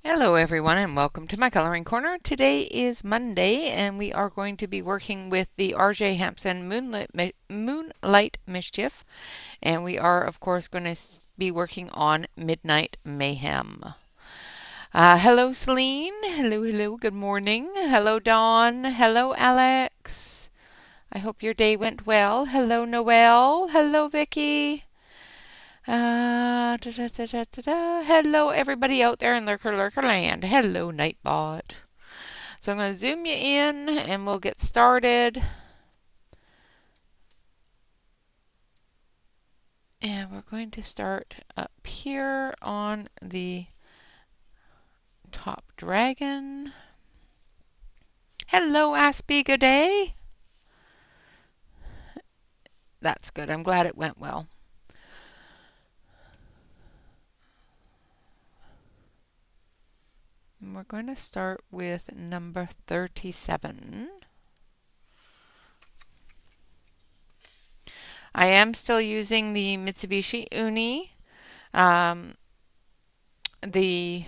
Hello everyone and welcome to my coloring corner. Today is Monday and we are going to be working with the R.J. Hampson Moonlight Mischief, and we are of course going to be working on Midnight Mayhem. Hello Celine, hello, good morning. Hello Dawn, hello Alex. I hope your day went well. Hello Noelle, hello Vicky. Hello, everybody out there in Lurker Land. Hello, Nightbot. So I'm going to zoom you in and we'll get started. And we're going to start up here on the top dragon. Hello, Aspie, good day. That's good. I'm glad it went well. And we're going to start with number 37. I am still using the Mitsubishi Uni, the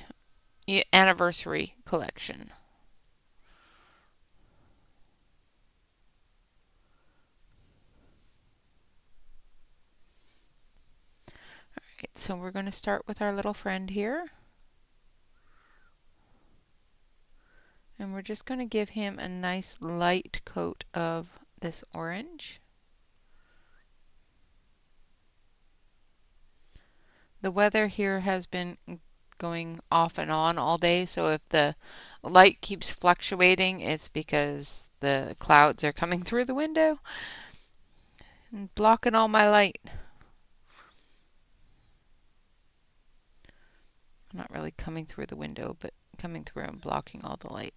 anniversary collection. Alright, so we're going to start with our little friend here. And we're just going to give him a nice light coat of this orange. The weather here has been going off and on all day, so if the light keeps fluctuating, it's because the clouds are coming through the window and blocking all my light. Not really coming through the window, but coming through and blocking all the light.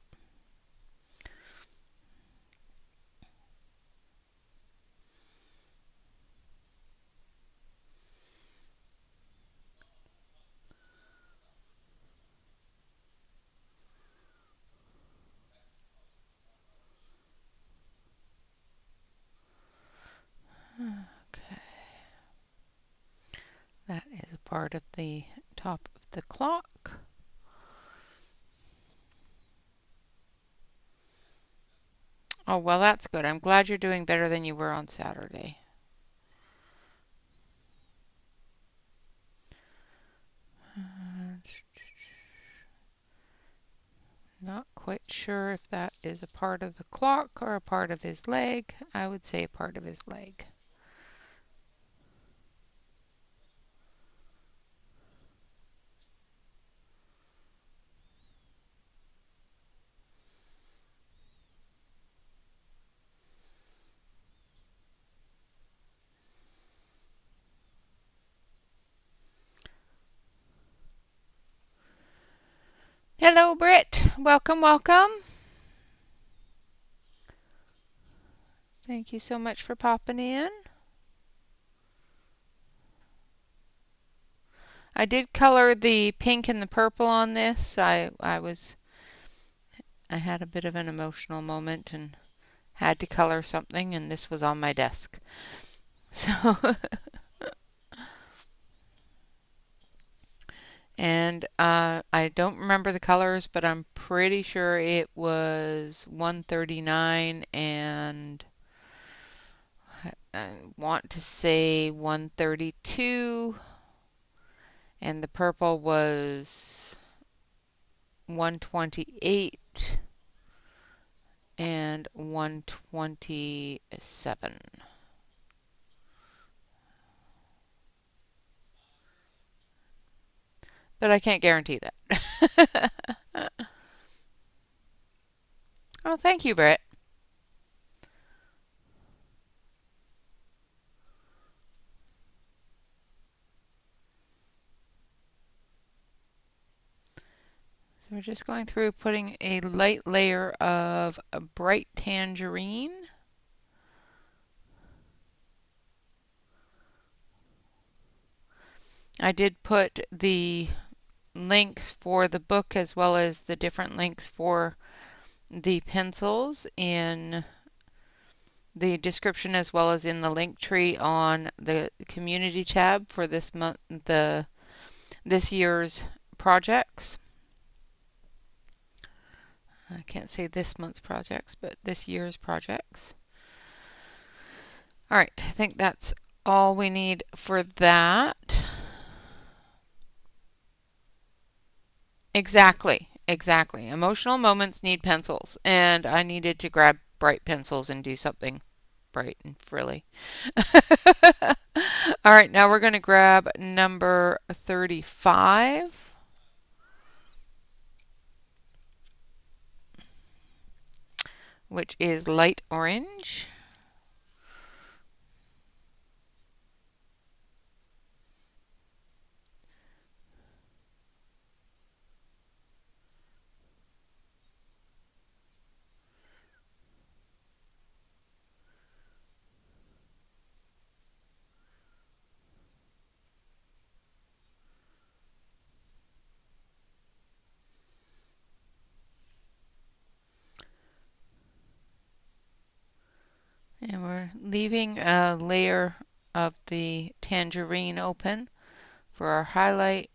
Okay. That is a part of the top of the clock. Oh, well, that's good. I'm glad you're doing better than you were on Saturday. Not quite sure if that is a part of the clock or a part of his leg. I would say a part of his leg. Hello, Britt. Welcome, welcome. Thank you so much for popping in. I did color the pink and the purple on this. I had a bit of an emotional moment and had to color something, and this was on my desk. So and I don't remember the colors, but I'm pretty sure it was 139 and I want to say 132, and the purple was 128 and 127. But I can't guarantee that. Oh, thank you, Britt. So we're just going through putting a light layer of a bright tangerine. I did put the links for the book as well as the different links for the pencils in the description as well as in the link tree on the community tab for this month, this year's projects. I can't say this month's projects, but this year's projects. All right, I think that's all we need for that. Exactly, exactly. Emotional moments need pencils, and I needed to grab bright pencils and do something bright and frilly. All right, now we're going to grab number 35, which is light orange. And we're leaving a layer of the tangerine open for our highlight.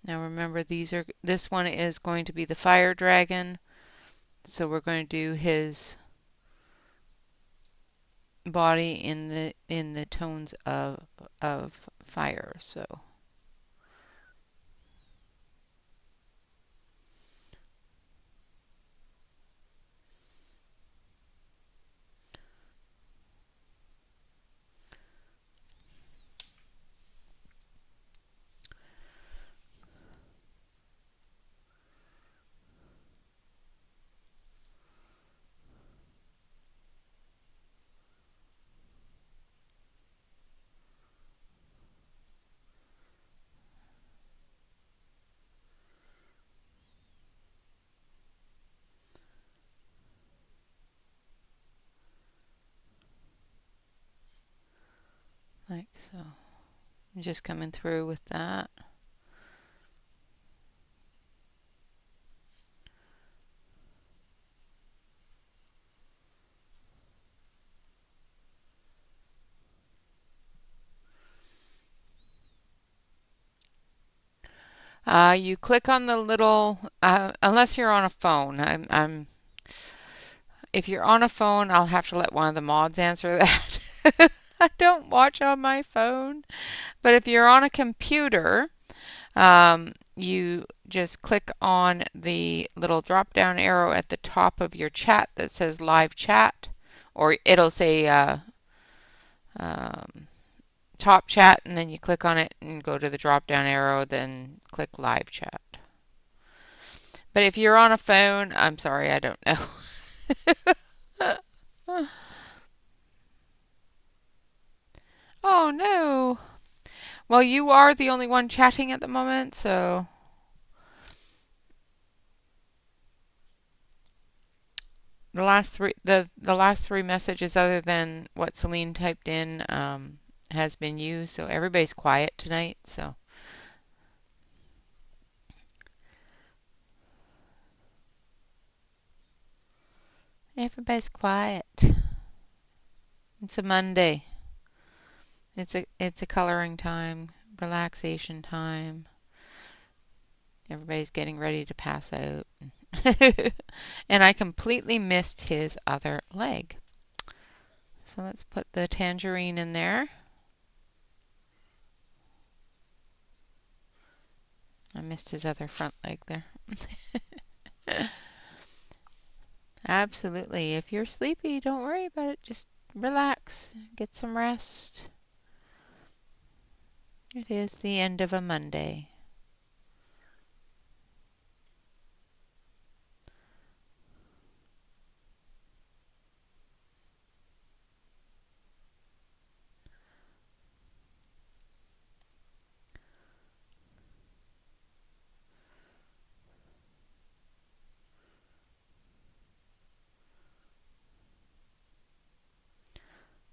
Now remember, this one is going to be the fire dragon, so we're going to do his body in the tones of fire. So like so. I'm just coming through with that. You click on the little, unless you're on a phone. If you're on a phone, I'll have to let one of the mods answer that. I don't watch on my phone. But if you're on a computer, you just click on the little drop down arrow at the top of your chat that says live chat, or it'll say um, top chat, and then you click on it and go to the drop down arrow, then click live chat. But if you're on a phone, I'm sorry, I don't know. Oh no. Well, you are the only one chatting at the moment, so the last three messages other than what Celine typed in has been used, so everybody's quiet tonight, so everybody's quiet. It's a Monday. It's a coloring time, relaxation time. Everybody's getting ready to pass out. And I completely missed his other leg. So let's put the tangerine in there. I missed his other front leg there. Absolutely. If you're sleepy, don't worry about it. Just relax, get some rest. It is the end of a Monday.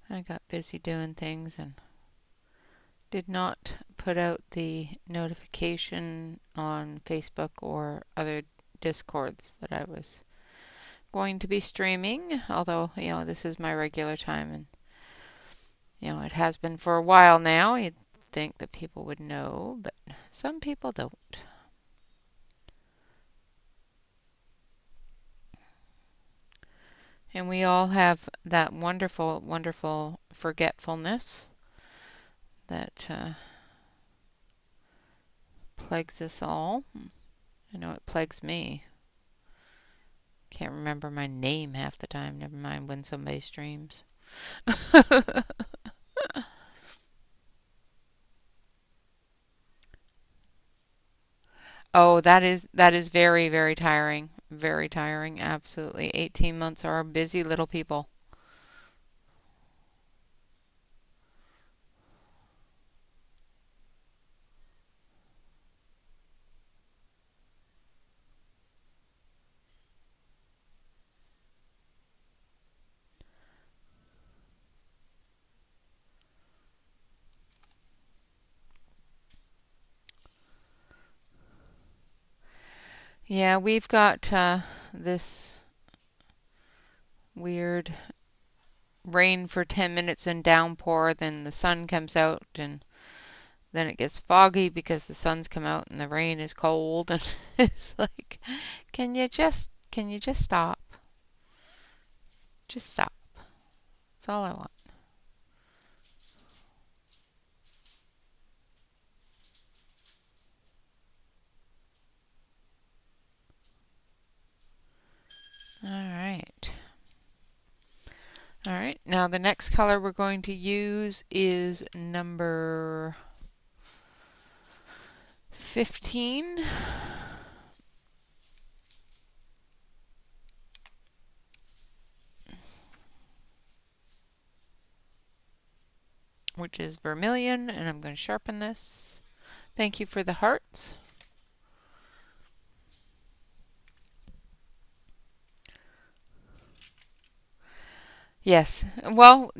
I got busy doing things and did not put out the notification on Facebook or other Discords that I was going to be streaming, although, this is my regular time and, it has been for a while now. You'd think that people would know, but some people don't. And we all have that wonderful, wonderful forgetfulness that plagues us all. I know it plagues me. Can't remember my name half the time, never mind when somebody streams. Oh, that is very, very tiring. Very tiring, absolutely. 18 months are busy little people. Yeah, we've got this weird rain for 10 minutes and downpour, then the sun comes out and then it gets foggy because the sun's come out and the rain is cold and it's like, can you just stop? Just stop. That's all I want. All right. All right. Now the next color we're going to use is number 15. Which is vermilion, and I'm going to sharpen this. Thank you for the hearts. Yes. Well,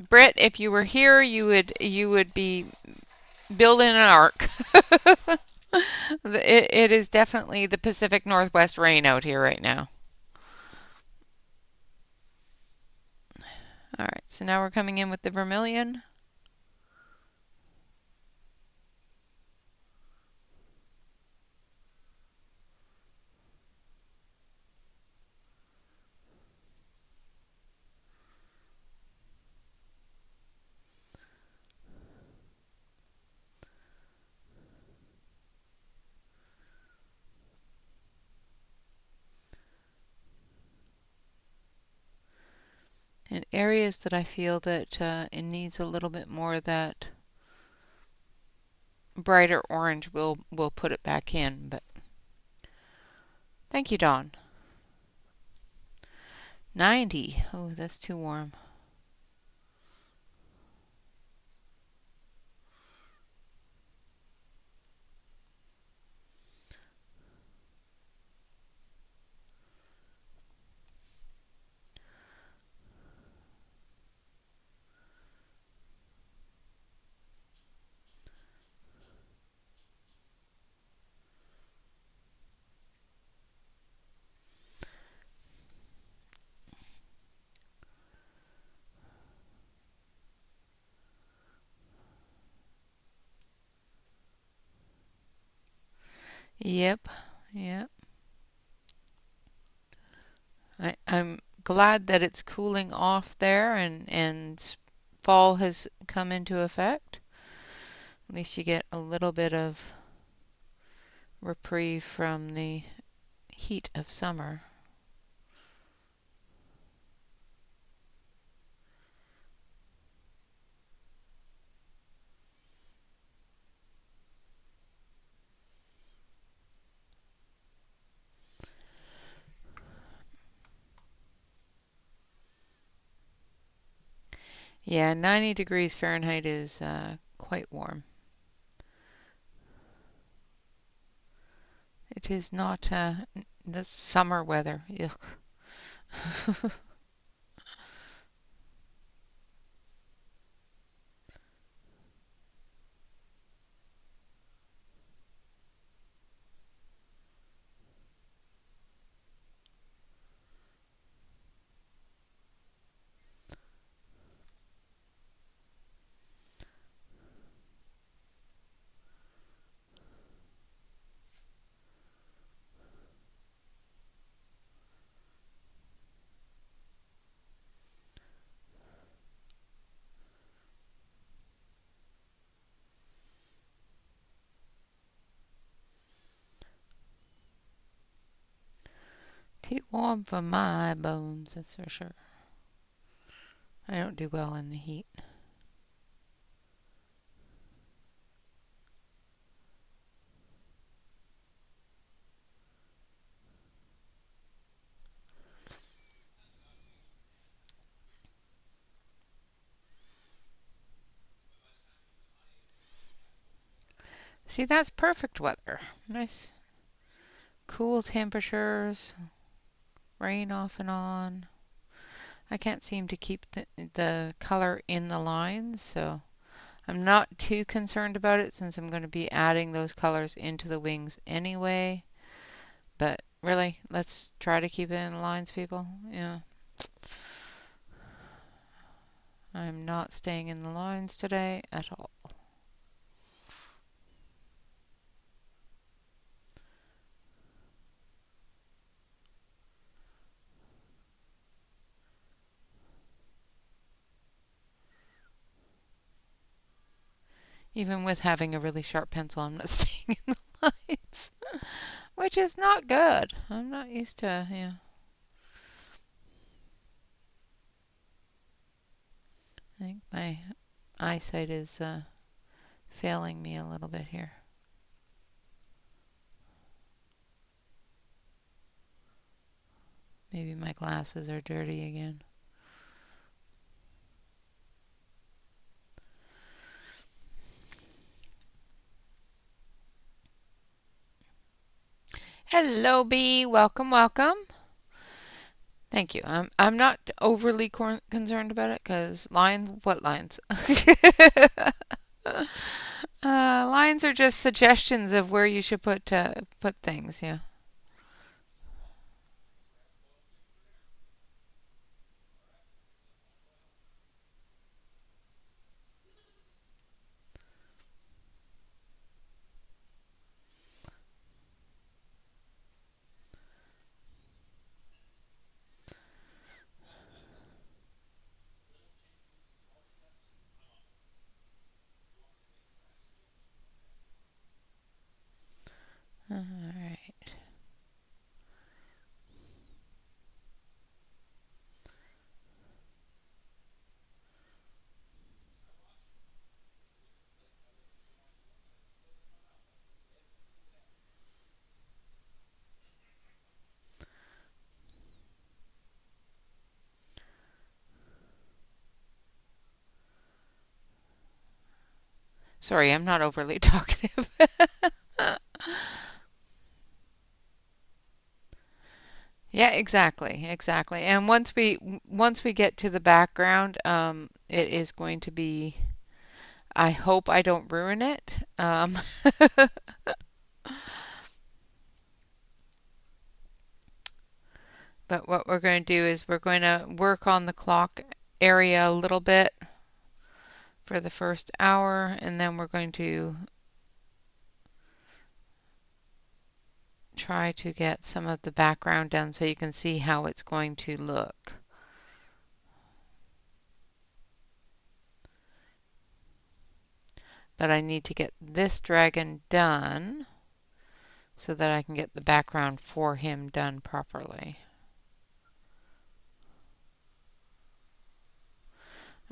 Britt, if you were here, you would be building an ark. It is definitely the Pacific Northwest rain out here right now. All right, so now we're coming in with the vermilion. And areas that I feel that it needs a little bit more of that brighter orange, we'll put it back in. But thank you, Dawn. 90. Oh, that's too warm. Yep. Yep. I'm glad that it's cooling off there and fall has come into effect. At least you get a little bit of reprieve from the heat of summer. Yeah, 90 degrees Fahrenheit is quite warm. It is not the summer weather. Yuck. Too warm for my bones, that's for sure. I don't do well in the heat. See, that's perfect weather. Nice, cool temperatures, rain off and on. I can't seem to keep the color in the lines, so I'm not too concerned about it since I'm going to be adding those colors into the wings anyway. But really, let's try to keep it in the lines, people. Yeah. I'm not staying in the lines today at all. Even with having a really sharp pencil, I'm not staying in the lines, which is not good. I'm not used to, yeah. I think my eyesight is failing me a little bit here. Maybe my glasses are dirty again. Hello, Bee. Welcome, welcome. Thank you. I'm not overly concerned about it because what lines? Lines are just suggestions of where you should put things. Yeah. All right. Sorry, I'm not overly talkative. Yeah, exactly, exactly. And once we get to the background, it is going to be. I hope I don't ruin it. But what we're going to do is we're going to work on the clock area a little bit for the first hour, and then we're going to try to get some of the background done so you can see how it's going to look. But I need to get this dragon done so that I can get the background for him done properly.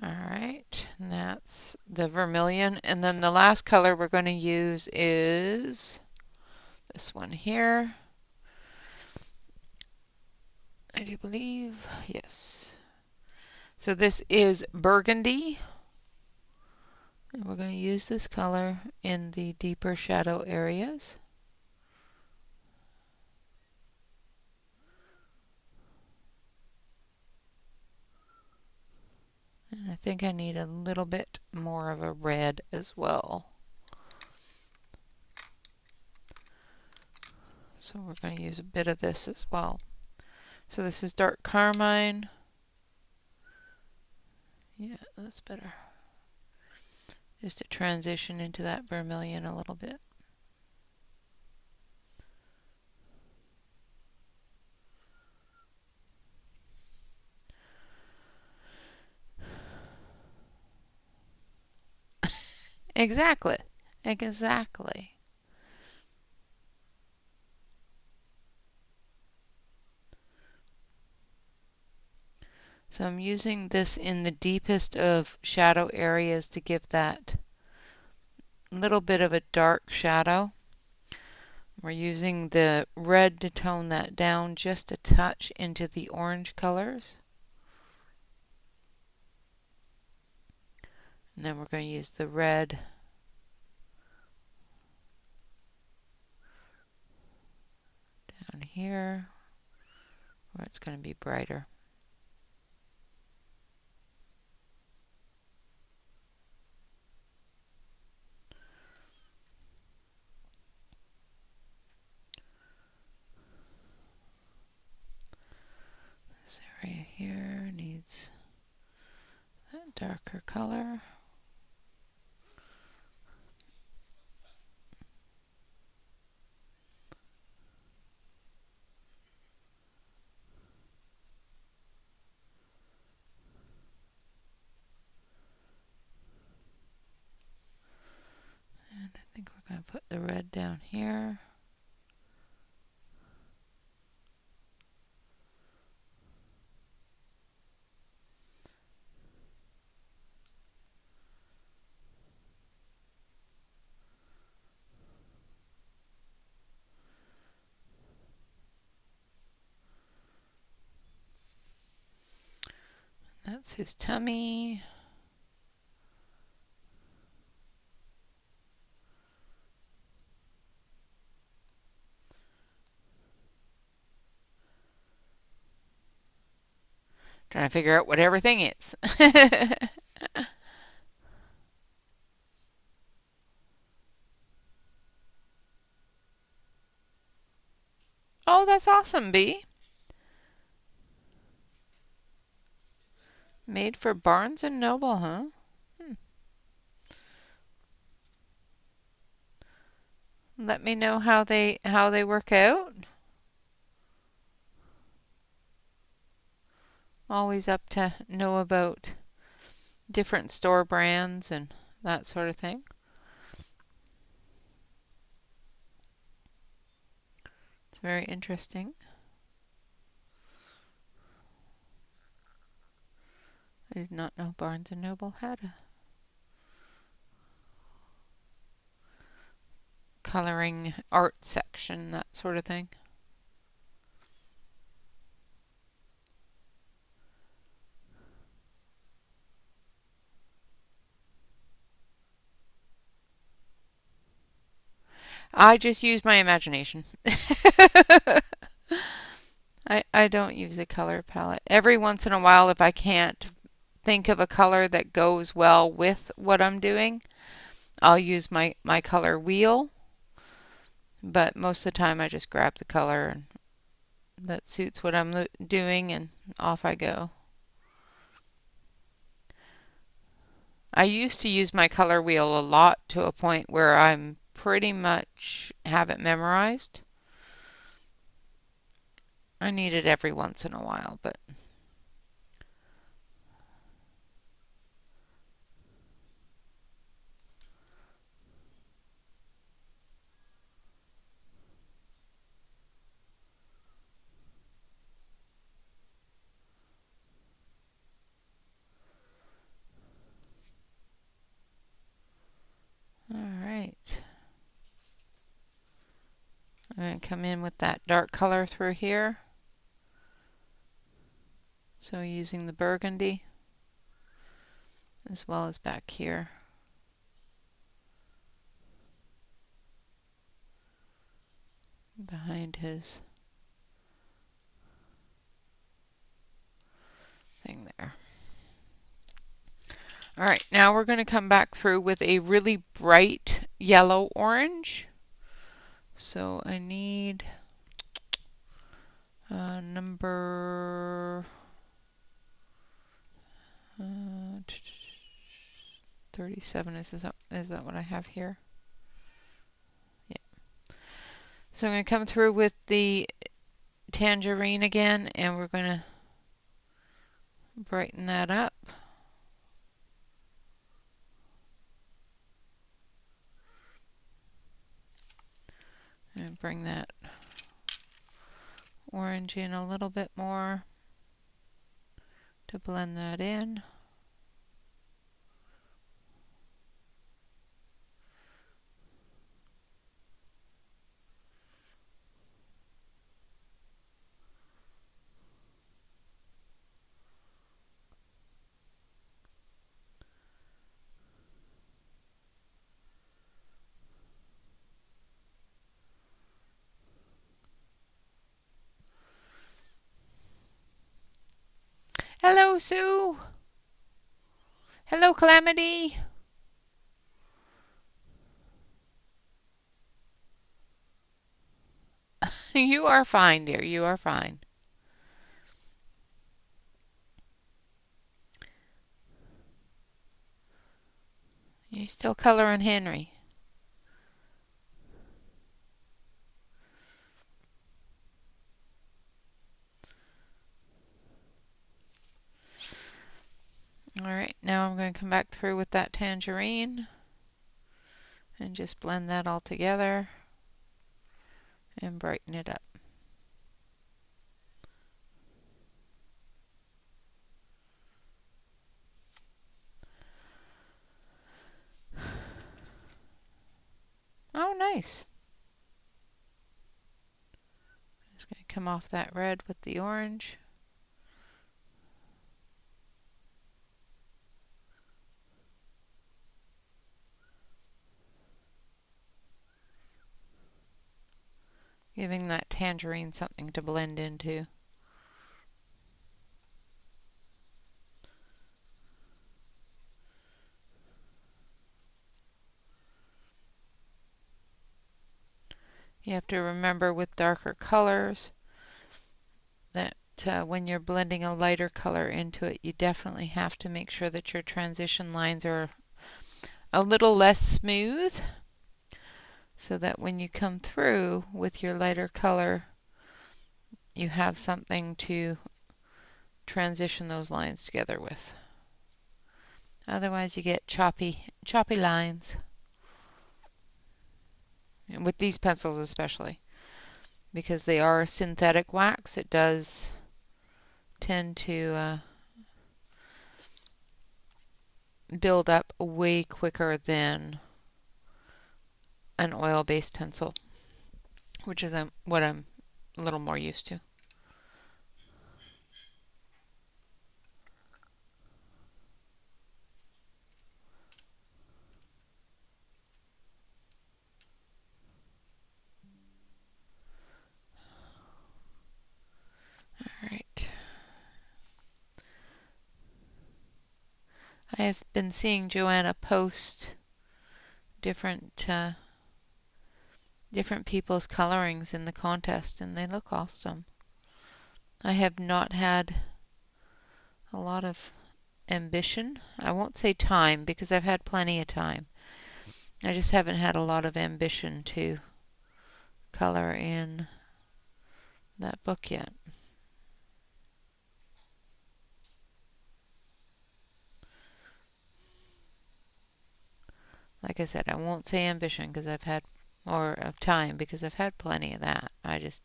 All right, and that's the vermilion. And then the last color we're going to use is this one here. I do believe, yes. So this is burgundy. And we're going to use this color in the deeper shadow areas. And I think I need a little bit more of a red as well. So we're going to use a bit of this as well. So this is dark carmine. Yeah, that's better. Just to transition into that vermilion a little bit. Exactly. Exactly. So I'm using this in the deepest of shadow areas to give that little bit of a dark shadow. We're using the red to tone that down just a touch into the orange colors. And then we're going to use the red down here where it's going to be brighter. This area here needs that darker color. And I think we're going to put the red down here. That's his tummy. Trying to figure out what everything is. Oh, that's awesome, Bee. Made for Barnes and Noble, huh? Let me know how they work out. Always up to know about different store brands and that sort of thing. It's very interesting. I did not know Barnes and Noble had a coloring art section, that sort of thing. I just use my imagination. I don't use a color palette. Every once in a while, if I can't think of a color that goes well with what I'm doing, I'll use my color wheel. But most of the time, I just grab the color that suits what I'm doing and off I go. I used to use my color wheel a lot to a point where I'm pretty much have it memorized. I need it every once in a while, but all right. I'm going to come in with that dark color through here. So using the burgundy as well as back here. Behind his thing there. All right, now we're going to come back through with a really bright yellow orange. So I need number 37. Is that what I have here? Yeah. So I'm going to come through with the tangerine again, and we're going to brighten that up. And bring that orange in a little bit more. to blend that in. Hello, Sue. Hello, Calamity. You are fine, dear. You are fine. You still coloring Henry. All right, now I'm going to come back through with that tangerine and just blend that all together and brighten it up. Oh, nice. Just going to come off that red with the orange. Giving that tangerine something to blend into. You have to remember with darker colors that when you're blending a lighter color into it, you definitely have to make sure that your transition lines are a little less smooth so that when you come through with your lighter color, you have something to transition those lines together with. Otherwise, you get choppy lines. And with these pencils especially, because they are synthetic wax, it does tend to build up way quicker than an oil-based pencil, which is what I'm a little more used to. All right. I have been seeing Joanna post different different people's colorings in the contest, and they look awesome. I have not had a lot of ambition. I won't say time because I've had plenty of time. I just haven't had a lot of ambition to color in that book yet. Like I said, I won't say ambition because I've had, or of time because I've had plenty of that. I just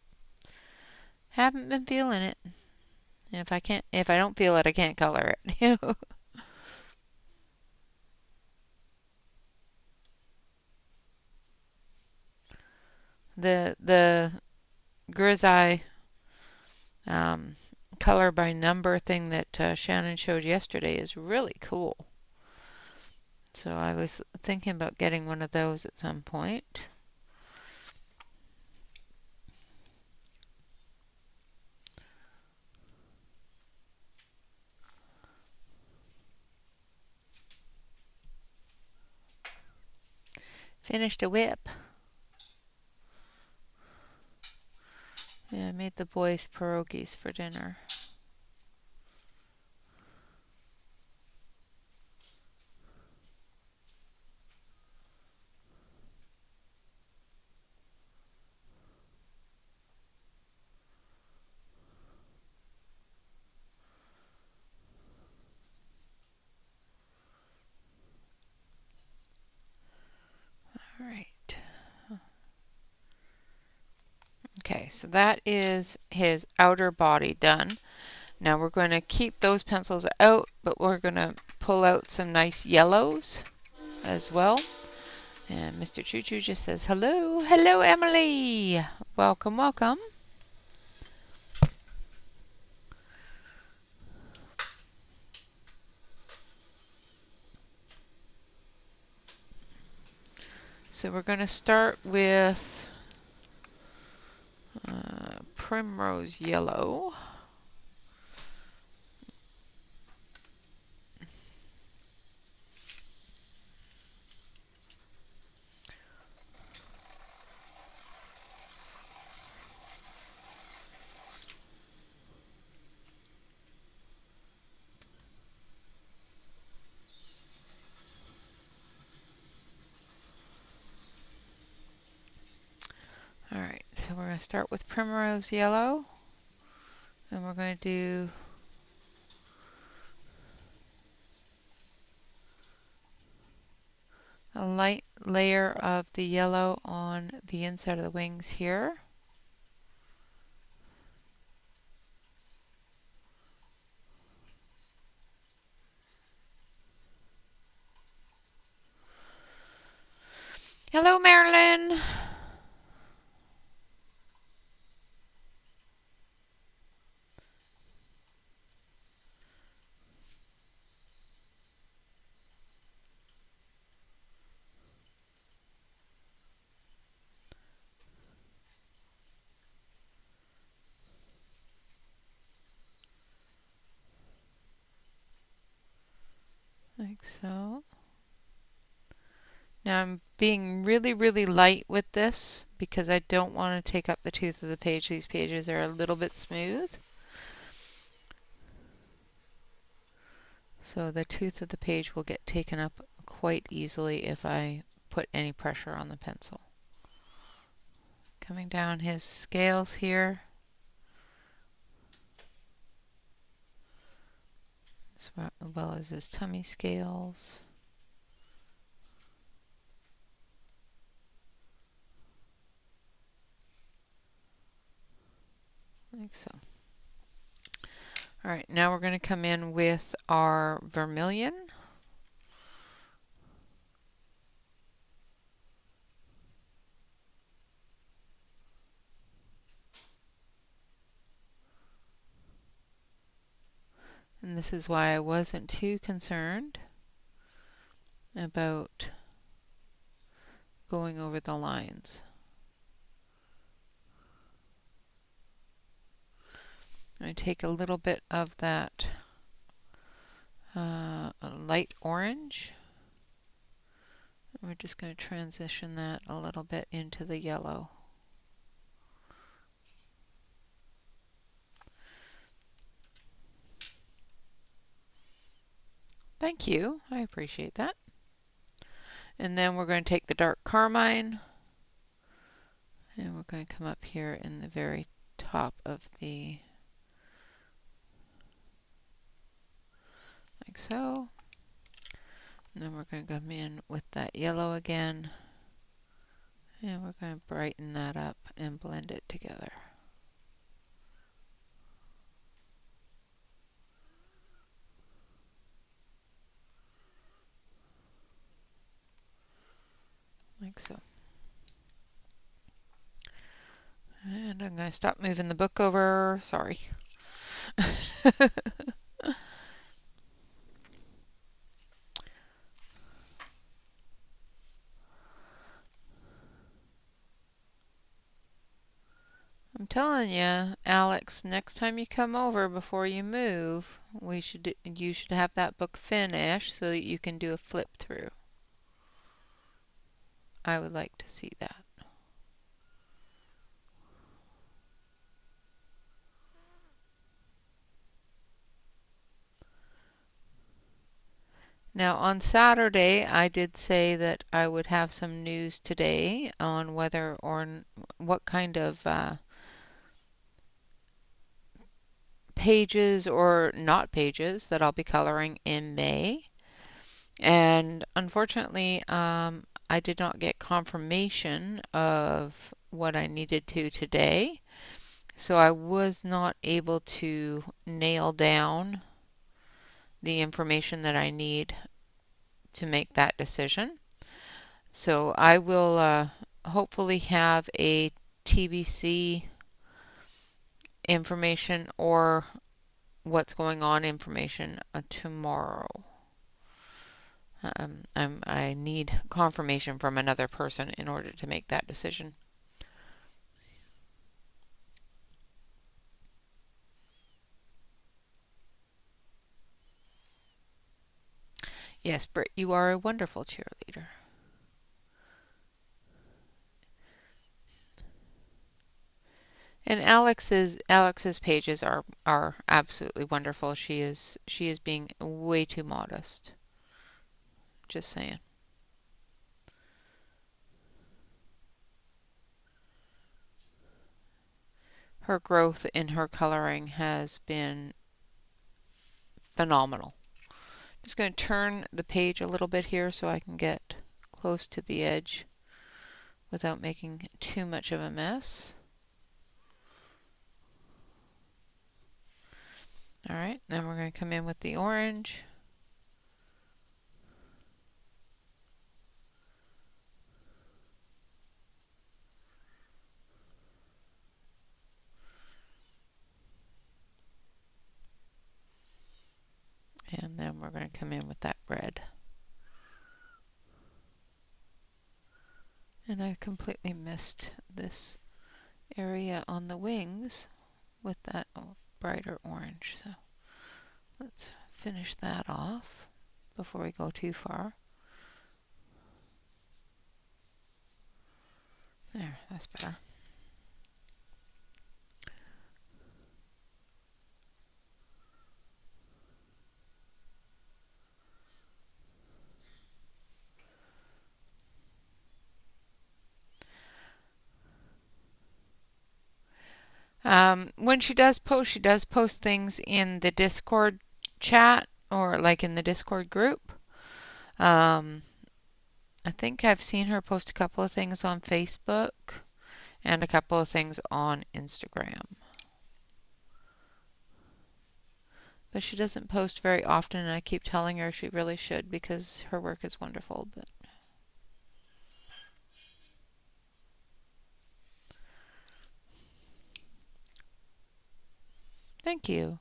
haven't been feeling it. If I don't feel it, I can't color it. The grisaille um, color by number thing that Shannon showed yesterday is really cool. So I was thinking about getting one of those at some point. Finished a whip. Yeah, I made the boys pierogies for dinner. All right. Okay, so that is his outer body done. Now we're going to keep those pencils out, but we're going to pull out some nice yellows as well. And Mr. Choo Choo just says, hello, hello Emily. Welcome, welcome. So we're going to start with primrose yellow. Alright, so we're going to start with primrose yellow, and we're going to do a light layer of the yellow on the inside of the wings here. Hello, Marilyn. Like so. Now I'm being really, really light with this because I don't want to take up the tooth of the page. These pages are a little bit smooth. So the tooth of the page will get taken up quite easily if I put any pressure on the pencil. Coming down his scales here, as well as his tummy scales. Like so. All right, now we're going to come in with our vermilion. And this is why I wasn't too concerned about going over the lines. I take a little bit of that light orange. We're just going to transition that a little bit into the yellow. Thank you. I appreciate that. And then we're going to take the dark carmine and we're going to come up here in the very top of the, like so. And then we're going to come in with that yellow again and we're going to brighten that up and blend it together. Like so. And I'm going to stop moving the book over. Sorry. I'm telling you, Alex, next time you come over before you move, you should have that book finished so that you can do a flip through. I would like to see that. Now on Saturday, I did say that I would have some news today on whether or what kind of pages or not pages that I'll be coloring in May. And unfortunately, I did not get confirmation of what I needed to today. So I was not able to nail down the information that I need to make that decision. So I will hopefully have a TBC information or what's going on information tomorrow. I need confirmation from another person in order to make that decision. Yes, Britt, you are a wonderful cheerleader. And Alex's pages are absolutely wonderful. She is being way too modest. Just saying. Her growth in her coloring has been phenomenal. Just going to turn the page a little bit here so I can get close to the edge without making too much of a mess. All right, then we're going to come in with the orange. And then we're going to come in with that red. And I completely missed this area on the wings with that brighter orange. So let's finish that off before we go too far. There, that's better. When she does post things in the Discord chat or like in the Discord group. I think I've seen her post a couple of things on Facebook and a couple of things on Instagram. But she doesn't post very often, and I keep telling her she really should because her work is wonderful. But thank you.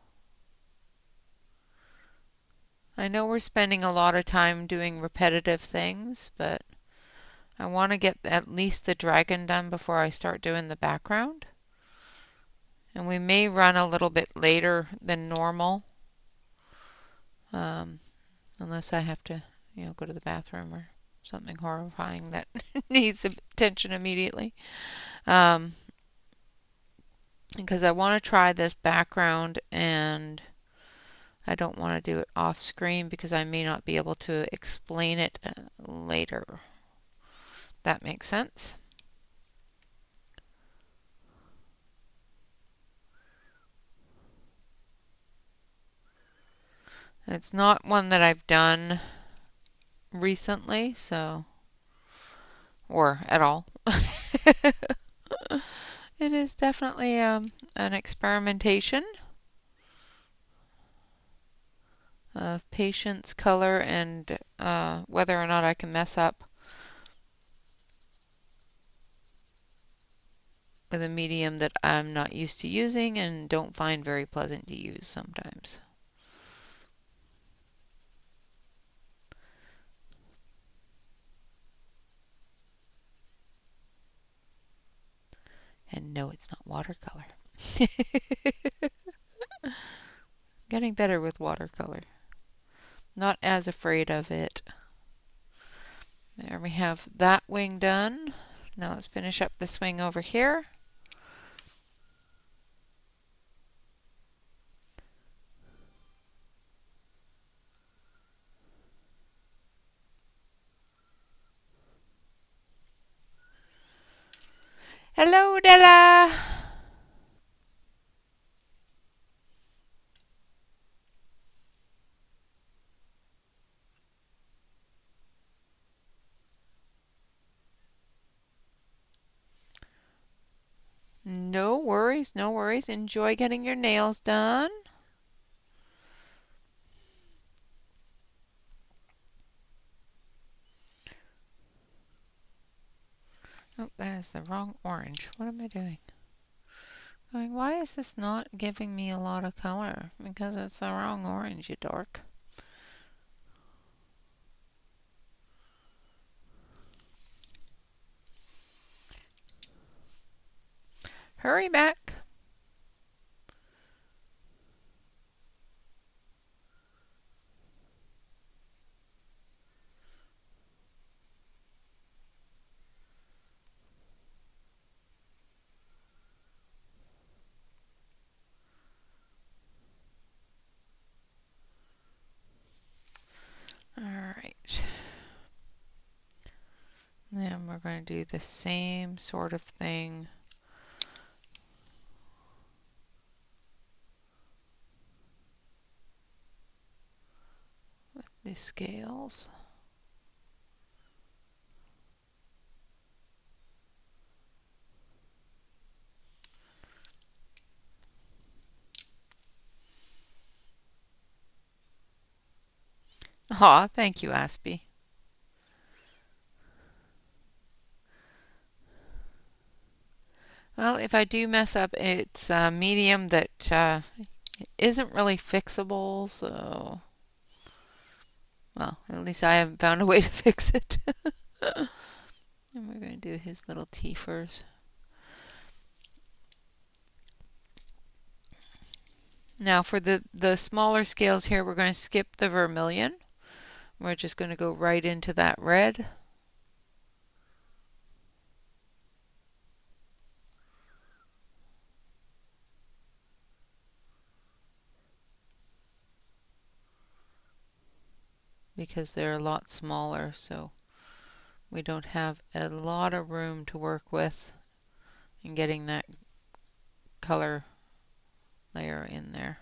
I know we're spending a lot of time doing repetitive things, but I want to get at least the dragon done before I start doing the background. And we may run a little bit later than normal, unless I have to, go to the bathroom or something horrifying that needs attention immediately. Because I want to try this background and I don't want to do it off screen because I may not be able to explain it later. That makes sense. It's not one that I've done recently, so, or at all. It is definitely an experimentation of patience, color, and whether or not I can mess up with a medium that I'm not used to using and don't find very pleasant to use sometimes. And no, it's not watercolor. Getting better with watercolor. Not as afraid of it. There we have that wing done. Now let's finish up this wing over here. Hello, Della! No worries, no worries. Enjoy getting your nails done. Oh, that is the wrong orange. What am I doing? Going, why is this not giving me a lot of color? Because it's the wrong orange, you dork. Hurry back. All right. Then we're going to do the same sort of thing with the scales. Aw, thank you, Aspie. Well, if I do mess up, it's a medium that isn't really fixable, so, well, at least I haven't found a way to fix it. And we're going to do his little teethers. Now for the smaller scales here, we're going to skip the vermilion. We're just going to go right into that red. Because they're a lot smaller, so we don't have a lot of room to work with in getting that color layer in there.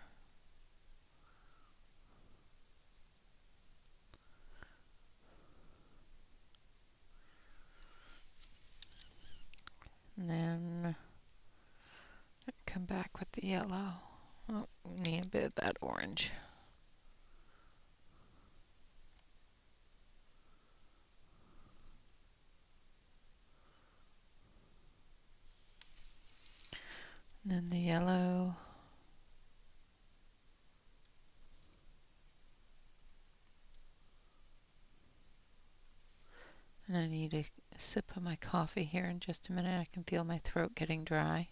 And then come back with the yellow. Oh, need a bit of that orange. And then the yellow. And I need a sip of my coffee here in just a minute. I can feel my throat getting dry.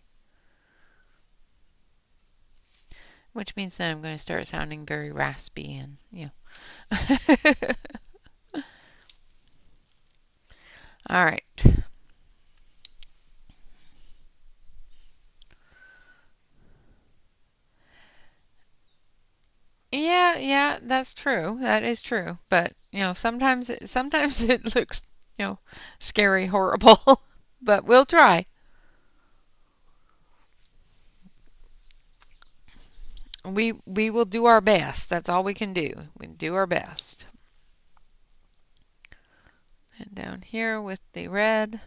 Which means that I'm going to start sounding very raspy and, you know. All right. Yeah, yeah, that's true. That is true. But, you know, sometimes it looks, you know, scary, horrible. But we'll try. We will do our best. That's all we can do. We can do our best. And down here with the red.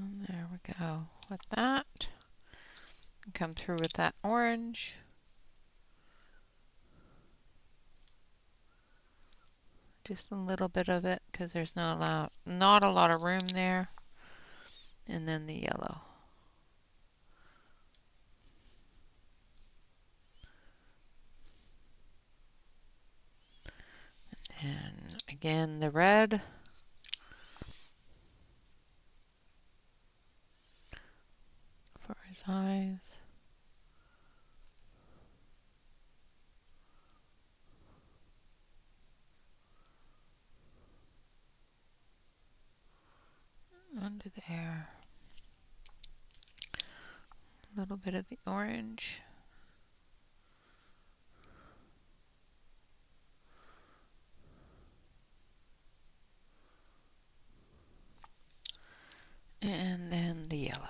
And there we go with that. Come through with that orange. Just a little bit of it because there's not a lot of room there. And then the yellow. And again the red. For his eyes. Under there. A little bit of the orange. And then the yellow.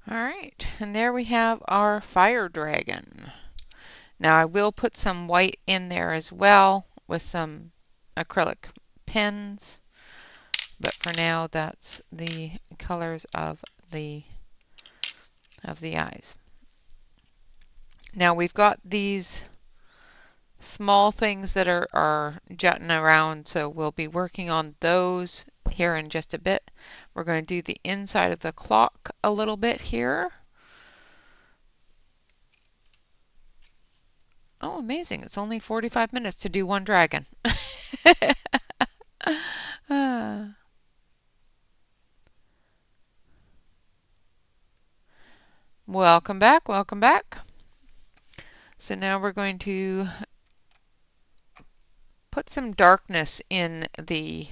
All right, and there we have our fire dragon. Now I will put some white in there as well with some acrylic pens, but for now that's the colors of the eyes. Now we've got these small things that are jutting around, so we'll be working on those here in just a bit. We're going to do the inside of the clock a little bit here. Oh, amazing. It's only 45 minutes to do one dragon. Welcome back, welcome back. So now we're going to put some darkness in the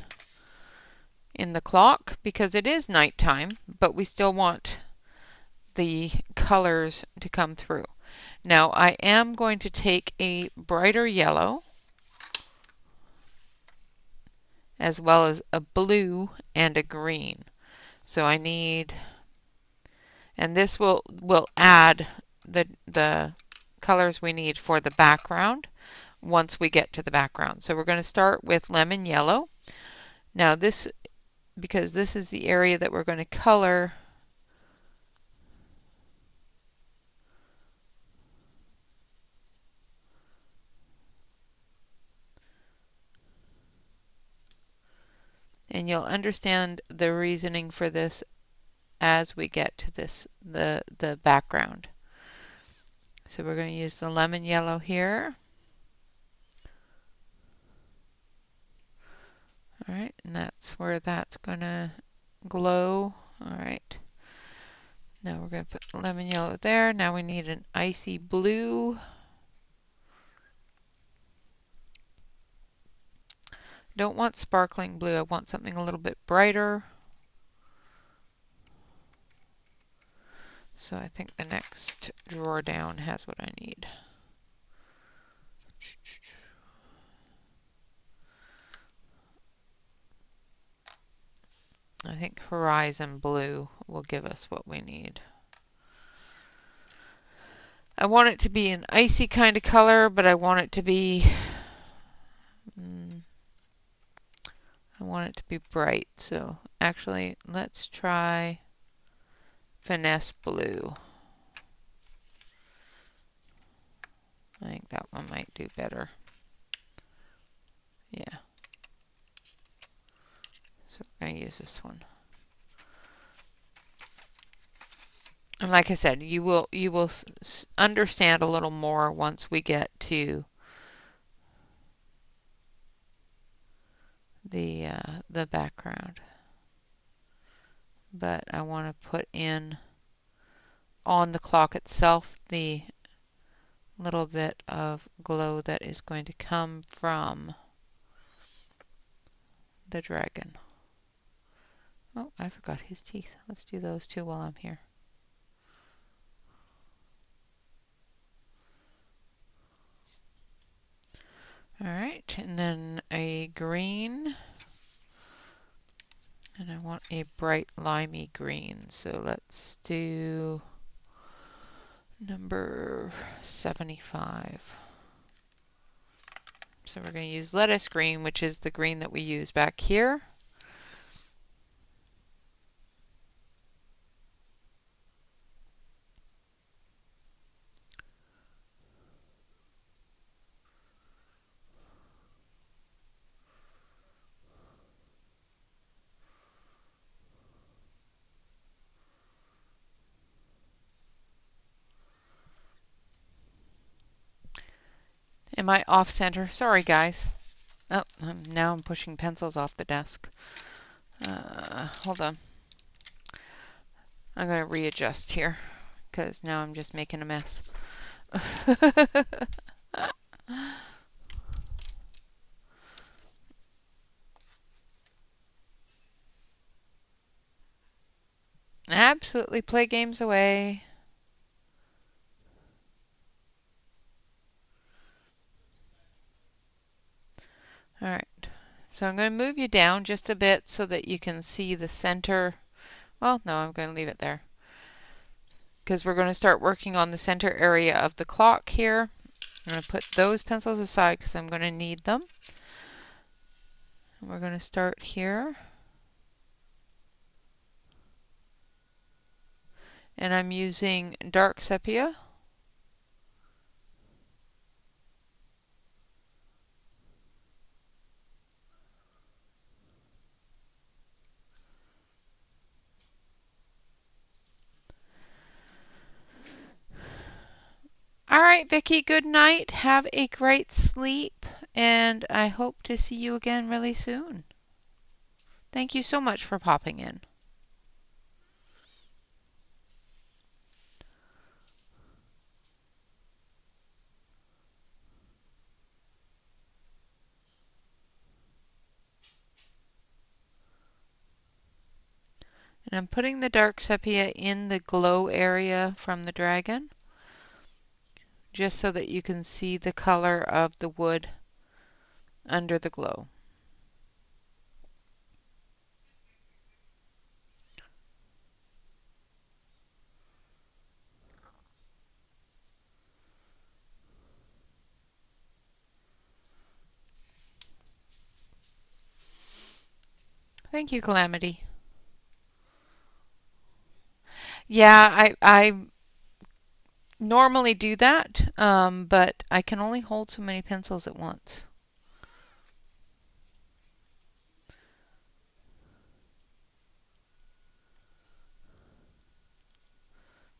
clock because it is nighttime, but we still want the colors to come through. Now I am going to take a brighter yellow as well as a blue and a green. So I need, and this will add the colors we need for the background once we get to the background. So we're going to start with lemon yellow. Now this, because this is the area that we're going to color, and you'll understand the reasoning for this as we get to this, the background. So we're going to use the lemon yellow here. All right, and that's where that's going to glow. All right. Now we're going to put lemon yellow there. Now we need an icy blue. Don't want sparkling blue. I want something a little bit brighter. So I think the next drawer down has what I need. I think Horizon Blue will give us what we need. I want it to be an icy kind of color, but I want it to be bright. So actually, let's try Finesse Blue. I think that one might do better. Yeah. So we're going to use this one. And like I said, you will understand a little more once we get to the background. But I want to put in on the clock itself the little bit of glow that is going to come from the dragon. Oh, I forgot his teeth. Let's do those too while I'm here. All right, and then a green, and I want a bright limey green. So let's do number 75. So we're going to use lettuce green, which is the green that we use back here. Am I off center? Sorry, guys. Oh, now I'm pushing pencils off the desk. Hold on. I'm going to readjust here because now I'm just making a mess. Absolutely, play games away. All right, so I'm going to move you down just a bit so that you can see the center. Well, no, I'm going to leave it there because we're going to start working on the center area of the clock here. I'm going to put those pencils aside because I'm going to need them. And we're going to start here. And I'm using dark sepia. All right, Vicki, good night. Have a great sleep, and I hope to see you again really soon. Thank you so much for popping in. And I'm putting the dark sepia in the glow area from the dragon, just so that you can see the color of the wood under the glow. Thank you, Calamity. Yeah, I normally do that, but I can only hold so many pencils at once.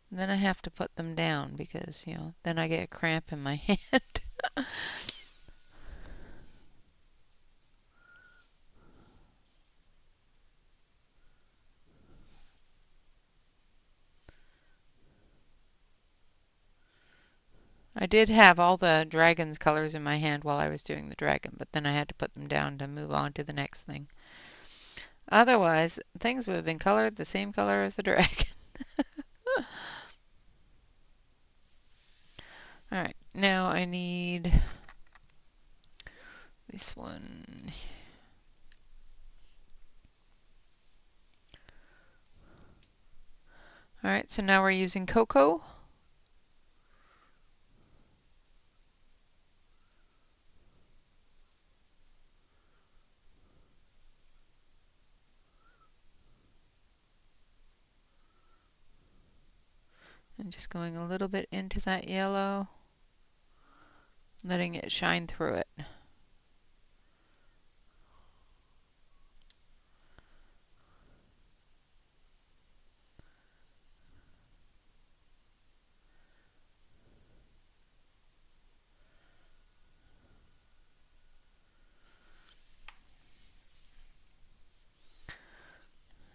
And then I have to put them down because, then I get a cramp in my hand. I did have all the dragon's colors in my hand while I was doing the dragon, but then I had to put them down to move on to the next thing. Otherwise, things would have been colored the same color as the dragon. All right, now I need this one. All right, so now we're using cocoa. And just going a little bit into that yellow, letting it shine through it.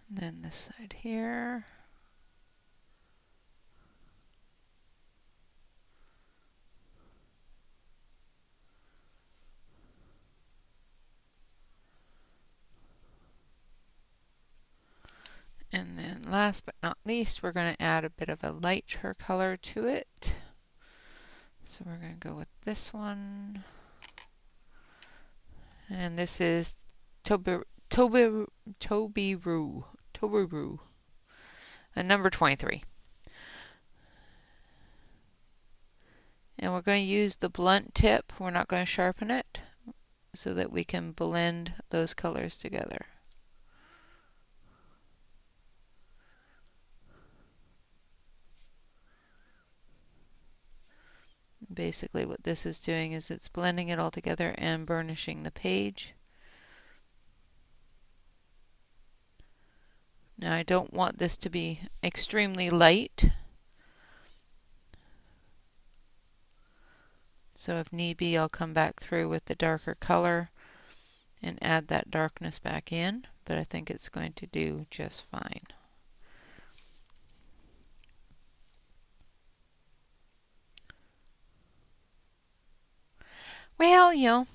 And then this side here. And then last but not least, we're going to add a bit of a lighter color to it. So we're going to go with this one. And this is Tobiru, and number 23. And we're going to use the blunt tip. We're not going to sharpen it so that we can blend those colors together. Basically what this is doing is it's blending it all together and burnishing the page. Now I don't want this to be extremely light, so if need be I'll come back through with the darker color and add that darkness back in, but I think it's going to do just fine. Well, you know.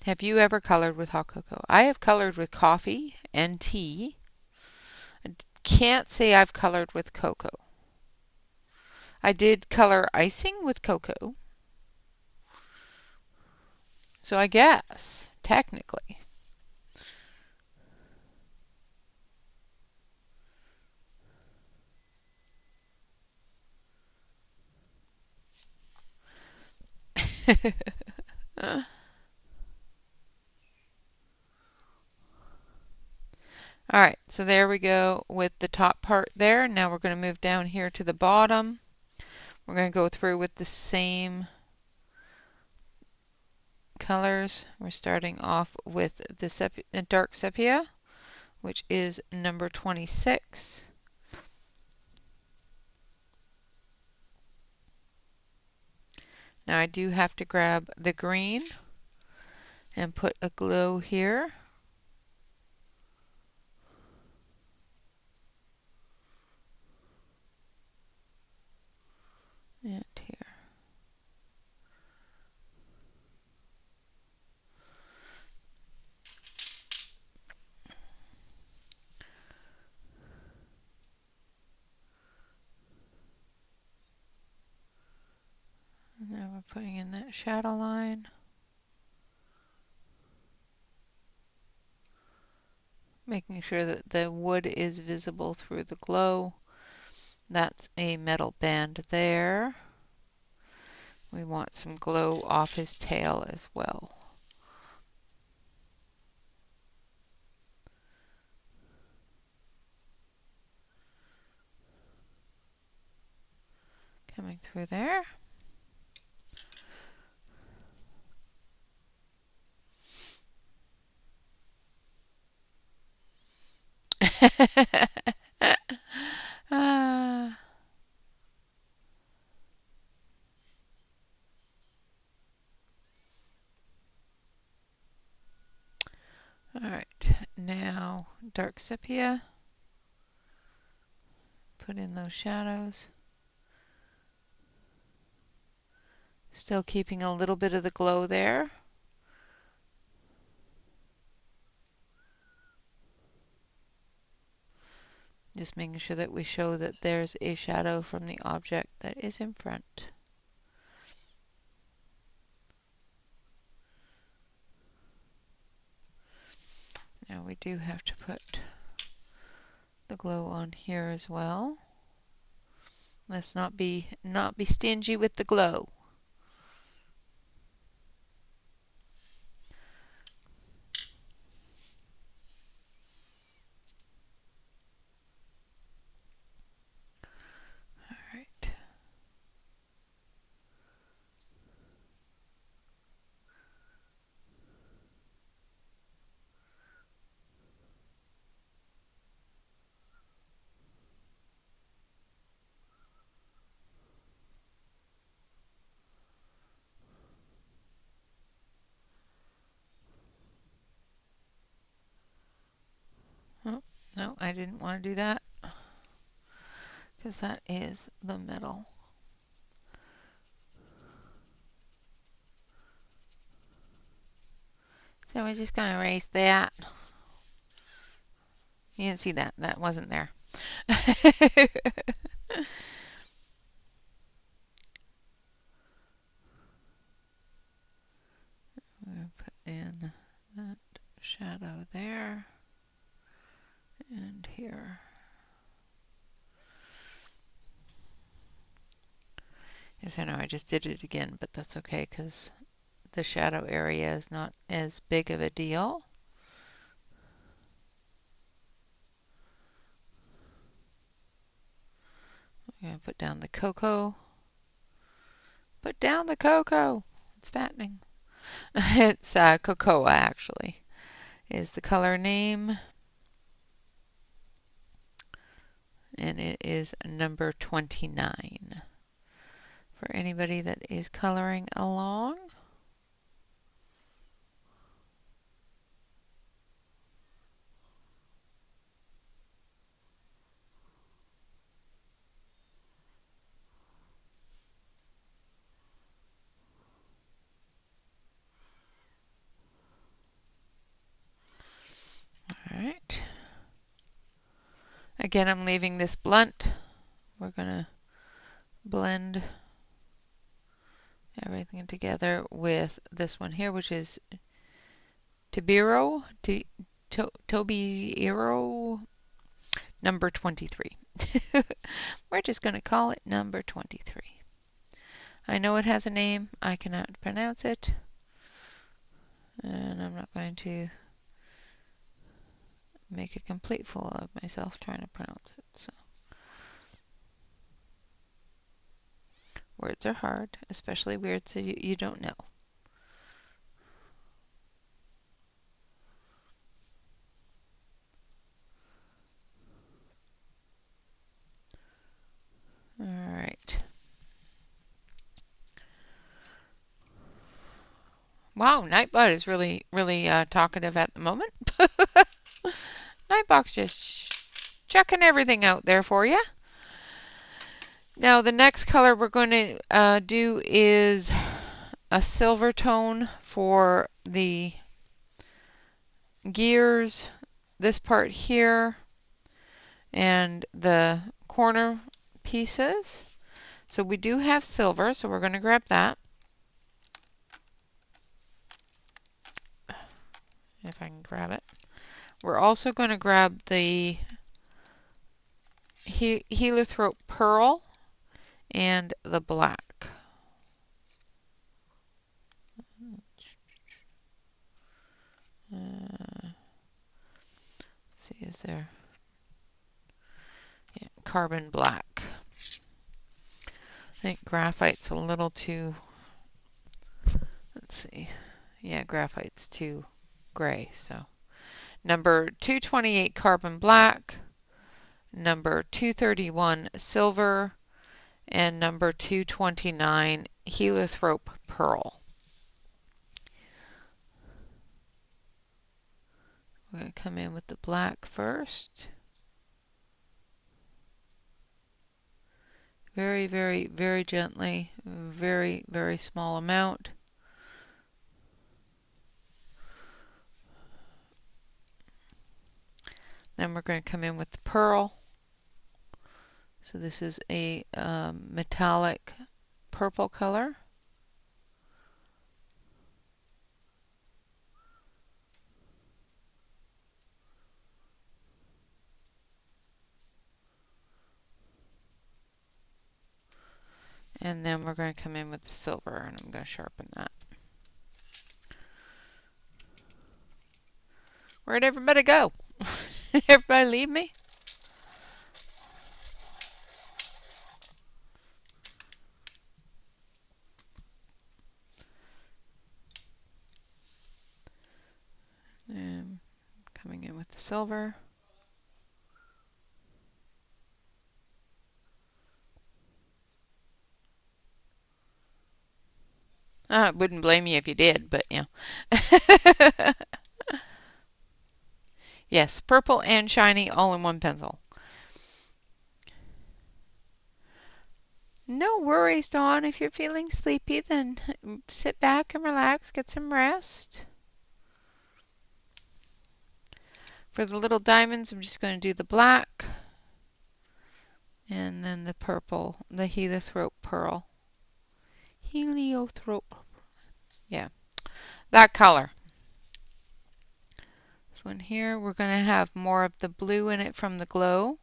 Have you ever colored with hot cocoa? I have colored with coffee and tea. I can't say I've colored with cocoa. I did color icing with cocoa. So I guess, technically. All right, so there we go with the top part there. Now we're going to move down here to the bottom. We're going to go through with the same colors. We're starting off with the dark sepia, which is number 26. Now I do have to grab the green and put a glow here. And here. And now we're putting in that shadow line. Making sure that the wood is visible through the glow. That's a metal band there. We want some glow off his tail as well. Coming through there. All right, now dark sepia. Put in those shadows. Still keeping a little bit of the glow there. Just making sure that we show that there's a shadow from the object that is in front. Now we do have to put the glow on here as well. Let's not be stingy with the glow. All right. Oh, no, I didn't want to do that because that is the metal. So we're just going to erase that. You didn't see that. That wasn't there. We'll put in that shadow there and here. Yes, I know I just did it again, but that's okay because the shadow area is not as big of a deal. I'm going to put down the cocoa. Put down the cocoa. It's fattening. It's cocoa actually is the color name. And it is number 29. For anybody that is coloring along. Alright. Again, I'm leaving this blunt. We're going to blend everything together with this one here, which is Tobiro, Tobiro number 23. We're just going to call it number 23. I know it has a name. I cannot pronounce it. And I'm not going to make a complete fool of myself trying to pronounce it. So words are hard, especially words that you don't know. All right. Wow, Nightbot is really talkative at the moment. Nightbot's just chucking everything out there for you. Now the next color we're going to do is a silver tone for the gears, this part here, and the corner pieces. So we do have silver, so we're going to grab that. If I can grab it. We're also going to grab the heliotrope pearl and the black. Let's see, is there? Yeah, carbon black. I think graphite's a little too, let's see. Yeah, graphite's too gray, so. Number 228 carbon black, number 231 silver, and number 229 heliotrope pearl. We're going to come in with the black first. Very, very, very gently, very, very small amount. Then we're going to come in with the pearl. So this is a metallic purple color. And then we're going to come in with the silver, and I'm going to sharpen that. Where'd everybody go? Everybody leave me? And coming in with the silver. I wouldn't blame you if you did, but yeah. Yes, purple and shiny all in one pencil. No worries, Dawn. If you're feeling sleepy, then sit back and relax, get some rest. For the little diamonds, I'm just going to do the black and then the purple, the heliotrope pearl. Heliotrope. Yeah, that color. This one here, we're going to have more of the blue in it from the glow.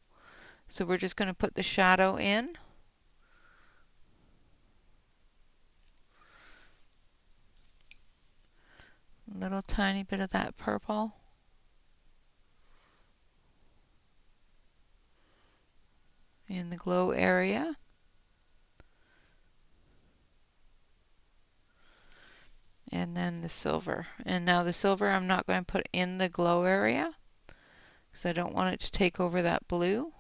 So we're just going to put the shadow in. A little tiny bit of that purple. In the glow area. And then the silver. And now the silver I'm not going to put in the glow area because I don't want it to take over that blue.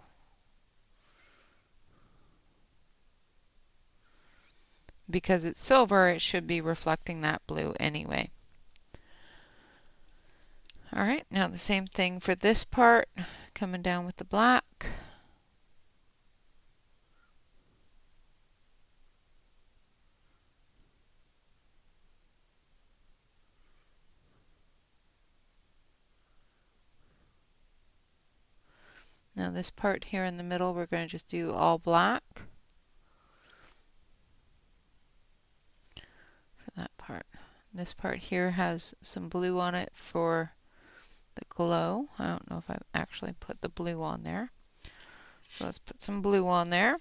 Because it's silver, it should be reflecting that blue anyway. Alright, now the same thing for this part, coming down with the black. Now this part here in the middle, we're going to just do all black for that part. This part here has some blue on it for the glow. I don't know if I've actually put the blue on there. So let's put some blue on there,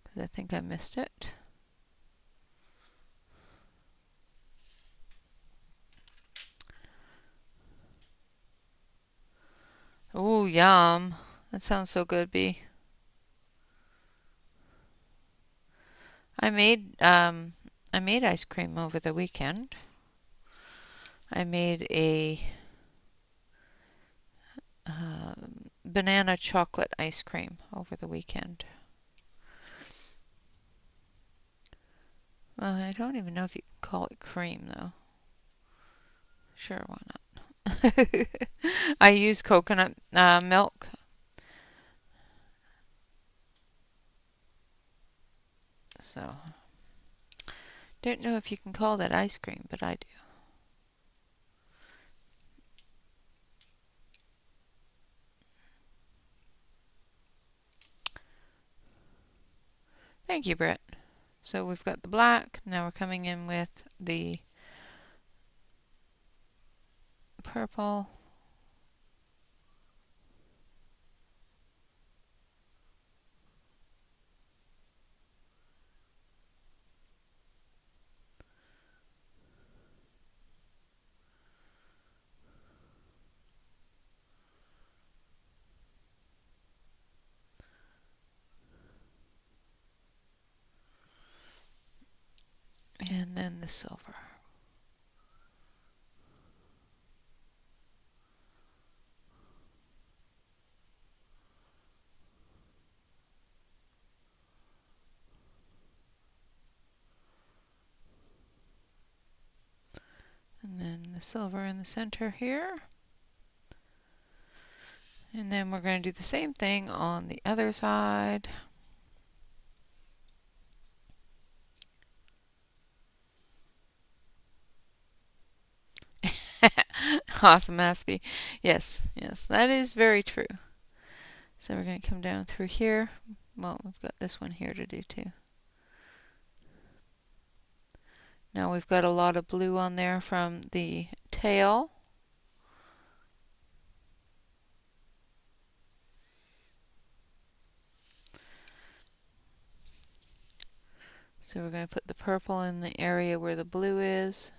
because I think I missed it. Ooh, yum. That sounds so good, Bee. I made ice cream over the weekend. I made a banana chocolate ice cream over the weekend. Well, I don't even know if you can call it cream though. Sure, why not? I use coconut milk. So, don't know if you can call that ice cream, but I do. Thank you, Britt. So we've got the black. Now we're coming in with the purple. And then the silver. And then the silver in the center here. And then we're going to do the same thing on the other side. Awesome, Aspie. Yes, yes, that is very true. So we're going to come down through here. Well, we've got this one here to do too. Now we've got a lot of blue on there from the tail. So we're going to put the purple in the area where the blue is.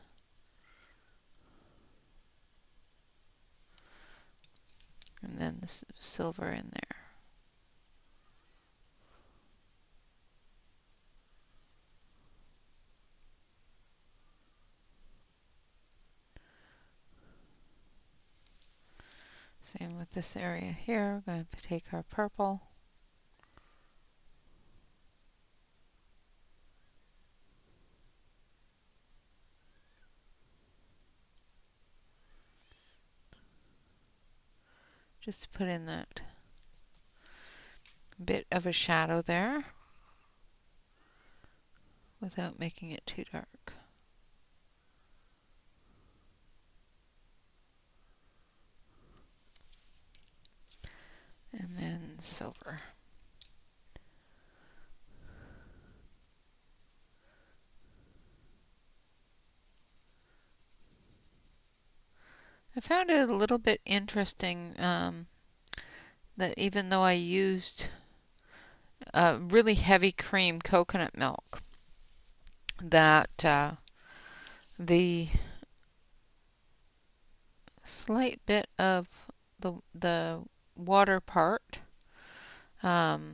And then the silver in there. Same with this area here. We're going to take our purple. Just to put in that bit of a shadow there without making it too dark. And then silver. I found it a little bit interesting that even though I used really heavy cream coconut milk, that the slight bit of the water part of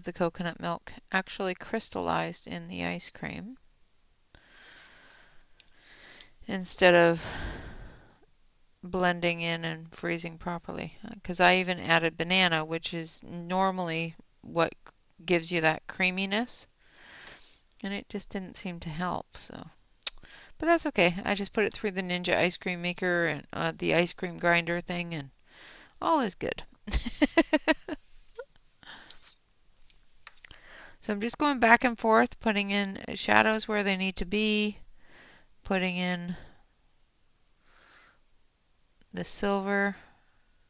the coconut milk actually crystallized in the ice cream instead of blending in and freezing properly. Because I even added banana, which is normally what gives you that creaminess, and it just didn't seem to help. So, but that's okay. I just put it through the Ninja ice cream maker and the ice cream grinder thing, and all is good. So I'm just going back and forth, putting in shadows where they need to be, putting in the silver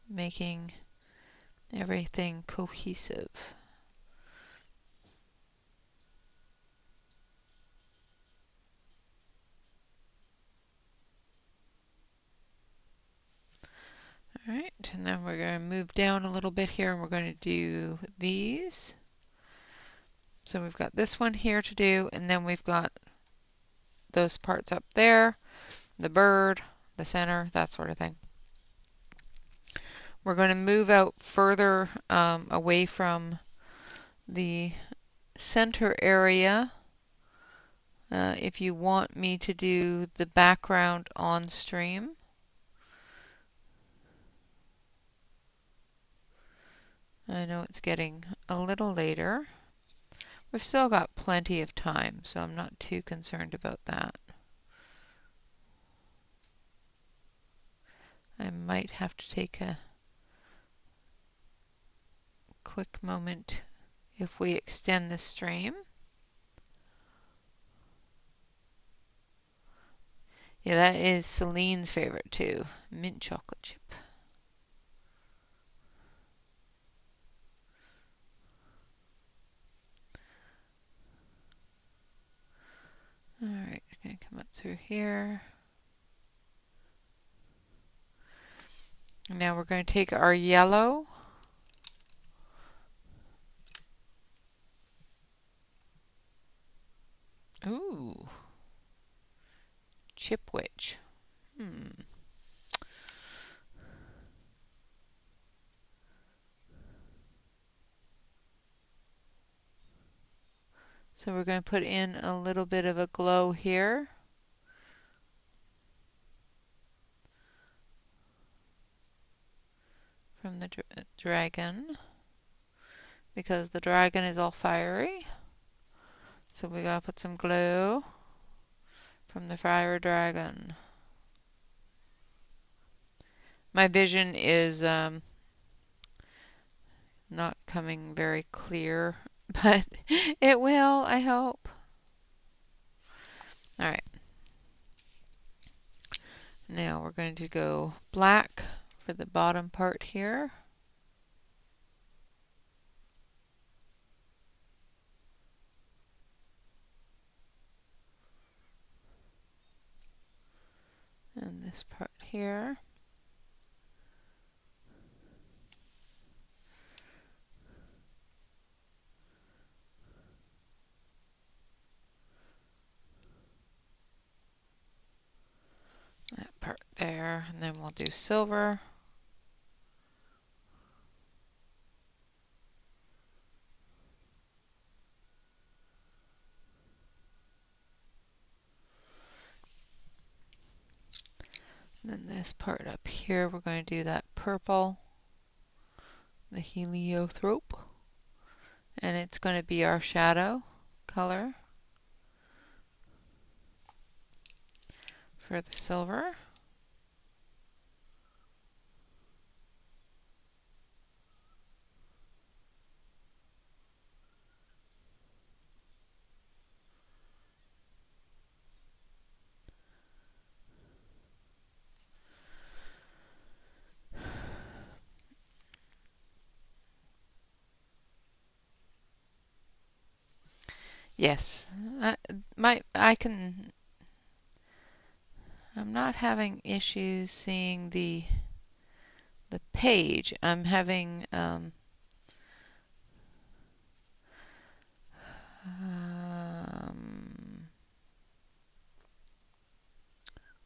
making everything cohesive. All right, and then we're going to move down a little bit here and we're going to do these. So we've got this one here to do, and then we've got those parts up there, the bird, the center, that sort of thing. We're going to move out further away from the center area. If you want me to do the background on stream. I know it's getting a little later. We've still got plenty of time, so I'm not too concerned about that. I might have to take a quick moment if we extend the stream. Yeah, that is Celine's favorite too, mint chocolate chip. All right, I'm going to come up through here. Now we're going to take our yellow. Ooh, chip witch. So we're going to put in a little bit of a glow here. From the dragon, because the dragon is all fiery. So we gotta put some glow from the fire dragon. My vision is not coming very clear, but it will, I hope. All right. Now we're going to go black for the bottom part here. And this part here. That part there, and then we'll do silver. And then this part up here, we're going to do that purple, the heliotrope, and it's going to be our shadow color for the silver. Yes, I'm not having issues seeing the page. I'm having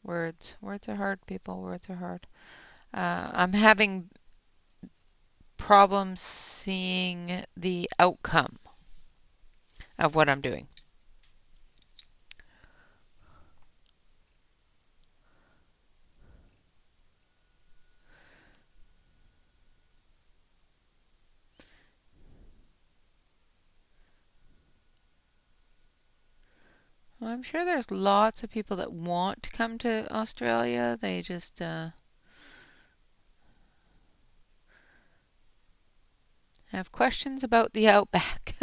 words. Words are hard, people. Words are hard. I'm having problems seeing the outcome of what I'm doing. Well, I'm sure there's lots of people that want to come to Australia. They just have questions about the outback.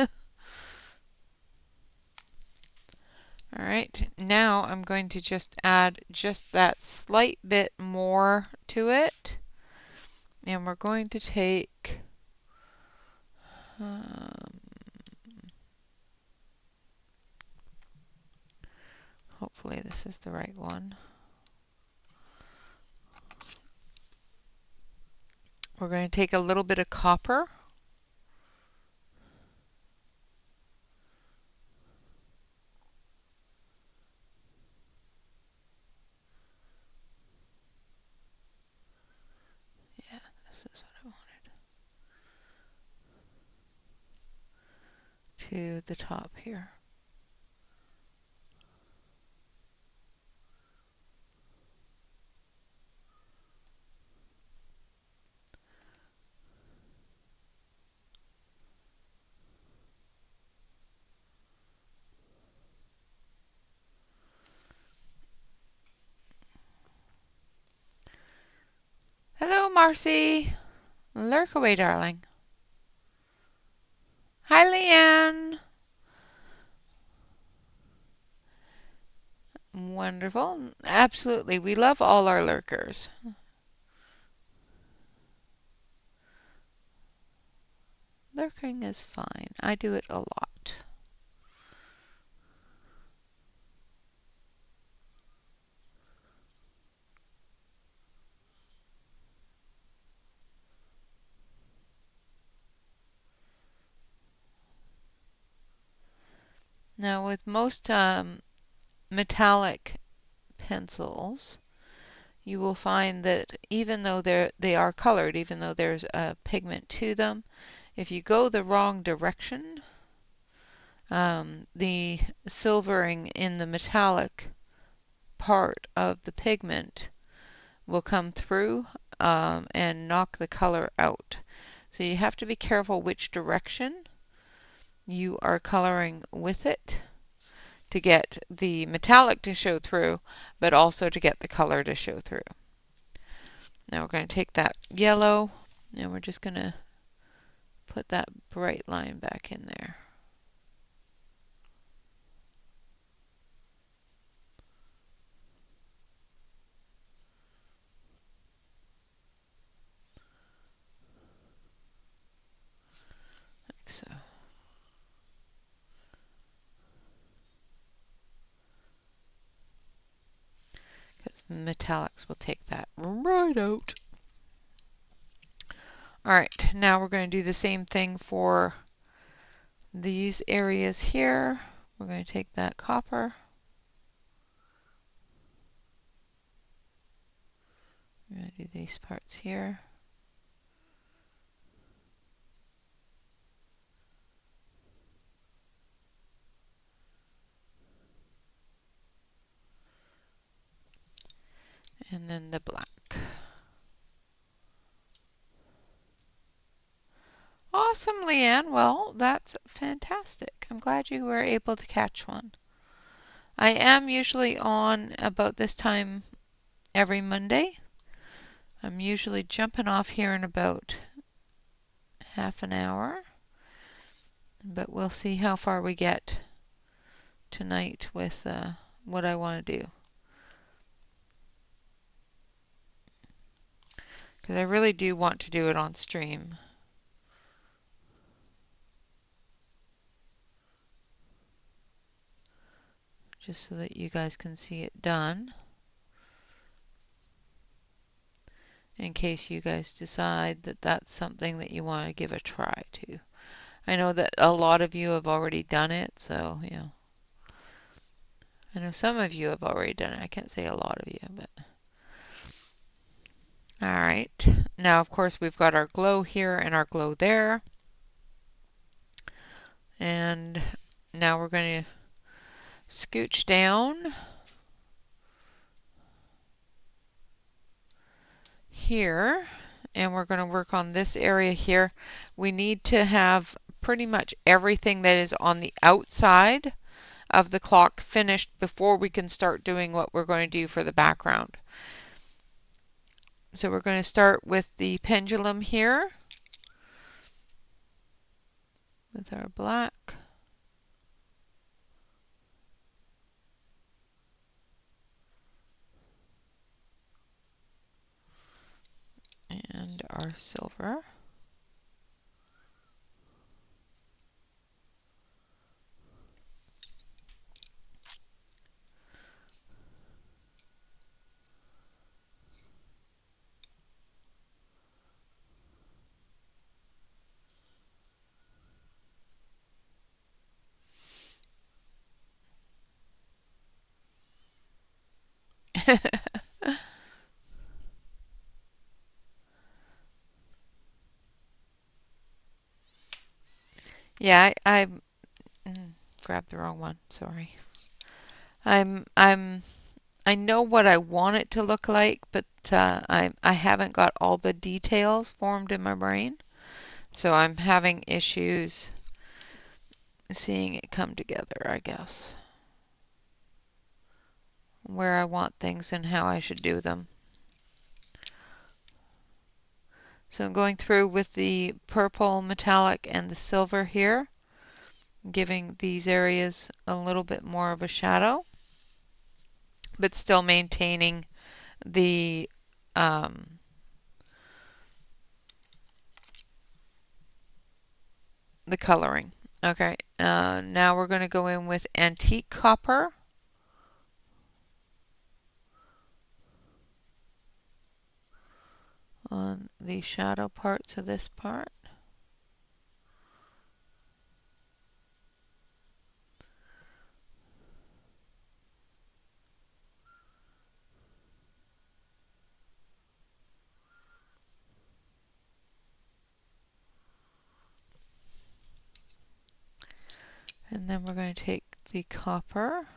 All right, now I'm going to just add just that slight bit more to it. And we're going to take um, hopefully this is the right one. We're going to take a little bit of copper. Yeah, this is what I wanted. To the top here. Hello, Marcy. Lurk away, darling. Hi, Leanne. Wonderful. Absolutely. We love all our lurkers. Lurking is fine. I do it a lot. Now, with most metallic pencils, you will find that even though they are colored, even though there's a pigment to them, if you go the wrong direction, the silvering in the metallic part of the pigment will come through and knock the color out. So you have to be careful which direction you are coloring with it to get the metallic to show through, but also to get the color to show through. Now we're going to take that yellow and we're just going to put that bright line back in there. Like so. Because metallics will take that right out. Alright, now we're going to do the same thing for these areas here. We're going to take that copper. We're going to do these parts here. And then the black. Awesome, Leanne. Well, that's fantastic. I'm glad you were able to catch one. I am usually on about this time every Monday. I'm usually jumping off here in about half an hour, but we'll see how far we get tonight with what I want to do. Because I really do want to do it on stream. Just so that you guys can see it done. In case you guys decide that that's something that you want to give a try to. I know that a lot of you have already done it, so, you know. I know some of you have already done it. I can't say a lot of you, but. Alright. Now, of course, we've got our glow here and our glow there. And now we're going to scooch down here. And we're going to work on this area here. We need to have pretty much everything that is on the outside of the clock finished before we can start doing what we're going to do for the background. So we're going to start with the pendulum here with our black. And And our silver. Yeah, grabbed the wrong one. Sorry. I'm I know what I want it to look like, but I haven't got all the details formed in my brain, so I'm having issues seeing it come together, I guess. Where I want things and how I should do them. So I'm going through with the purple metallic and the silver here, giving these areas a little bit more of a shadow, but still maintaining the the coloring. Okay, now we're going to go in with antique copper. On the shadow parts of this part. And then we're going to take the copper.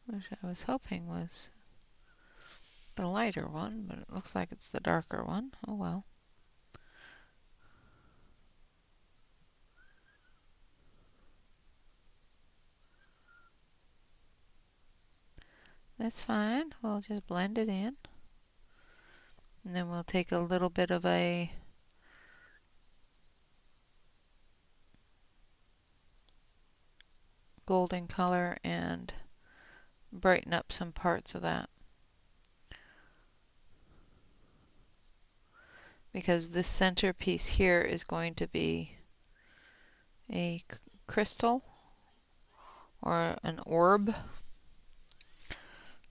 Which I was hoping was the lighter one, but it looks like it's the darker one. Oh well. That's fine. We'll just blend it in. And then we'll take a little bit of a golden color and brighten up some parts of that. Because this center piece here is going to be a crystal or an orb.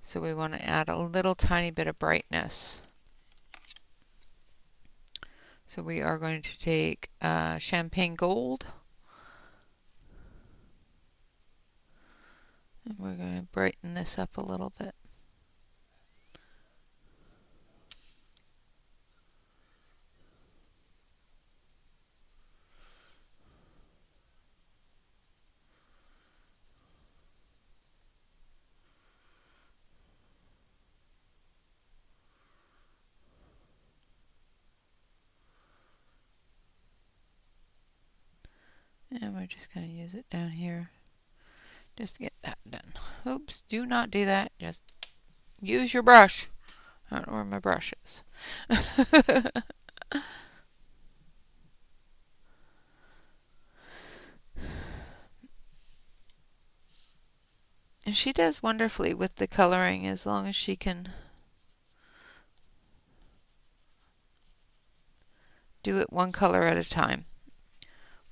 So we want to add a little tiny bit of brightness. So we are going to take champagne gold. And we're going to brighten this up a little bit. And we're just going to use it down here just to get that done. Oops, do not do that. Just use your brush. I don't know where my brush is. And she does wonderfully with the coloring as long as she can do it one color at a time.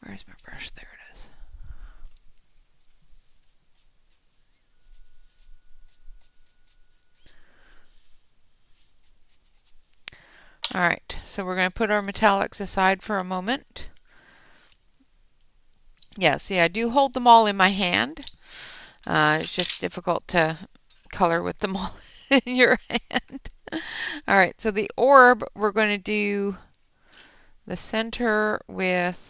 Where's my brush? There it is. Alright, so we're going to put our metallics aside for a moment. Yeah, see, I do hold them all in my hand. It's just difficult to color with them all in your hand. Alright, so the orb, we're going to do the center with,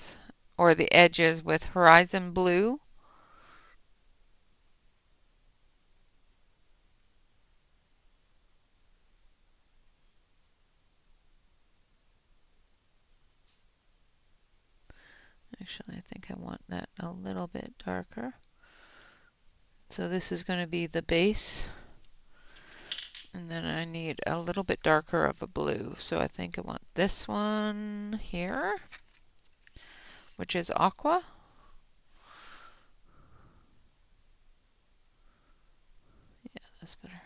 or the edges with horizon blue. Actually, I think I want that a little bit darker. So this is going to be the base. And then I need a little bit darker of a blue. So I think I want this one here, which is aqua. Yeah, that's better.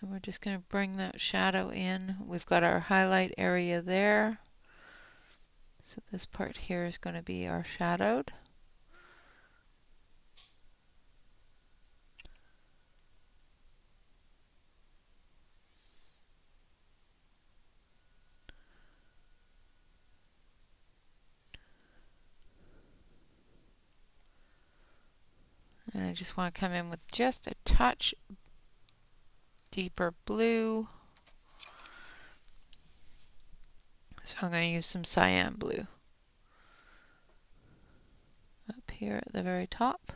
And we're just going to bring that shadow in. We've got our highlight area there. So this part here is going to be our shadowed. And I just want to come in with just a touch deeper blue. So I'm going to use some cyan blue up here at the very top.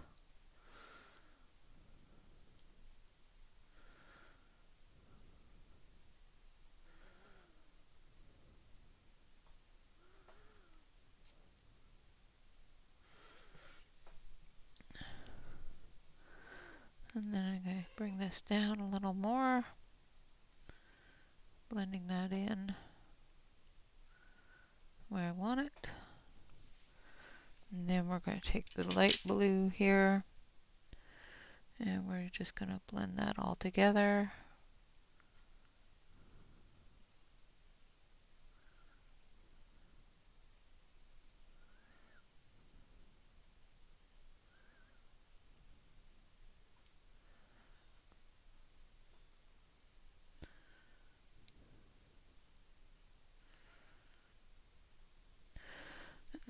And then I'm going to bring this down a little more, blending that in where I want it. And then we're going to take the light blue here, and we're just going to blend that all together.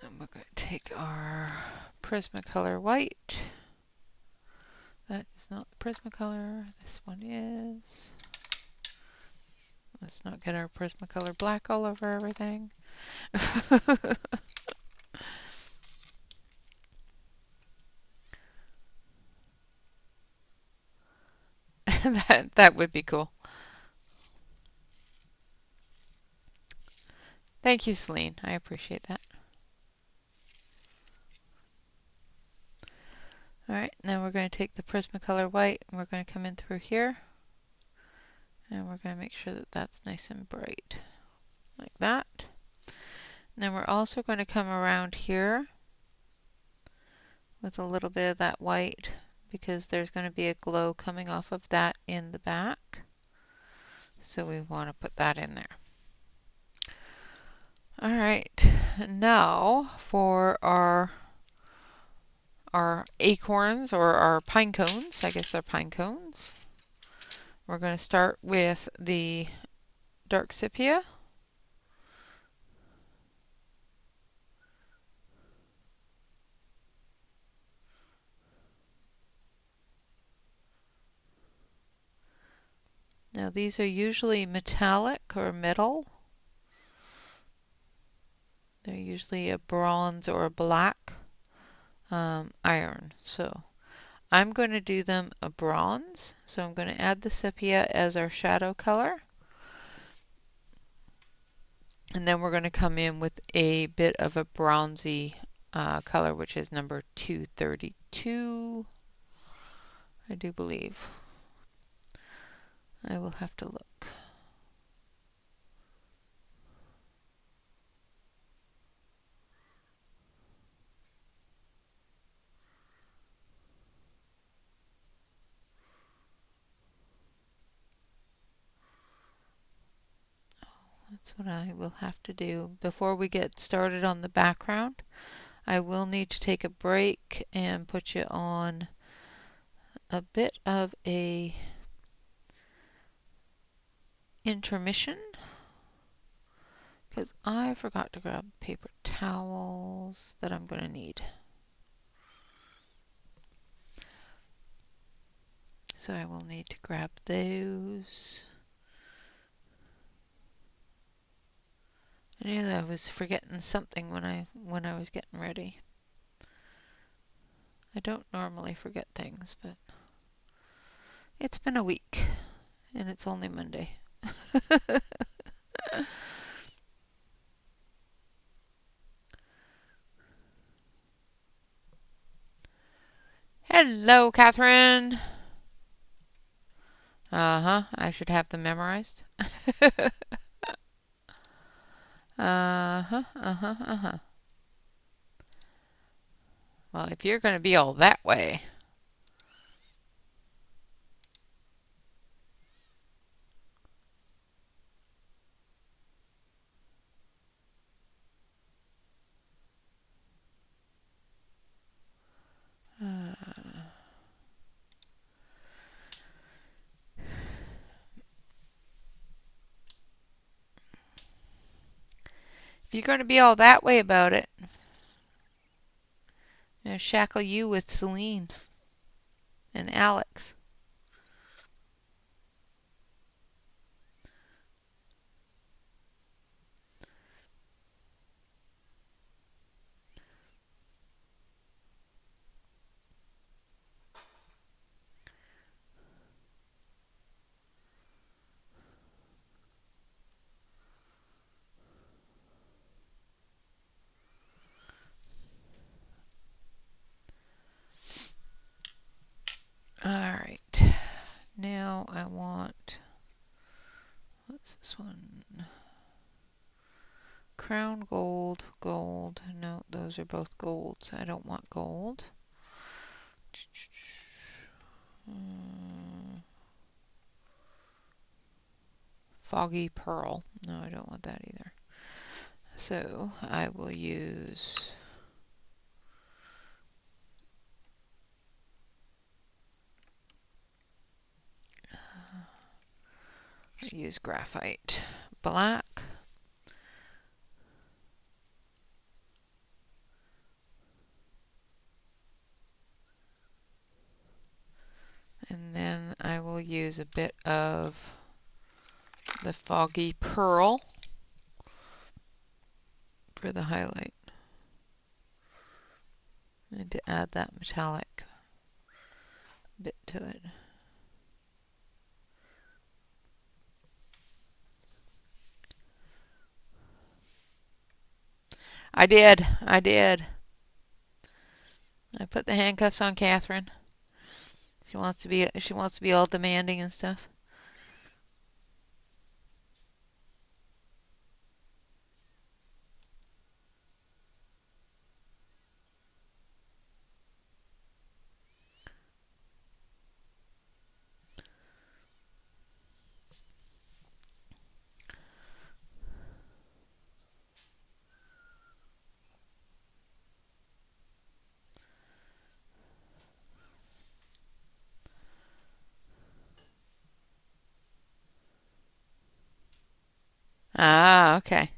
And we're going to take our Prismacolor white. That is not the Prismacolor. This one is. Let's not get our Prismacolor black all over everything. That would be cool. Thank you, Celine. I appreciate that. Alright, now we're going to take the Prismacolor white and we're going to come in through here. And we're going to make sure that that's nice and bright. Like that. And then we're also going to come around here with a little bit of that white because there's going to be a glow coming off of that in the back. So we want to put that in there. Alright, now for our acorns or our pine cones. I guess they're pine cones. We're going to start with the dark sepia. Now these are usually metallic or metal. They're usually a bronze or a black iron. So I'm going to do them a bronze. So I'm going to add the sepia as our shadow color. And then we're going to come in with a bit of a bronzy color, which is number 232, I do believe. I will have to look. That's what I will have to do. Before we get started on the background, I will need to take a break and put you on a bit of a intermission because I forgot to grab paper towels that I'm going to need. So I will need to grab those. I knew that I was forgetting something when I was getting ready. I don't normally forget things, but it's been a week and it's only Monday. Hello, Catherine. Uh-huh. I should have them memorized. Uh-huh, uh-huh, uh-huh. Well, if you're going to be all that way. If you're going to be all that way about it, I'm going to shackle you with Celine and Alex. All right. Now I want, what's this one? Crown gold, gold. No, those are both golds. I don't want gold. Foggy pearl. No, I don't want that either. So I will use graphite black. And then I will use a bit of the foggy pearl for the highlight. I need to add that metallic bit to it. I did. I did. I put the handcuffs on Catherine. She wants to be all demanding and stuff. Ah, okay.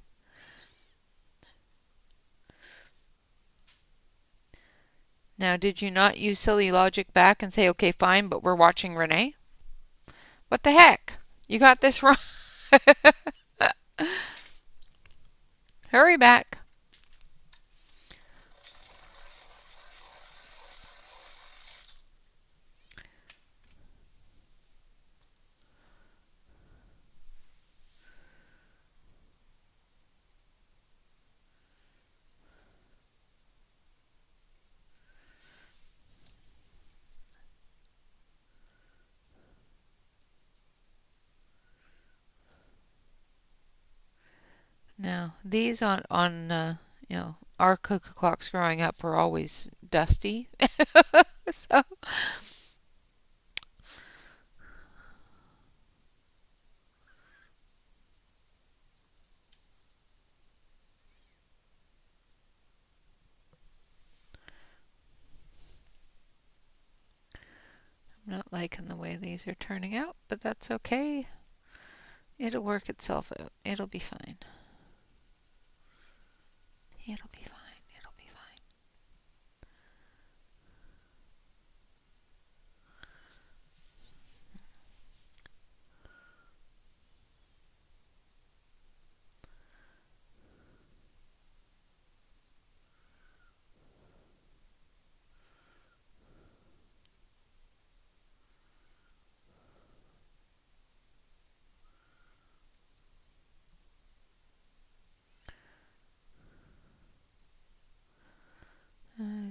Now, did you not use silly logic back and say, okay, fine, but we're watching Renee? What the heck? You got this wrong. Hurry back. Now, these our cuckoo clocks growing up were always dusty. So, I'm not liking the way these are turning out, but that's okay. It'll work itself out. It'll be fine. It'll be fine. It'll be fine.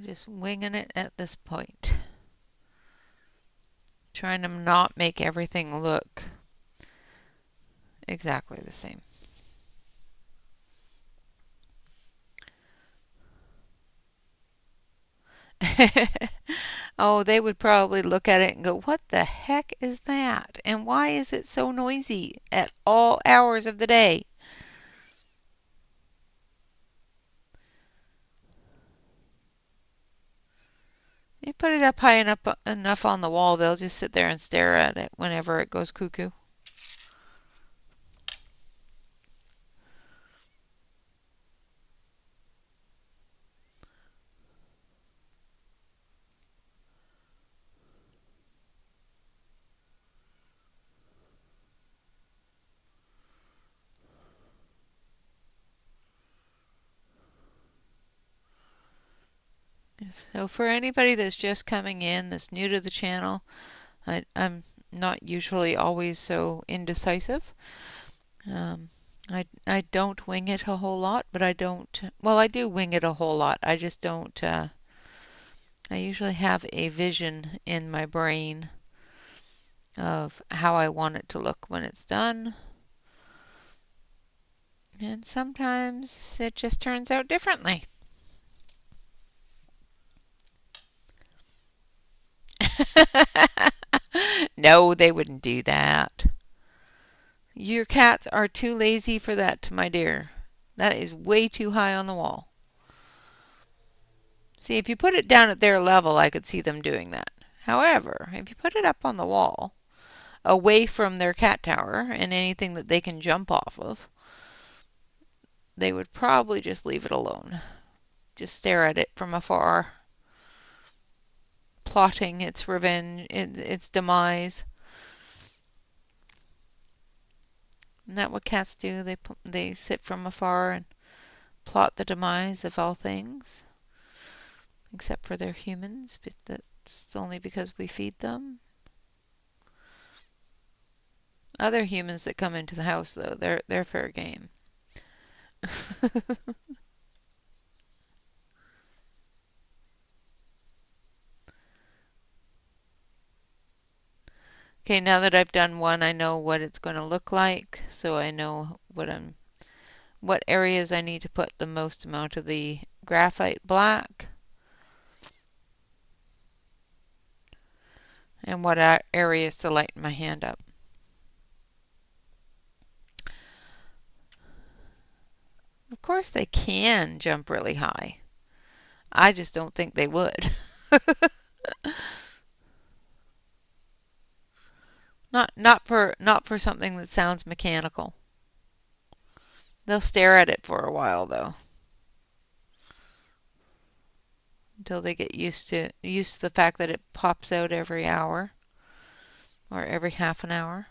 Just winging it at this point. Trying to not make everything look exactly the same. Oh, they would probably look at it and go, "What the heck is that? And why is it so noisy at all hours of the day?" You put it up high enough on the wall, they'll just sit there and stare at it whenever it goes cuckoo. So for anybody that's just coming in, that's new to the channel, I'm not usually always so indecisive. I don't wing it a whole lot, but I don't, well, I do wing it a whole lot. I just don't, I usually have a vision in my brain of how I want it to look when it's done. And sometimes it just turns out differently. No, they wouldn't do that. Your cats are too lazy for that, my dear. That is way too high on the wall. See, if you put it down at their level, I could see them doing that. However, if you put it up on the wall, away from their cat tower and anything that they can jump off of, they would probably just leave it alone. Just stare at it from afar, plotting its revenge, its demise. Isn't that what cats do? They sit from afar and plot the demise of all things, except for their humans, but that's only because we feed them. Other humans that come into the house, though, they're fair game. Okay, now that I've done one, I know what it's going to look like, so I know what areas I need to put the most amount of the graphite black and what areas to lighten my hand up. Of course they can jump really high. I just don't think they would. Not for something that sounds mechanical. They'll stare at it for a while though, until they get used to the fact that it pops out every hour or every half an hour.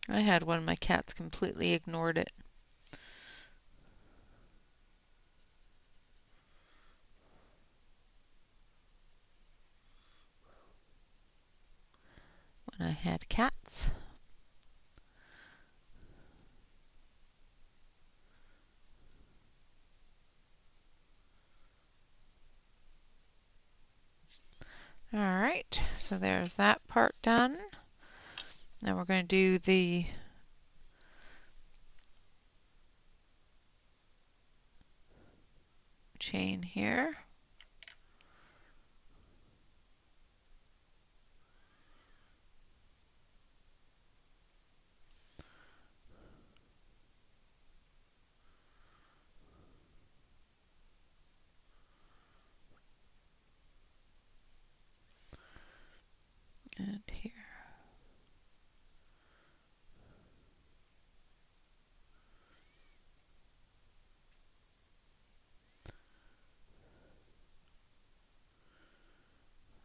I had one of my cats completely ignored it. When I had cats. Alright, so there's that part done. Now we're going to do the chain here. And here.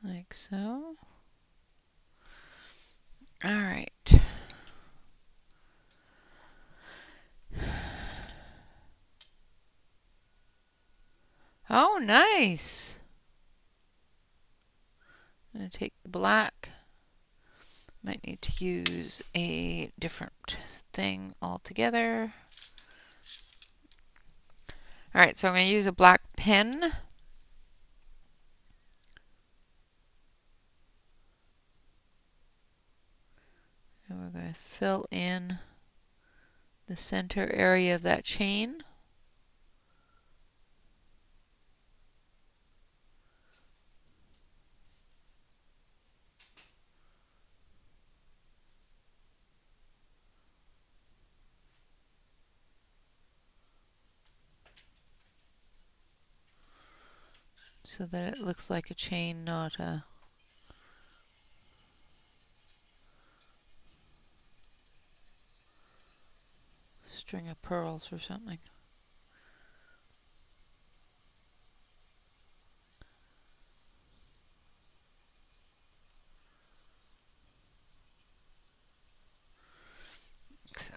Like so. Alright. Oh, nice. I'm going to take the black. Might need to use a different thing altogether. Alright, so I'm going to use a black pen. And we're going to fill in the center area of that chain. So that it looks like a chain, not a string of pearls or something. So,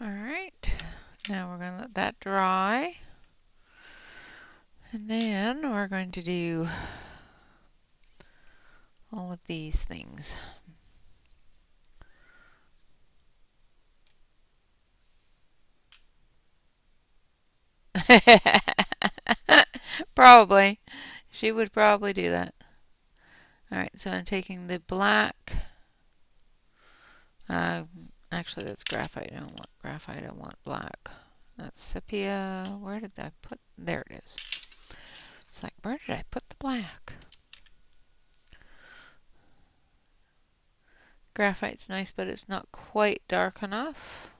alright, now we're going to let that dry. And then we're going to do all of these things. Probably. She would probably do that. Alright, so I'm taking the black. Actually, that's graphite. I don't want graphite. I want black. That's sepia. Where did I put? There it is. It's like, where did I put the black? Graphite's nice, but it's not quite dark enough.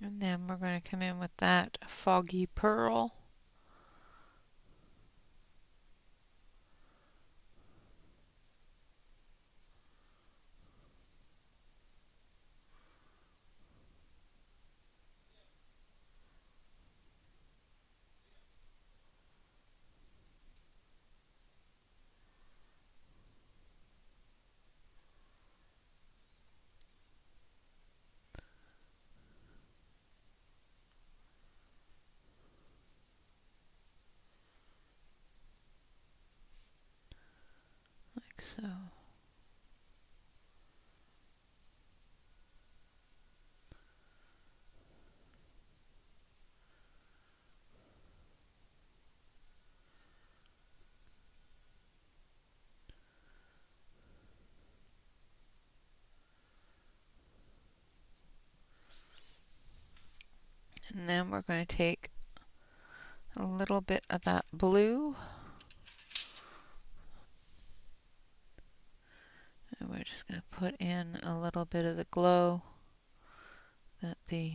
And then we're going to come in with that foggy pearl. Like so. And then we're going to take a little bit of that blue. And we're just going to put in a little bit of the glow that the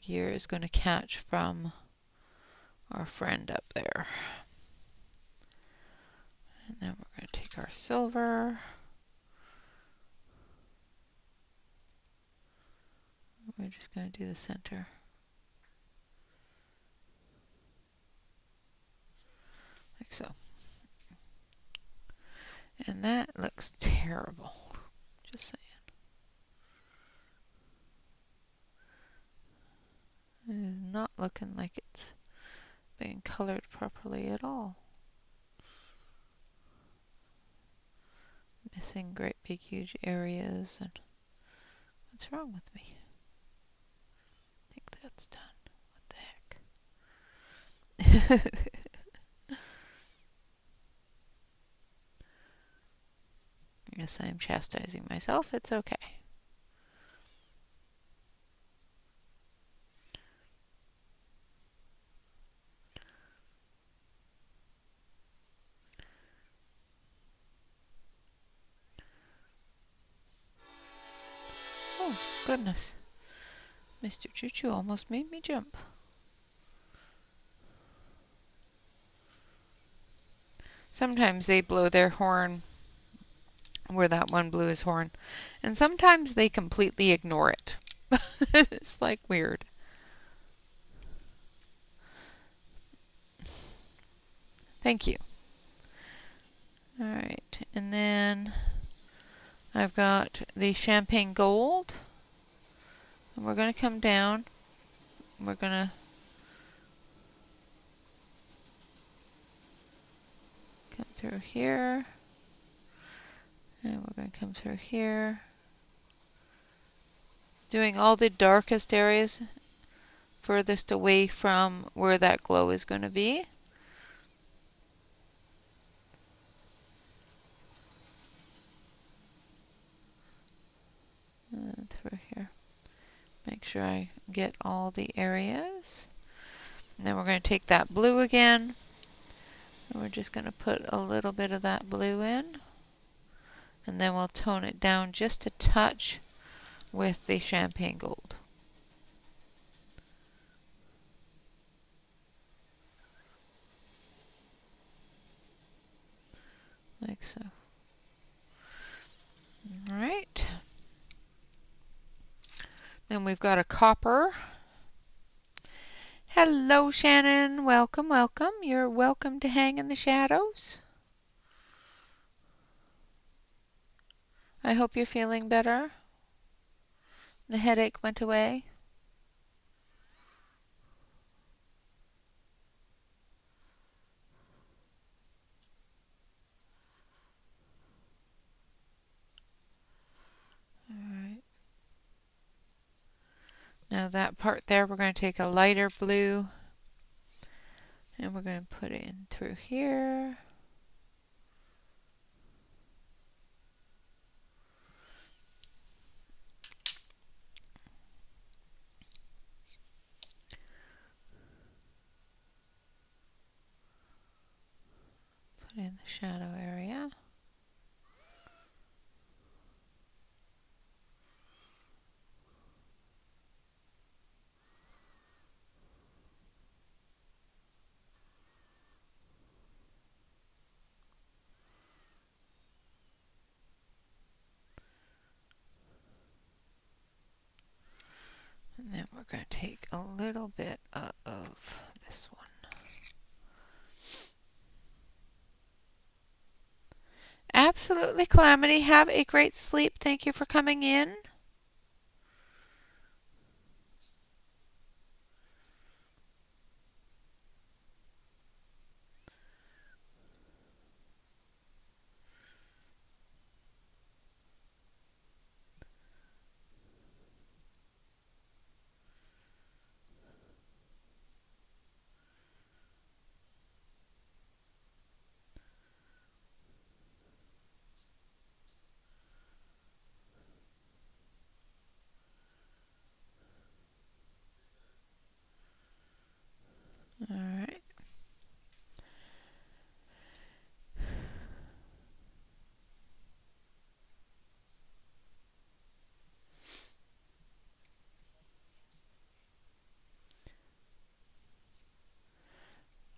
gear is going to catch from our friend up there. And then we're going to take our silver. We're just going to do the center. Like so. And that looks terrible. Just saying. It is not looking like it's being colored properly at all. Missing great big huge areas. And what's wrong with me? I think that's done. What the heck? Yes, I am chastising myself. It's okay. Oh, goodness. Mr. Choo Choo almost made me jump. Sometimes they blow their horn where that one blew his horn, and sometimes they completely ignore it. It's like weird. Thank you. All right, and then I've got the champagne gold, and we're going to come down. We're going to come through here, and we're going to come through here, doing all the darkest areas furthest away from where that glow is going to be. And through here. Make sure I get all the areas. And then we're going to take that blue again, and we're just going to put a little bit of that blue in, and then we'll tone it down just a touch with the champagne gold. Like so. All right. Then we've got a copper. Hello, Shannon. Welcome, welcome. You're welcome to hang in the shadows. I hope you're feeling better. The headache went away. All right. Now that part there, we're going to take a lighter blue, and we're going to put it in through here. Put in the shadow area. And then we're going to take a little bit of this one. Absolutely, Calamity. Have a great sleep. Thank you for coming in. All right.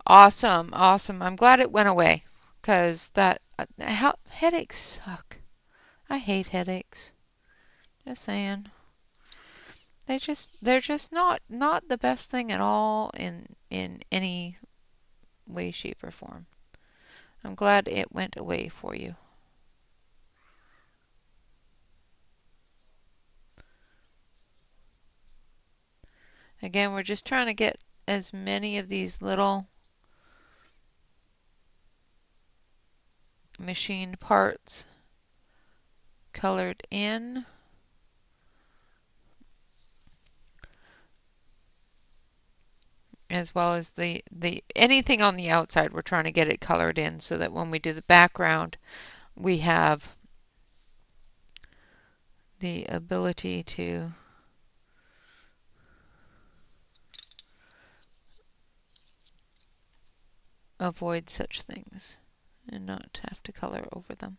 Awesome, awesome. I'm glad it went away, because that headaches suck. I hate headaches. Just saying. They're just not the best thing at all in any way, shape, or form. I'm glad it went away for you. Again, we're just trying to get as many of these little machined parts colored in, as well as the anything on the outside. We're trying to get it colored in so that when we do the background, we have the ability to avoid such things and not have to color over them.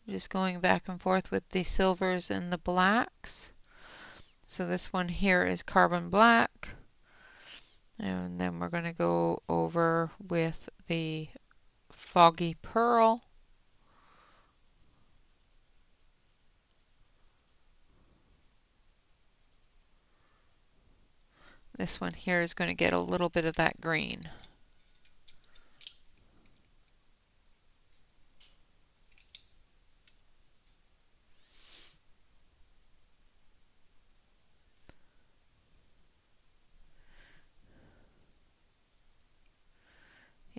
Just going back and forth with the silvers and the blacks. So this one here is carbon black. And then we're going to go over with the foggy pearl. This one here is going to get a little bit of that green.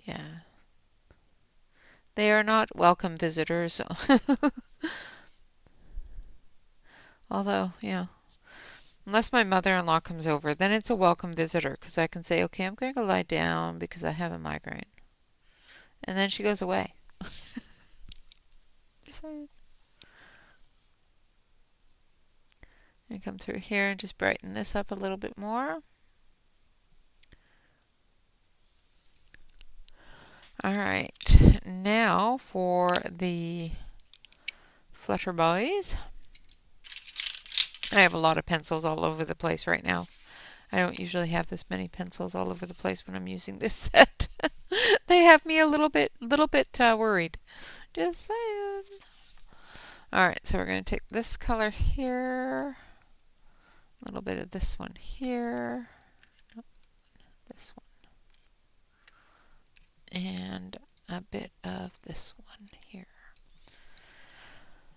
Yeah. They are not welcome visitors. Although, yeah. Unless my mother-in-law comes over, then it's a welcome visitor because I can say, okay, I'm going to go lie down because I have a migraine. And then she goes away. Just saying. And come through here and just brighten this up a little bit more. All right, now for the flutterboys. I have a lot of pencils all over the place right now. I don't usually have this many pencils all over the place when I'm using this set. They have me a little bit worried. Just saying. All right, so we're going to take this color here, a little bit of this one here, this one, and a bit of this one here.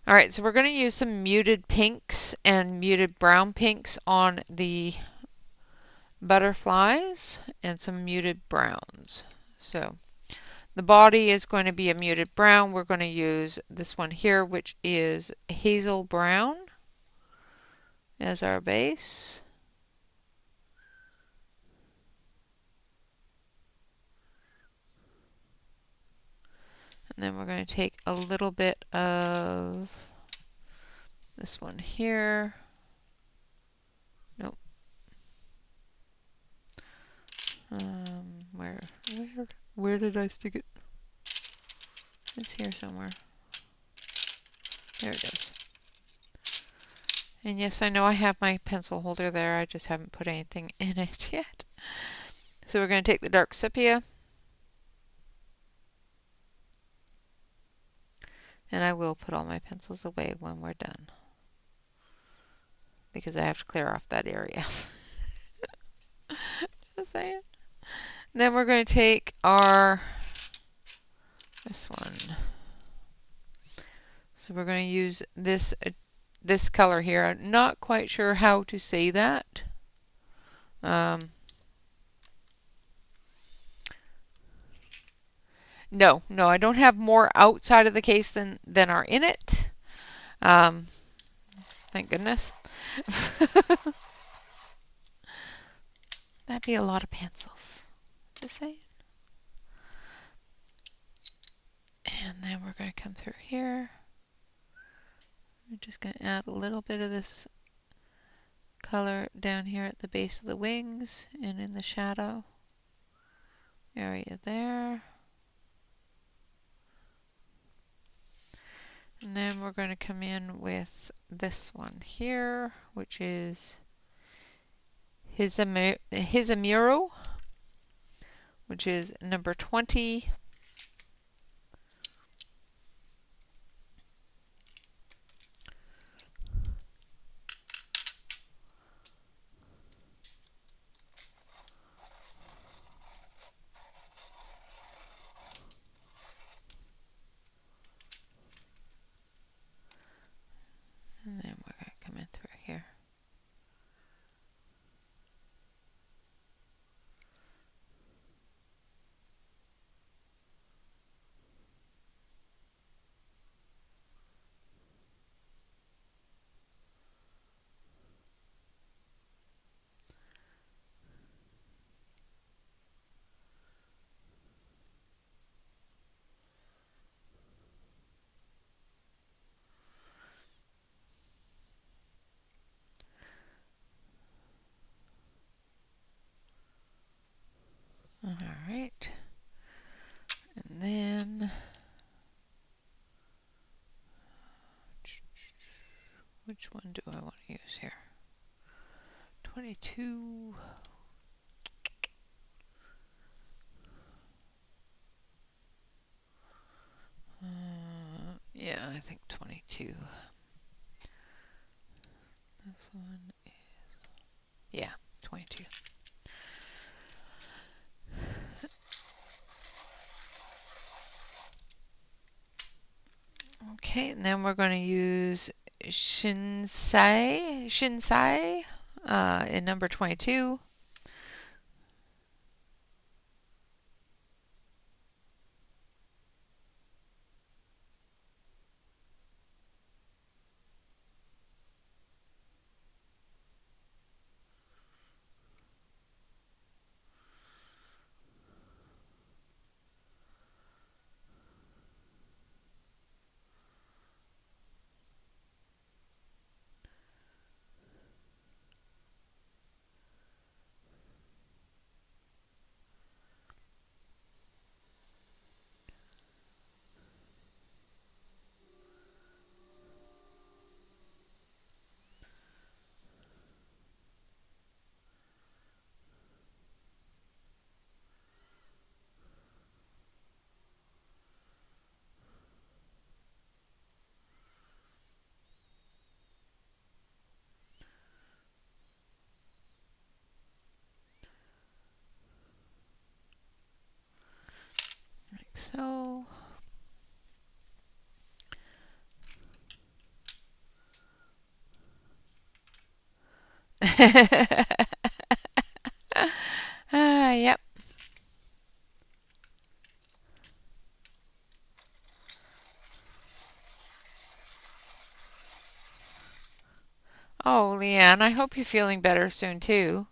All right, so we're going to use some muted pinks and muted brown pinks on the butterflies and some muted browns. So the body is going to be a muted brown. We're going to use this one here, which is hazel brown as our base. And then we're going to take a little bit of this one here. Nope. Where where did I stick it? It's here somewhere. There it is. And yes, I know I have my pencil holder there. I just haven't put anything in it yet. So we're going to take the dark sepia. And I will put all my pencils away when we're done, because I have to clear off that area. Just saying. Then we're going to take this one. So we're going to use this color here. I'm not quite sure how to say that. No, I don't have more outside of the case than are in it. Thank goodness. That'd be a lot of pencils. Just saying. And then we're going to come through here. We're just going to add a little bit of this color down here at the base of the wings and in the shadow area there. And then we're going to come in with this one here, which is Hizamiro, which is number 20. And then we're going to come in through here. All right. And then which one do I want to use here? 22. Yeah, I think 22. This one is, yeah, 22. Okay, and then we're going to use Shinsai in number 22. Like so. Yep. Oh, Leanne, I hope you're feeling better soon too.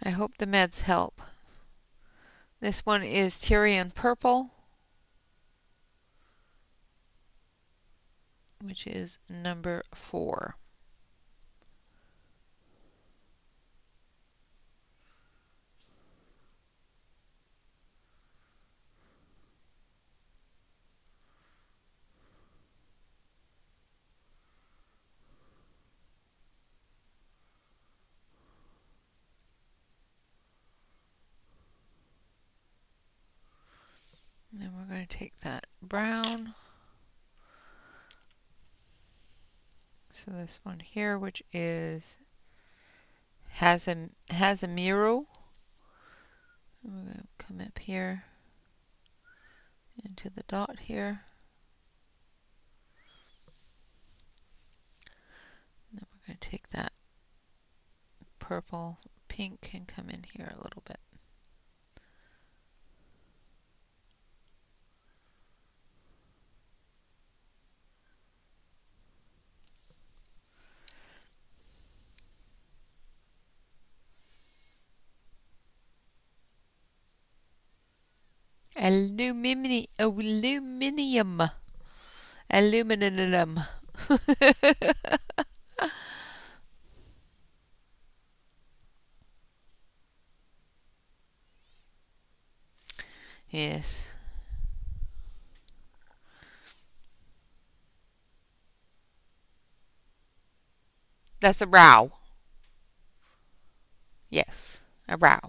I hope the meds help. This one is Tyrian Purple, which is number 4. And then we're going to take that brown. So this one here, which is has a mirror. We're going to come up here into the dot here. And then we're going to take that purple, pink, and come in here a little bit. Aluminium. Aluminum. Yes. That's a row. Yes, a row.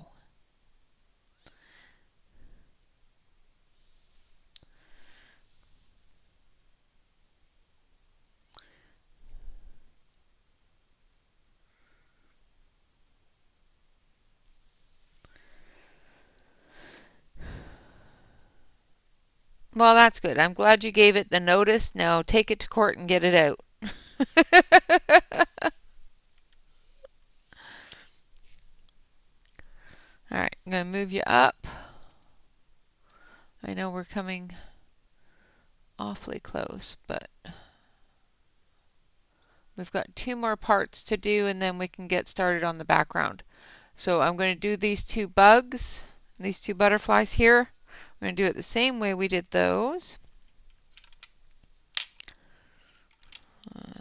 Well, that's good. I'm glad you gave it the notice. Now take it to court and get it out. All right, I'm going to move you up. I know we're coming awfully close, but we've got 2 more parts to do and then we can get started on the background. So I'm going to do these 2 bugs, these 2 butterflies here. I'm going to do it the same way we did those.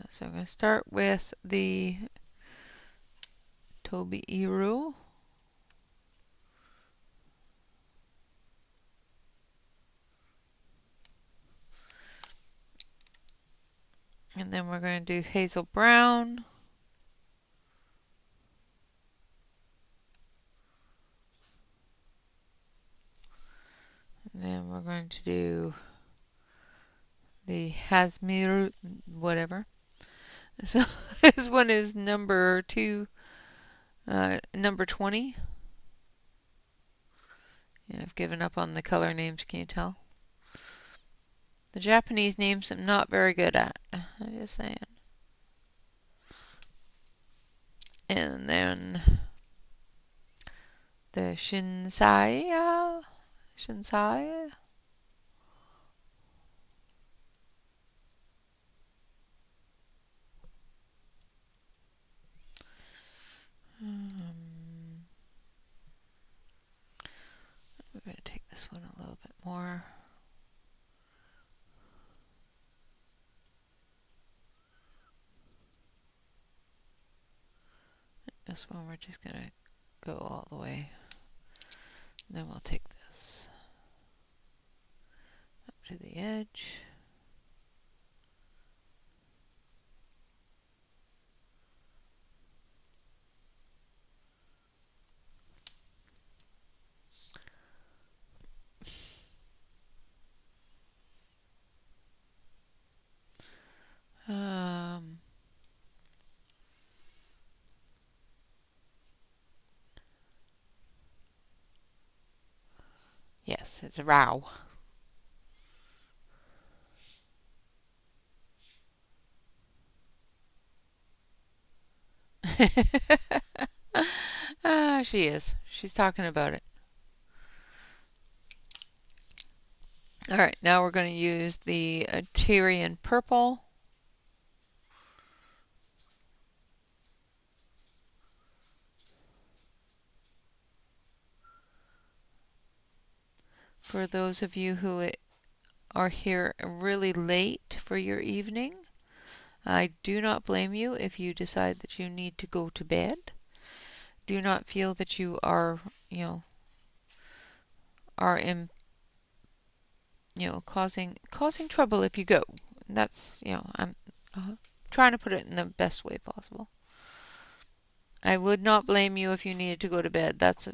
So I'm going to start with the Toby Iru. And then we're going to do Hazel Brown. And then we're going to do Hasmir, whatever. So this one is number 20. Yeah, I've given up on the color names, can you tell? The Japanese names I'm not very good at. I'm just saying. And then the Shinsai. Shinsai. We're going to take this one a little bit more. This one we're just going to go all the way. Then we'll take this up to the edge. Yes, it's a row. She is. She's talking about it. All right, now we're going to use the Tyrian purple. For those of you who are here really late for your evening, I do not blame you if you decide that you need to go to bed. Do not feel that you are, causing trouble if you go. That's, I'm trying to put it in the best way possible. I would not blame you if you needed to go to bed. That's,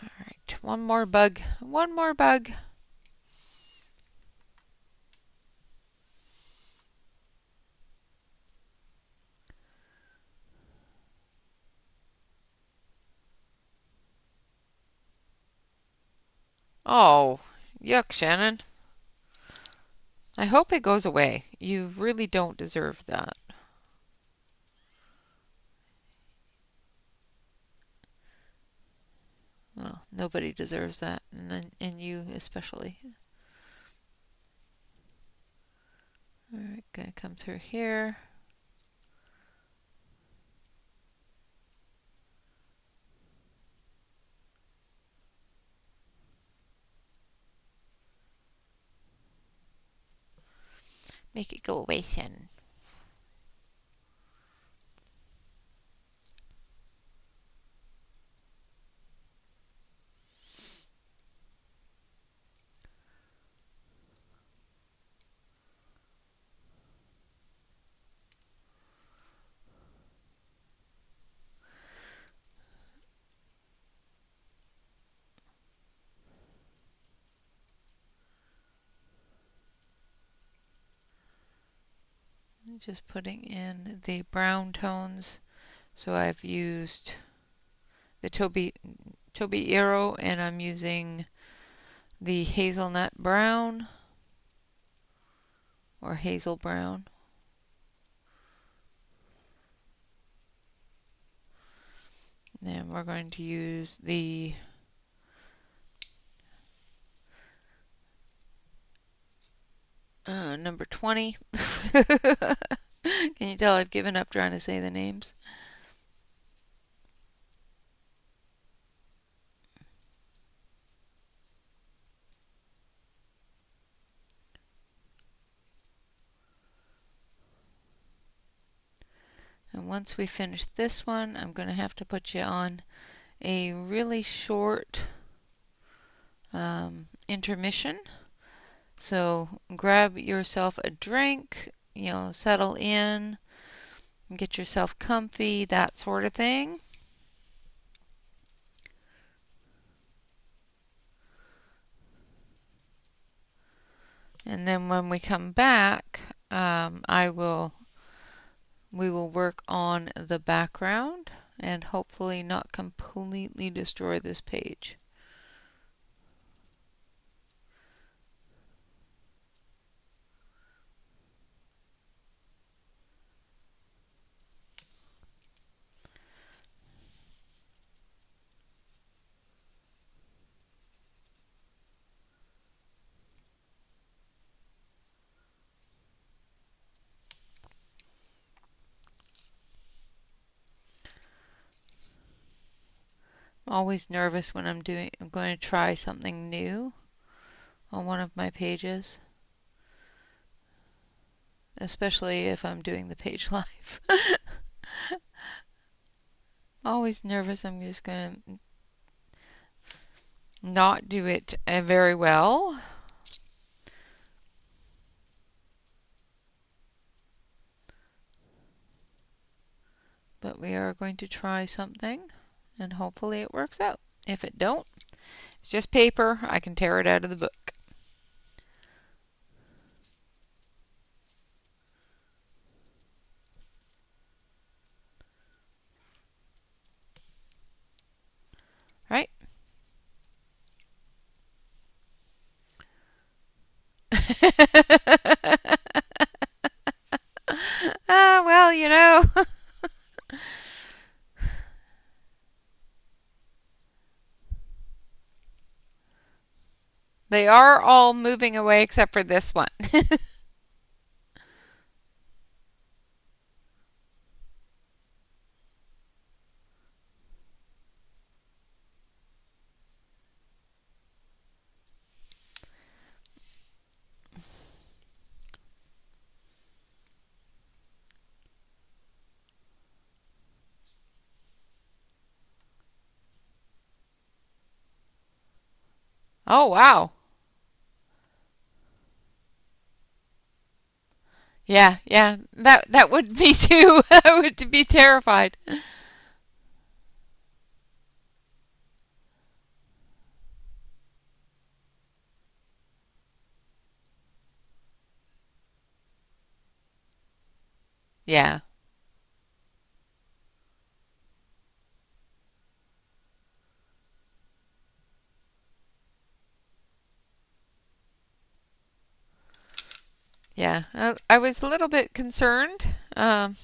All right, one more bug. One more bug. Oh, yuck, Shannon. I hope it goes away. You really don't deserve that. Well, nobody deserves that, and you especially. All right, gonna come through here. Make it go away, Shannon. Just putting in the brown tones. So I've used the Toby Arrow, and I'm using the hazelnut brown or hazel brown. Then we're going to use the number 20. Can you tell I've given up trying to say the names? And once we finish this one, I'm going to have to put you on a really short intermission. So grab yourself a drink, settle in, get yourself comfy, that sort of thing. And then when we come back, we will work on the background and hopefully not completely destroy this page. I'm always nervous when I'm going to try something new on one of my pages, especially if I'm doing the page live. Always nervous I'm just going to not do it very well. But we are going to try something and hopefully it works out. If it don't, it's just paper. I can tear it out of the book. Right? Well, you know. They are all moving away except for this one. Oh, wow. Yeah, yeah. That would be too. I would be terrified. Yeah. Yeah. I was a little bit concerned. Um,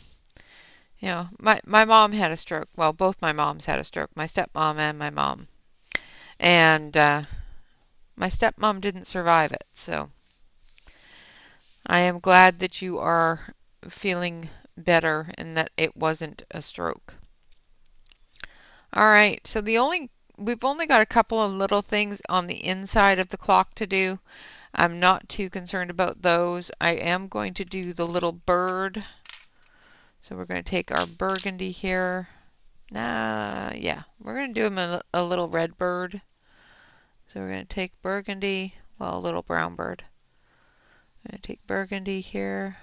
my mom had a stroke. Well, both my moms had a stroke, my stepmom and my mom. And my stepmom didn't survive it. So I am glad that you are feeling better and that it wasn't a stroke. All right, so we've only got a couple of little things on the inside of the clock to do. I'm not too concerned about those. I am going to do the little bird. So we're going to take our burgundy here. Yeah, we're going to do him a little red bird. So we're going to take burgundy, well, a little brown bird. I'm going to take burgundy here.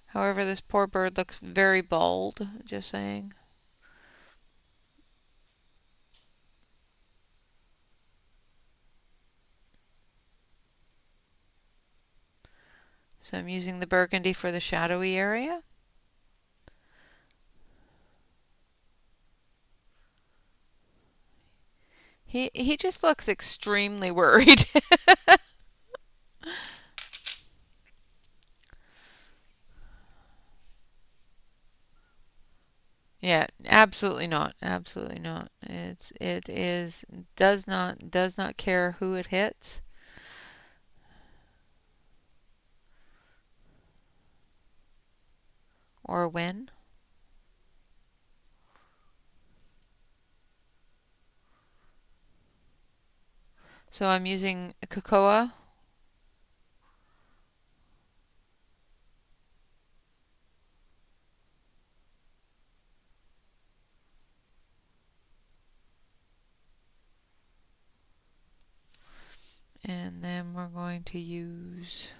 However, this poor bird looks very bald, just saying. So I'm using the burgundy for the shadowy area. He just looks extremely worried. Yeah, absolutely not. Absolutely not. It does not care who it hits or when. So I'm using cocoa and then we're going to use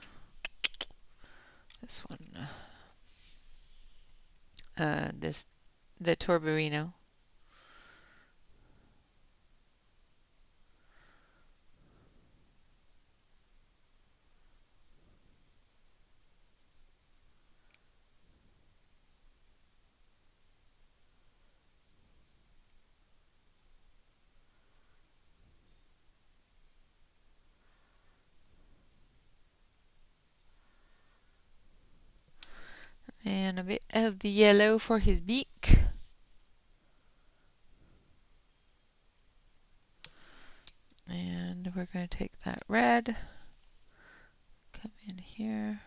this one. The Torberino. And a bit of the yellow for his beak. And we're going to take that red, come in here,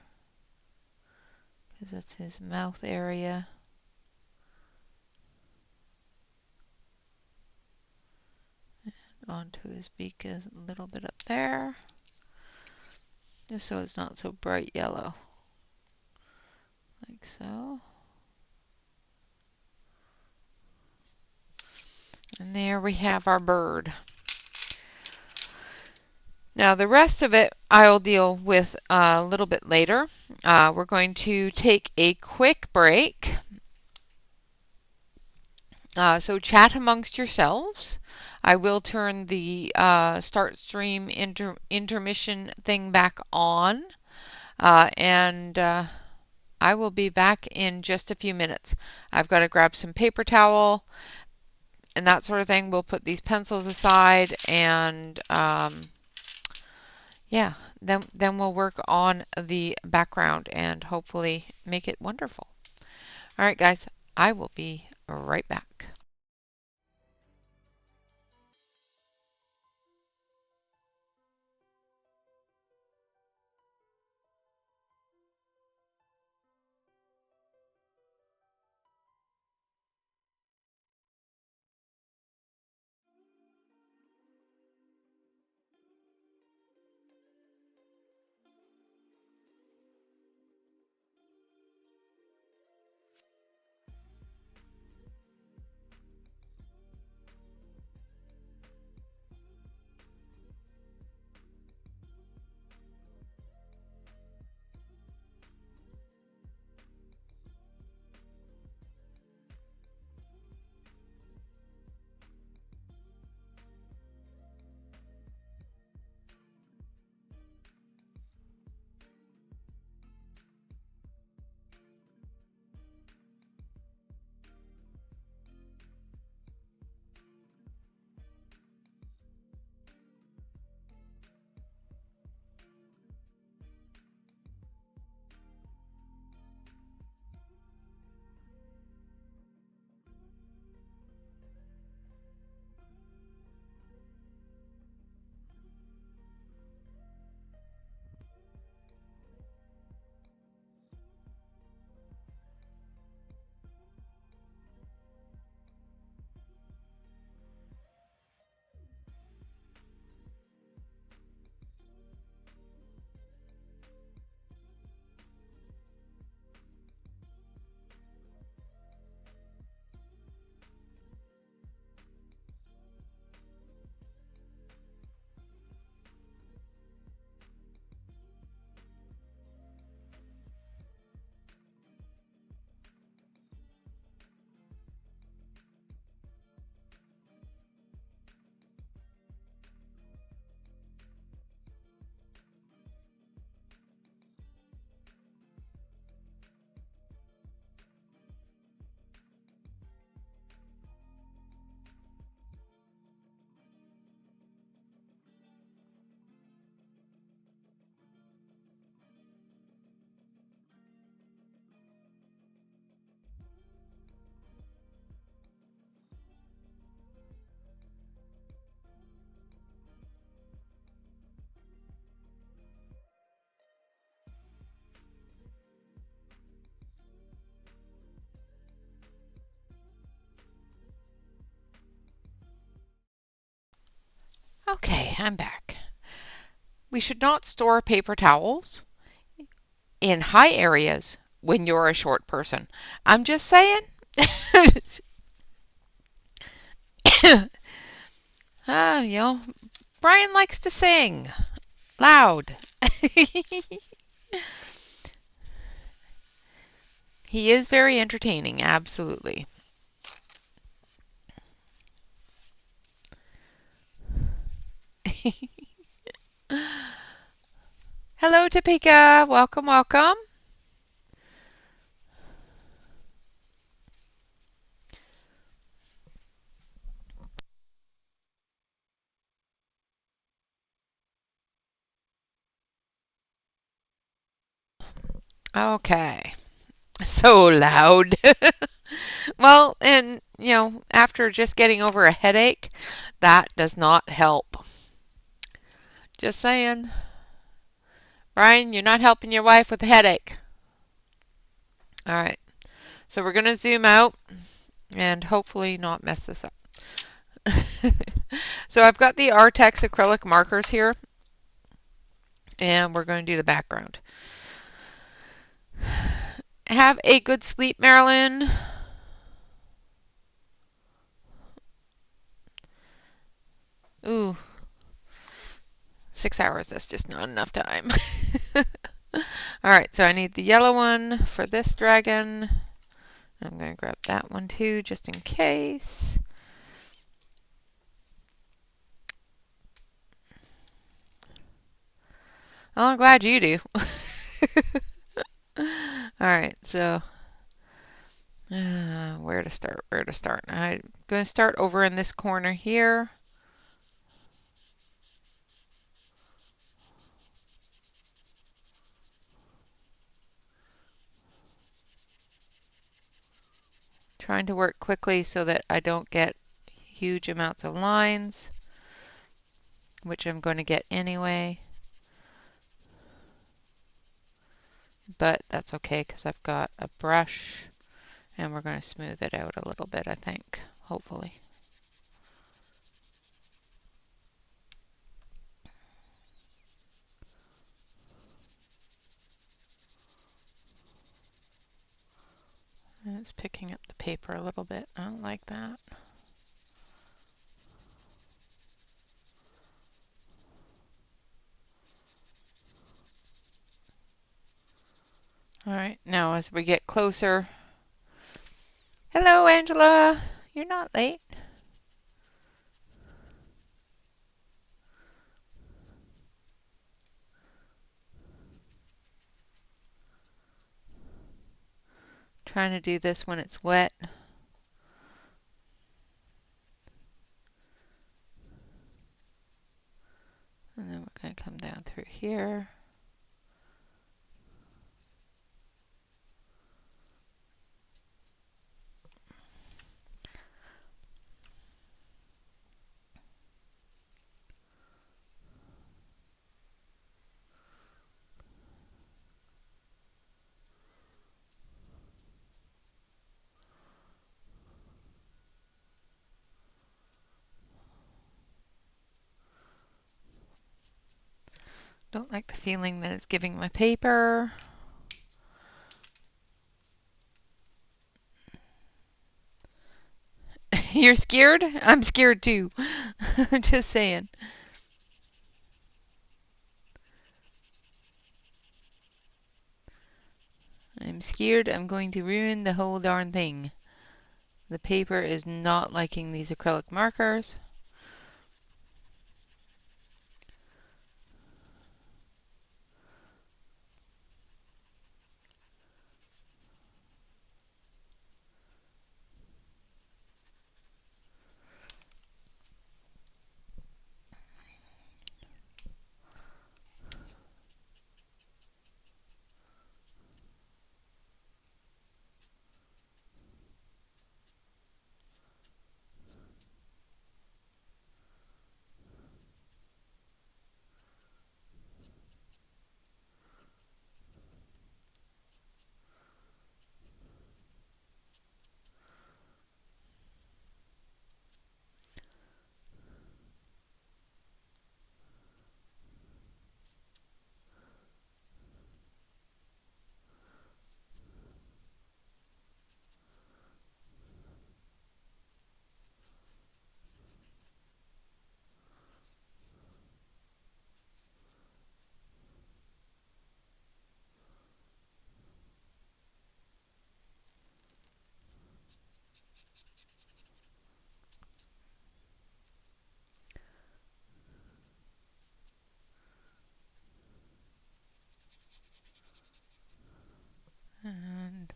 because that's his mouth area. And onto his beak a little bit up there, just so it's not so bright yellow. Like so. And there we have our bird. Now the rest of it I'll deal with a little bit later. We're going to take a quick break. So chat amongst yourselves. I will turn the start stream intermission thing back on. And I will be back in just a few minutes. I've got to grab some paper towel and that sort of thing. We'll put these pencils aside and yeah, then we'll work on the background and hopefully make it wonderful. All right, guys, I will be right back. Okay, I'm back. We should not store paper towels in high areas when you're a short person. I'm just saying. You know, Brian likes to sing loud. He is very entertaining, absolutely. Hello, Topeka. Welcome, welcome. Okay. So loud. Well, and after just getting over a headache, that does not help. Just saying. Brian, you're not helping your wife with a headache. All right. So we're going to zoom out and hopefully not mess this up. So I've got the Artex acrylic markers here, and we're going to do the background. Have a good sleep, Marilyn. Ooh, 6 hours, that's just not enough time. All right, so I need the yellow one for this dragon. I'm going to grab that one too, just in case. Well, I'm glad you do. All right, so where to start? Where to start? I'm going to start over in this corner here. Trying to work quickly so that I don't get huge amounts of lines, which I'm going to get anyway. But that's okay because I've got a brush and we're going to smooth it out a little bit, I think, hopefully. And it's picking up the paper a little bit. I don't like that. All right, now as we get closer. Hello, Angela. You're not late. Trying to do this when it's wet. And then we're going to come down through here. Don't like the feeling that it's giving my paper. You're scared? I'm scared too. Just saying. I'm scared I'm going to ruin the whole darn thing. The paper is not liking these acrylic markers. And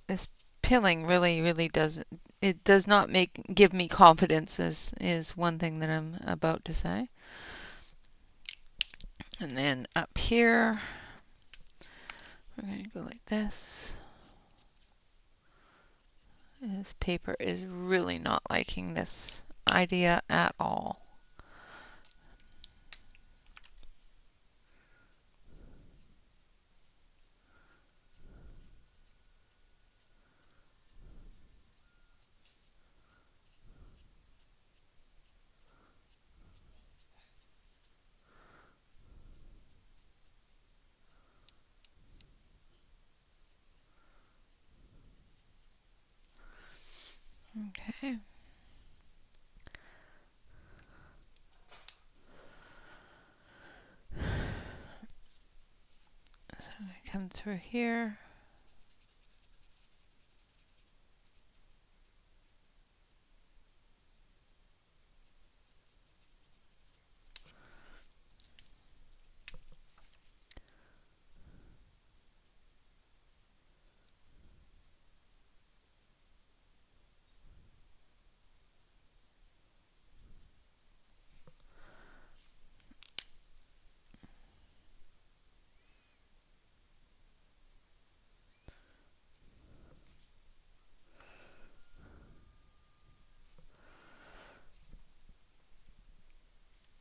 this pilling really does not give me confidence is one thing that I'm about to say. And then up here We're going to go like this. And this paper is really not liking this idea at all. Okay. So I come through here.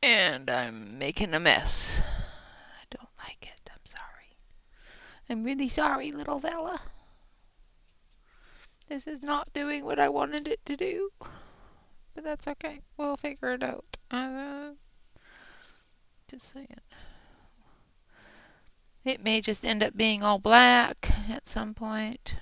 And I'm making a mess. I don't like it. I'm sorry. I'm really sorry, little fella. This is not doing what I wanted it to do. But that's okay. We'll figure it out. Just saying. It may just end up being all black at some point.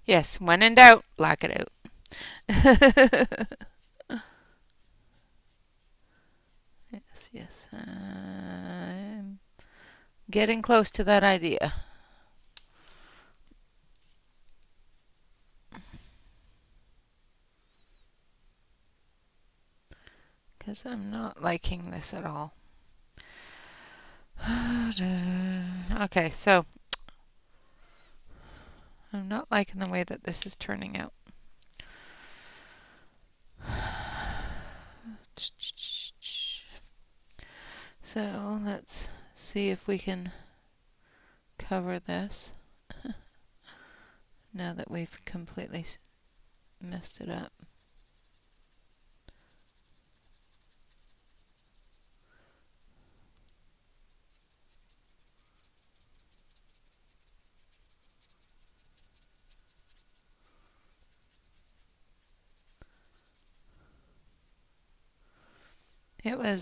Yes, when in doubt, black it out. Yes, yes. I'm getting close to that idea. Because I'm not liking this at all. Okay, so I'm not liking the way that this is turning out. So let's see if we can cover this now that we've completely messed it up.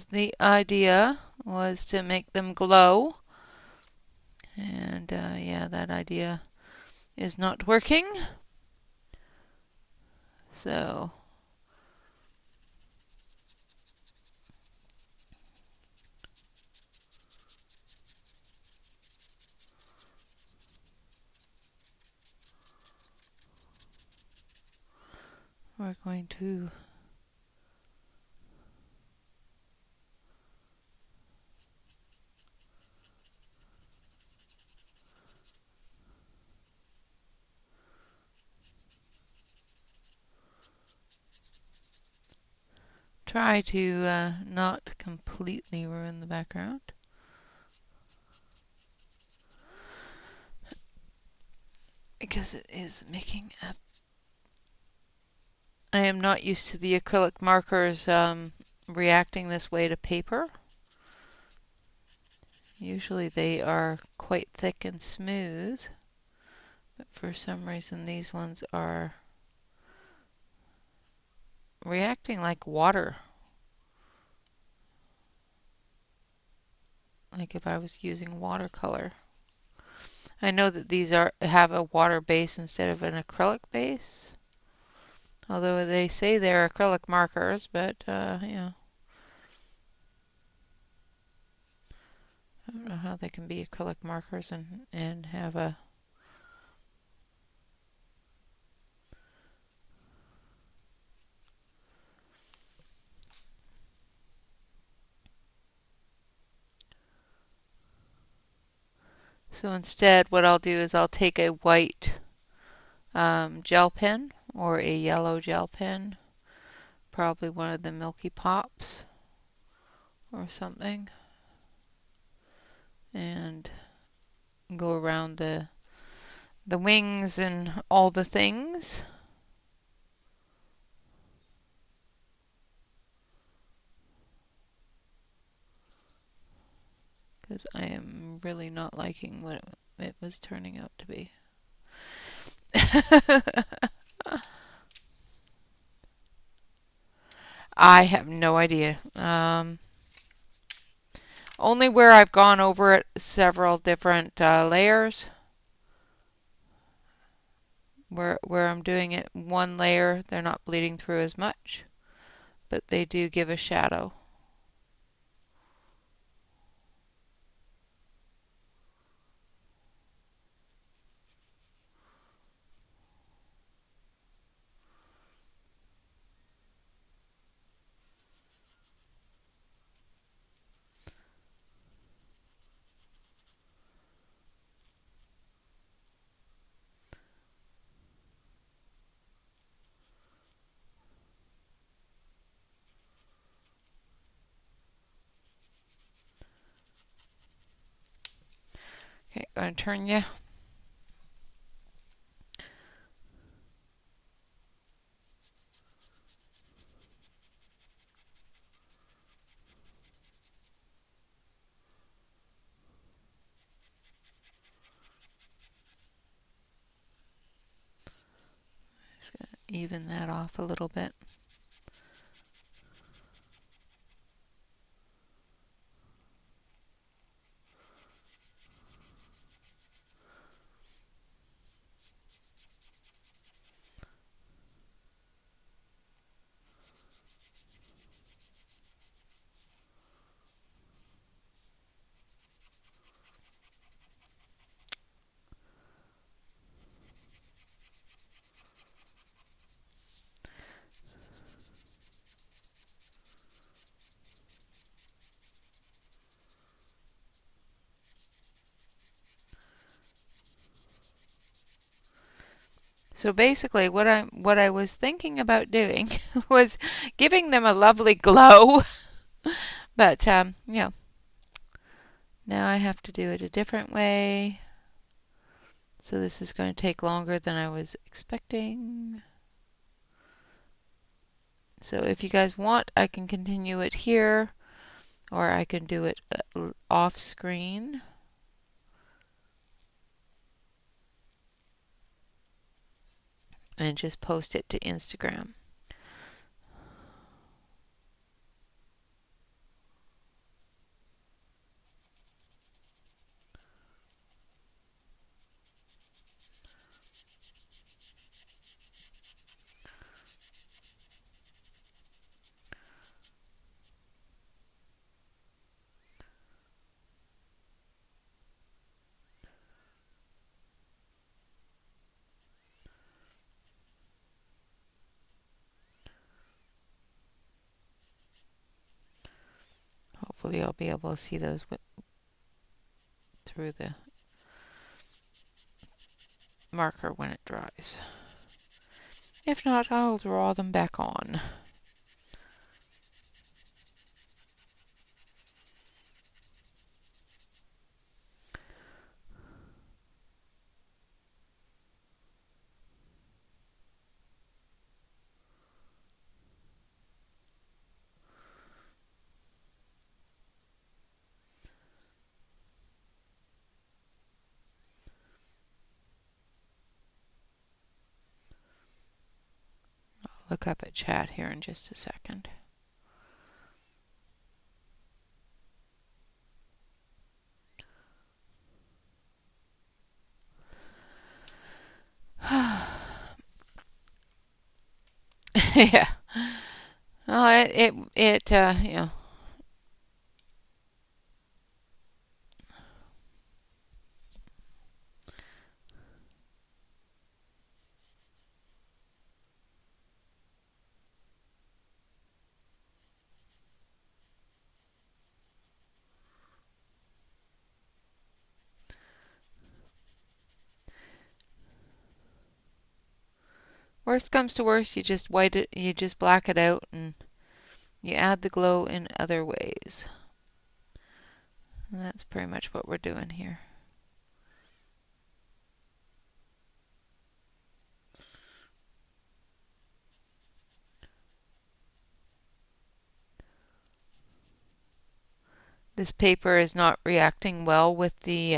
The idea was to make them glow, and yeah, that idea is not working. So we're going to try to not completely ruin the background. Because it is making a... I am not used to the acrylic markers reacting this way to paper. Usually they are quite thick and smooth, but for some reason these ones are reacting like water. Like if I was using watercolor. I know that these have a water base instead of an acrylic base. Although they say they're acrylic markers, but yeah. I don't know how they can be acrylic markers and have a... So instead, what I'll do is I'll take a white gel pen or a yellow gel pen, probably one of the Milky Pops or something, and go around the wings and all the things. Because I am really not liking what it was turning out to be. I have no idea. Only where I've gone over it several different layers. Where I'm doing it one layer, they're not bleeding through as much, but they do give a shadow. Okay, going to turn you. Just going to even that off a little bit. So basically what I was thinking about doing was giving them a lovely glow. But yeah, now I have to do it a different way. So this is going to take longer than I was expecting. So if you guys want, I can continue it here, or I can do it off screen. And just post it to Instagram. Hopefully I'll be able to see those through the marker when it dries. If not, I'll draw them back on. I'll look up at chat here in just a second. Yeah. Well, you know. Worst comes to worst, you just you just black it out and you add the glow in other ways. And that's pretty much what we're doing here. This paper is not reacting well with the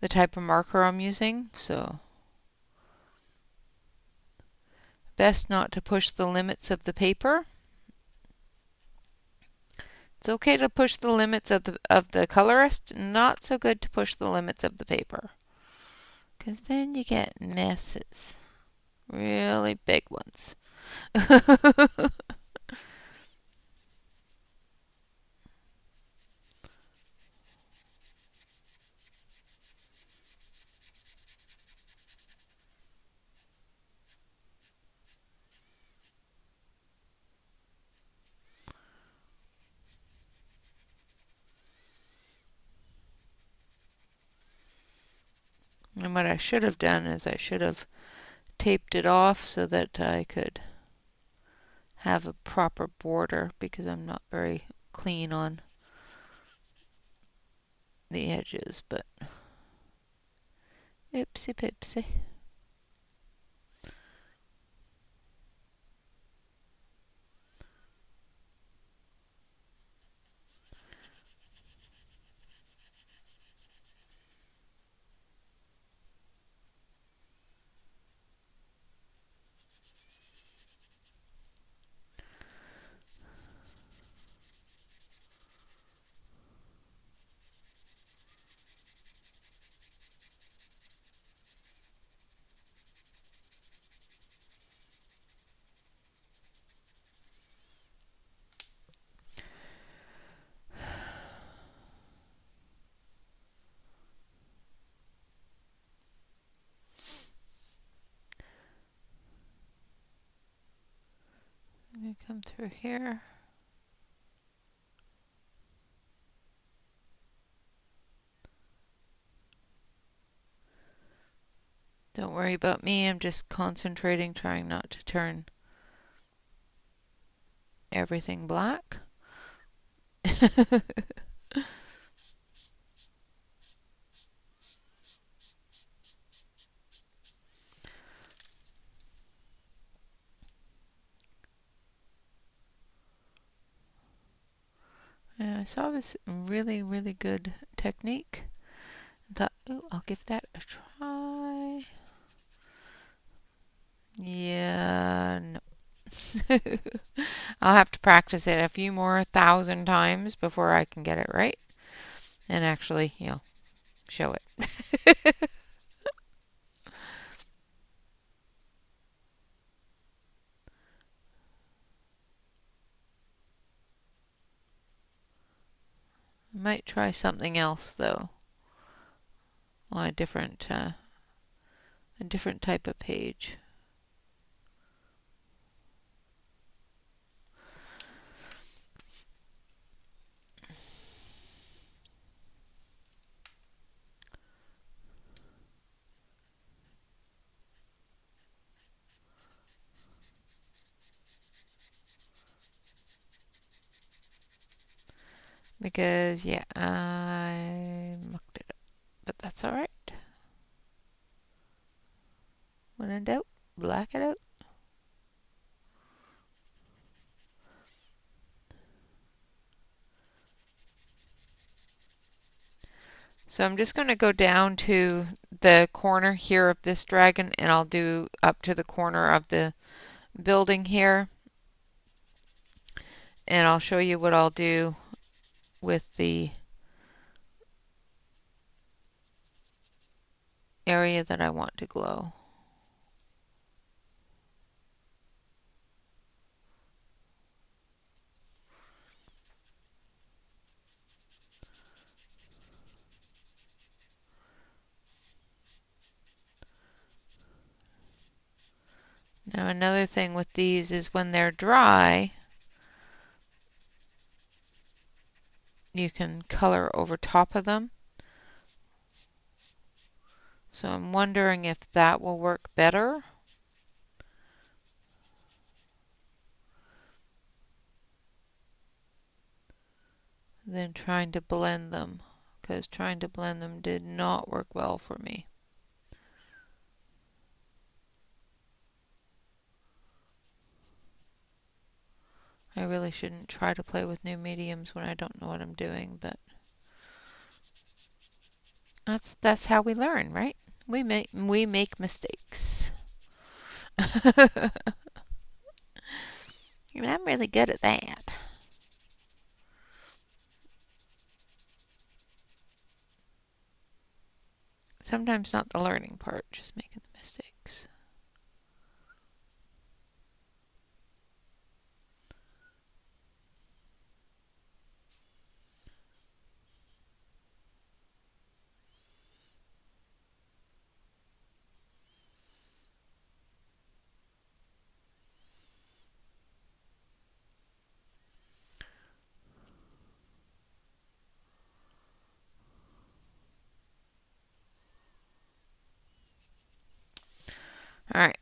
type of marker I'm using, so best not to push the limits of the paper. It's okay to push the limits of the colorist, not so good to push the limits of the paper, because then you get messes, really big ones. And what I should have done is I should have taped it off so that I could have a proper border, because I'm not very clean on the edges, but oopsie poopsie. I'm going to come through here. Don't worry about me, I'm just concentrating, trying not to turn everything black. I saw this really, really good technique. I thought, ooh, I'll give that a try. Yeah, no. I'll have to practice it a few more thousand times before I can get it right and actually, show it. I might try something else though on a different type of page. Because, yeah, I mucked it up, but that's all right. When in doubt, black it out. So I'm just going to go down to the corner here of this dragon, and I'll do up to the corner of the building here. And I'll show you what I'll do with the area that I want to glow. Now another thing with these is when they're dry, you can color over top of them. So I'm wondering if that will work better. than trying to blend them, because trying to blend them did not work well for me. I really shouldn't try to play with new mediums when I don't know what I'm doing, but that's how we learn, right? We make mistakes. And I'm really good at that. Sometimes not the learning part, just making the mistakes. All right,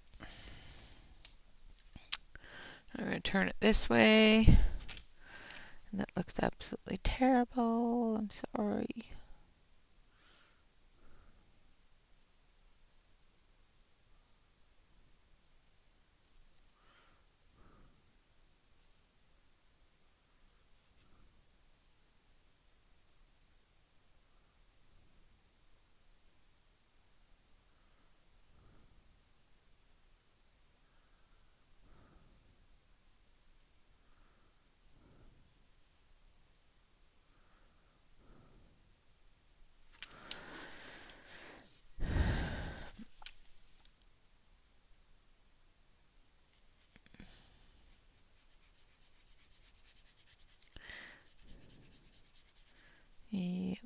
I'm going to turn it this way. And that looks absolutely terrible. I'm sorry. Yep.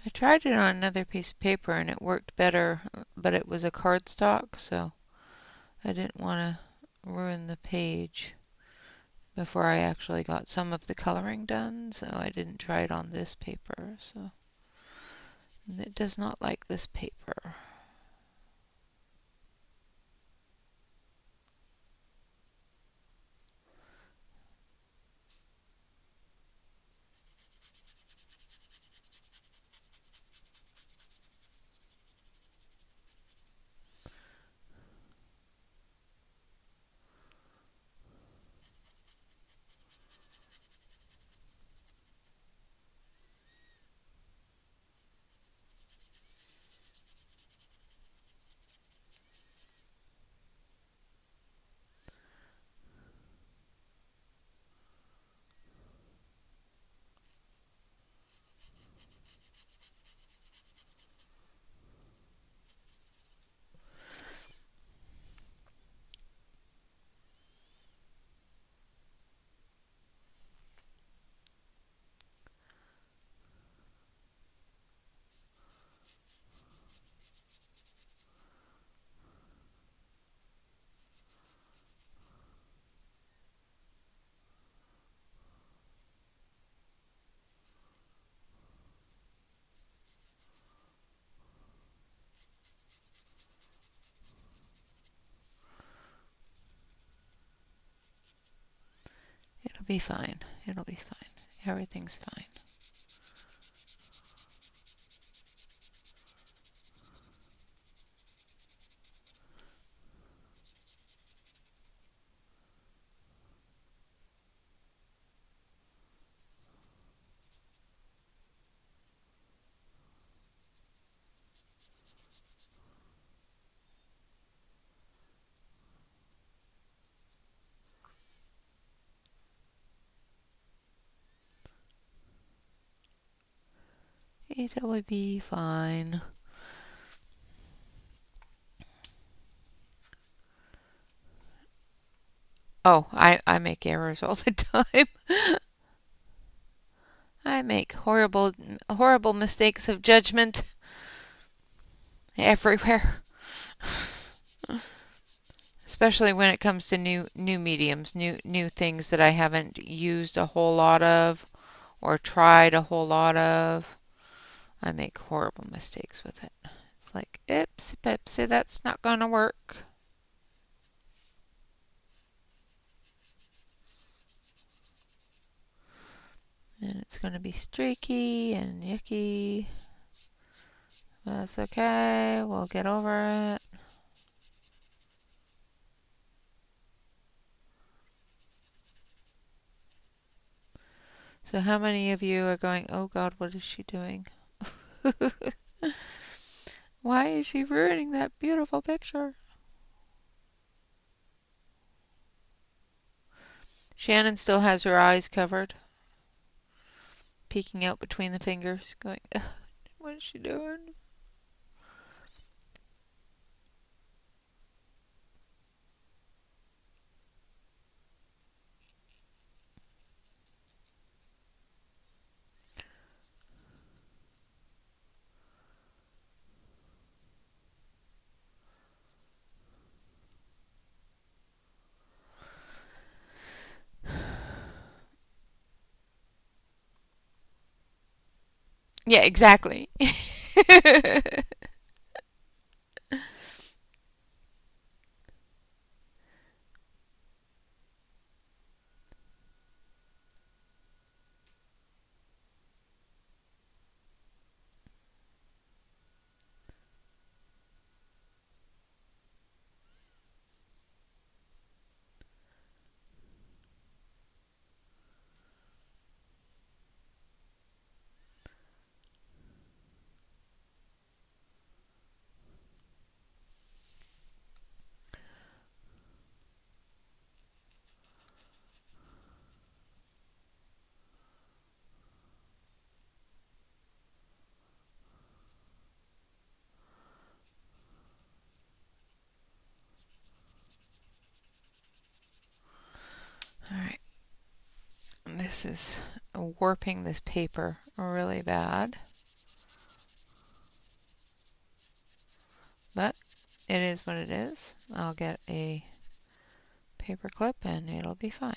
I tried it on another piece of paper and it worked better, but it was a cardstock, so I didn't want to ruin the page before I actually got some of the coloring done, so I didn't try it on this paper. So it does not like this paper. It'll be fine. It'll be fine. Everything's fine. It'll be fine. Oh, I make errors all the time. I make horrible mistakes of judgment everywhere. Especially when it comes to new mediums, new things that I haven't used a whole lot of or tried a whole lot of. I make horrible mistakes with it. It's like, oops, Pepsi, that's not gonna work. And it's going to be streaky and yucky. That's okay. We'll get over it. So how many of you are going, oh God, what is she doing? Why is she ruining that beautiful picture? Shannon still has her eyes covered, peeking out between the fingers, going, what is she doing? Yeah, exactly. All right. This is warping this paper really bad, but it is what it is. I'll get a paper clip and it'll be fine.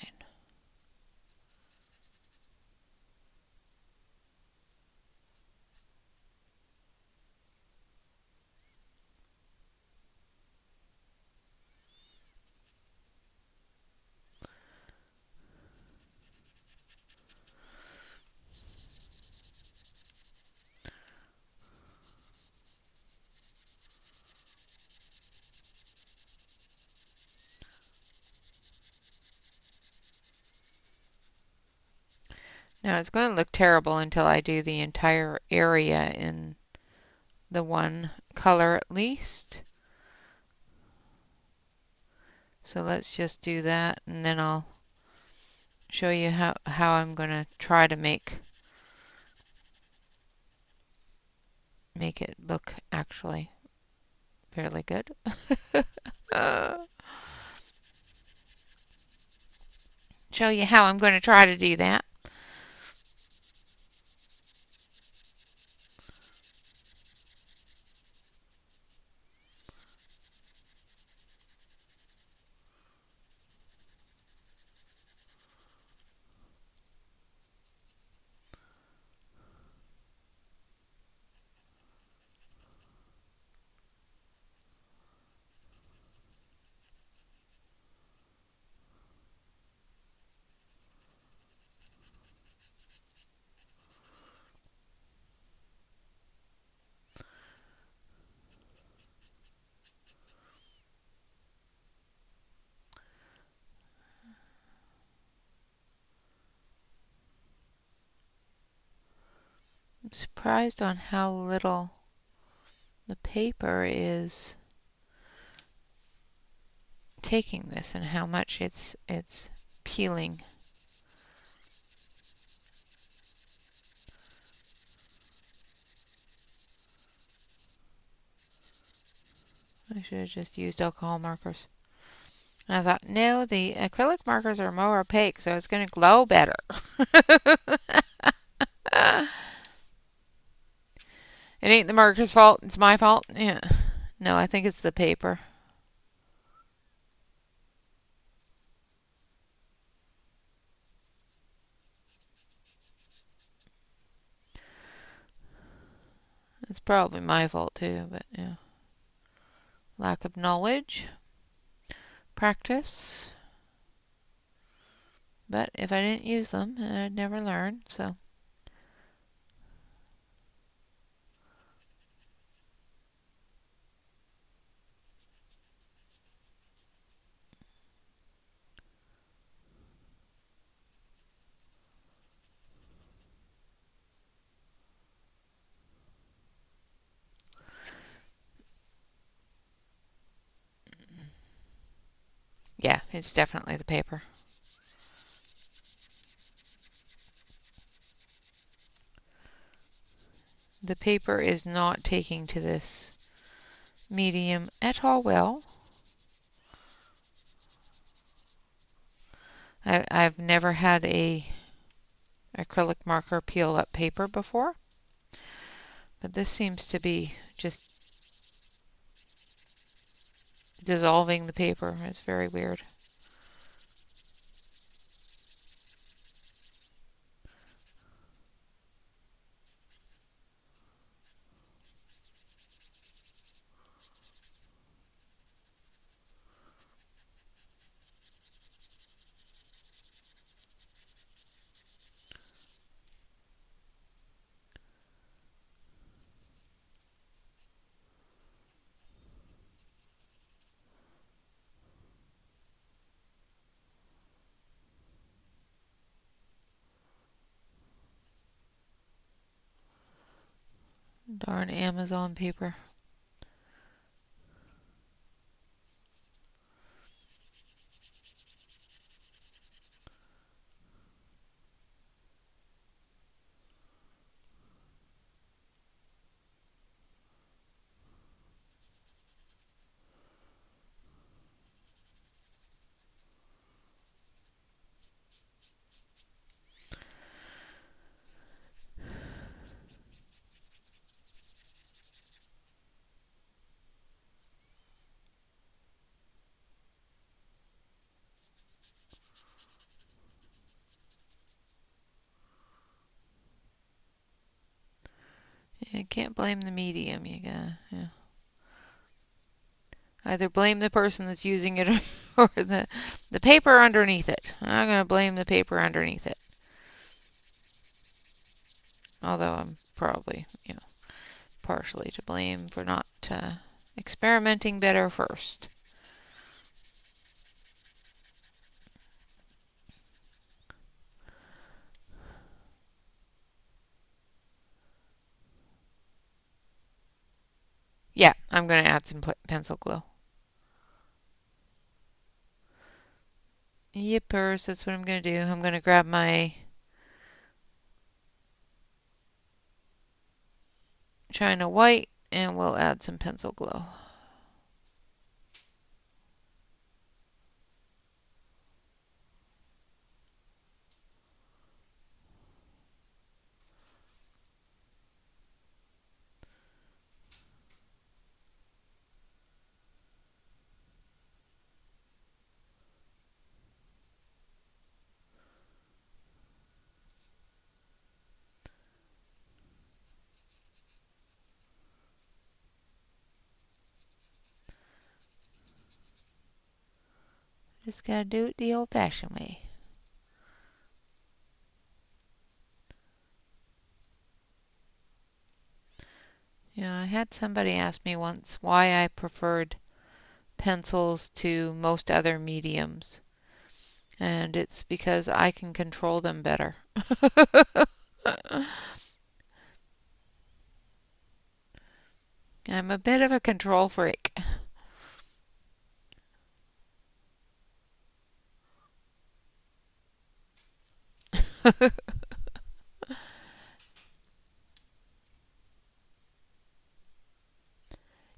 Now it's going to look terrible until I do the entire area in the one color at least. So let's just do that and then I'll show you how I'm going to try to make it look actually fairly good. Show you how I'm going to try to do that. I'm surprised on how little the paper is taking this and how much it's peeling. I should have just used alcohol markers. And I thought, no, the acrylic markers are more opaque, so it's going to glow better. It ain't the marker's fault, it's my fault. Yeah. No, I think it's the paper. It's probably my fault too, but yeah. Lack of knowledge. Practice. But if I didn't use them, I'd never learn, so. Yeah, it's definitely the paper. The paper is not taking to this medium at all well. I've never had a acrylic marker peel up paper before, but this seems to be just dissolving the paper. It's very weird. Darn Amazon paper. You can't blame the medium. You gotta, yeah. Either blame the person that's using it or the paper underneath it. I'm gonna blame the paper underneath it. Although I'm probably, partially to blame for not experimenting better first. Yeah, I'm going to add some pencil glue. Yippers, that's what I'm going to do. I'm going to grab my China white and we'll add some pencil glue. Just got to do it the old-fashioned way. I had somebody ask me once why I preferred pencils to most other mediums. And it's because I can control them better. I'm a bit of a control freak.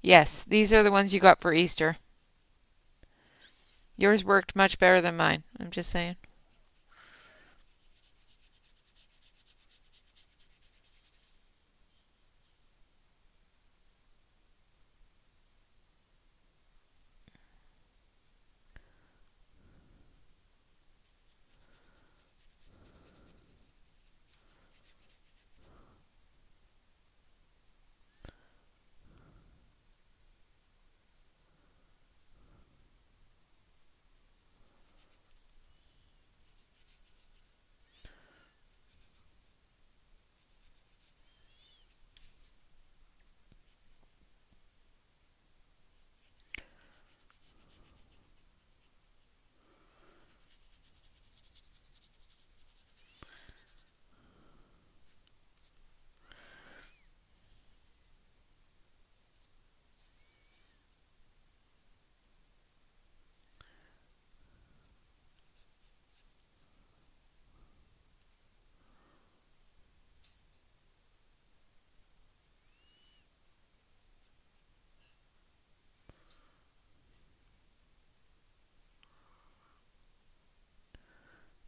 Yes, these are the ones you got for Easter. Yours worked much better than mine. I'm just saying.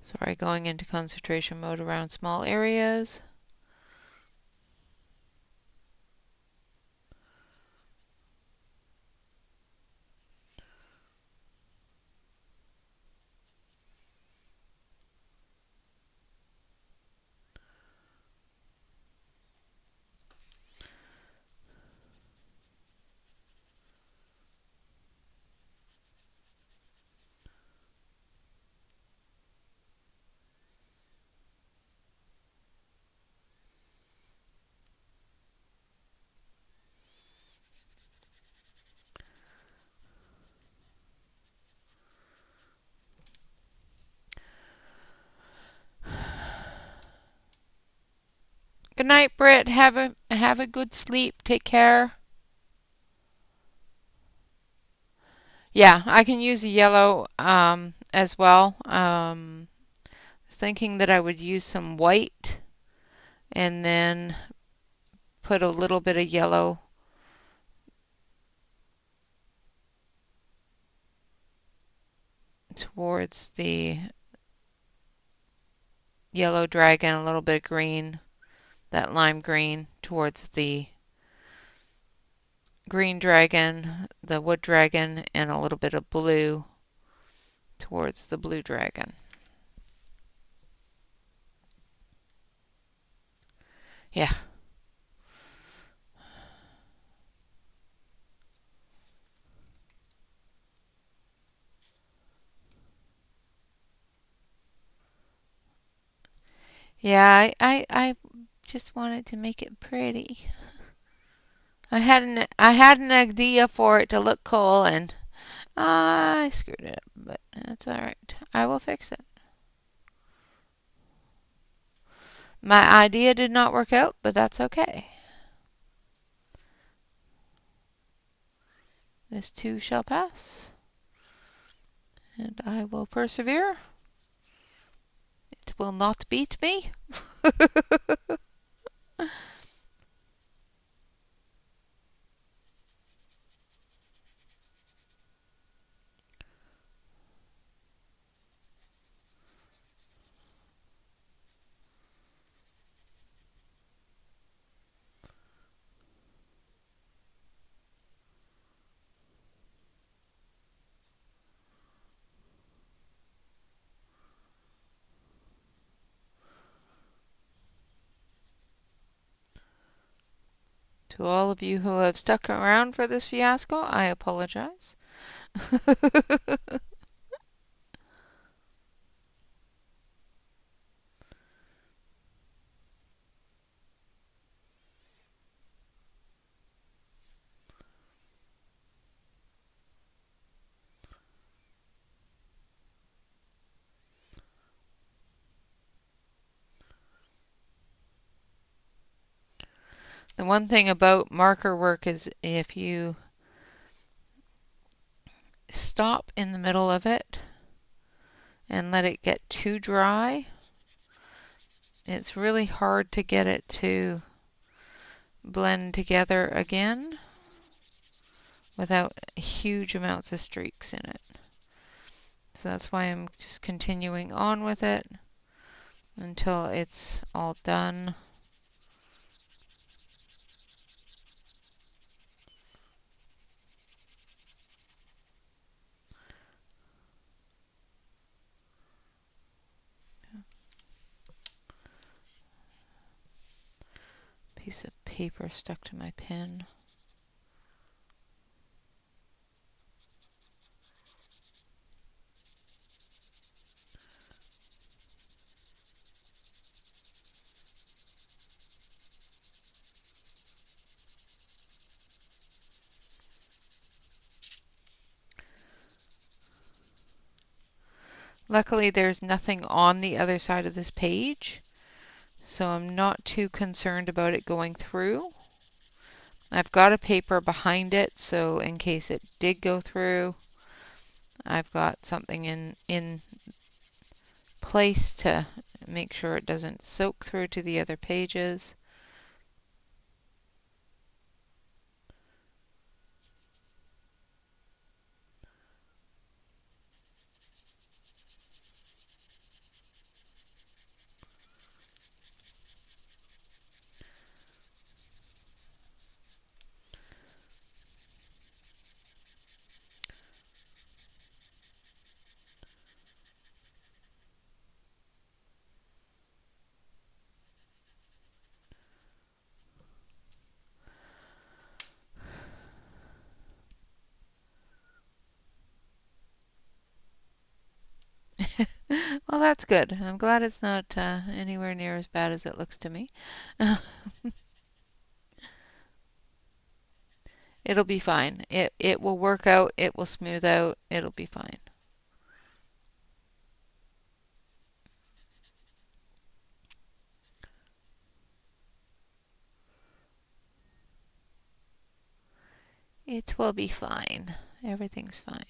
Sorry, going into concentration mode around small areas. Good night, Britt. Have a good sleep. Take care. Yeah, I can use a yellow as well. Thinking that I would use some white and then put a little bit of yellow towards the yellow dragon, a little bit of green, that lime green towards the green dragon, the wood dragon, and a little bit of blue towards the blue dragon. Yeah. Yeah, I just wanted to make it pretty. I had an idea for it to look cool and I screwed it up, but that's all right. I will fix it. My idea did not work out, but that's okay. This too shall pass, and I will persevere. It will not beat me. To all of you who have stuck around for this fiasco, I apologize. The one thing about marker work is if you stop in the middle of it and let it get too dry, it's really hard to get it to blend together again without huge amounts of streaks in it. So that's why I'm just continuing on with it until it's all done. Piece of paper stuck to my pen. Luckily, there's nothing on the other side of this page, so I'm not too concerned about it going through. I've got a paper behind it, so in case it did go through, I've got something in place to make sure it doesn't soak through to the other pages. Well, that's good. I'm glad it's not anywhere near as bad as it looks to me. It'll be fine. It will work out. It will smooth out. It'll be fine. It will be fine. Everything's fine.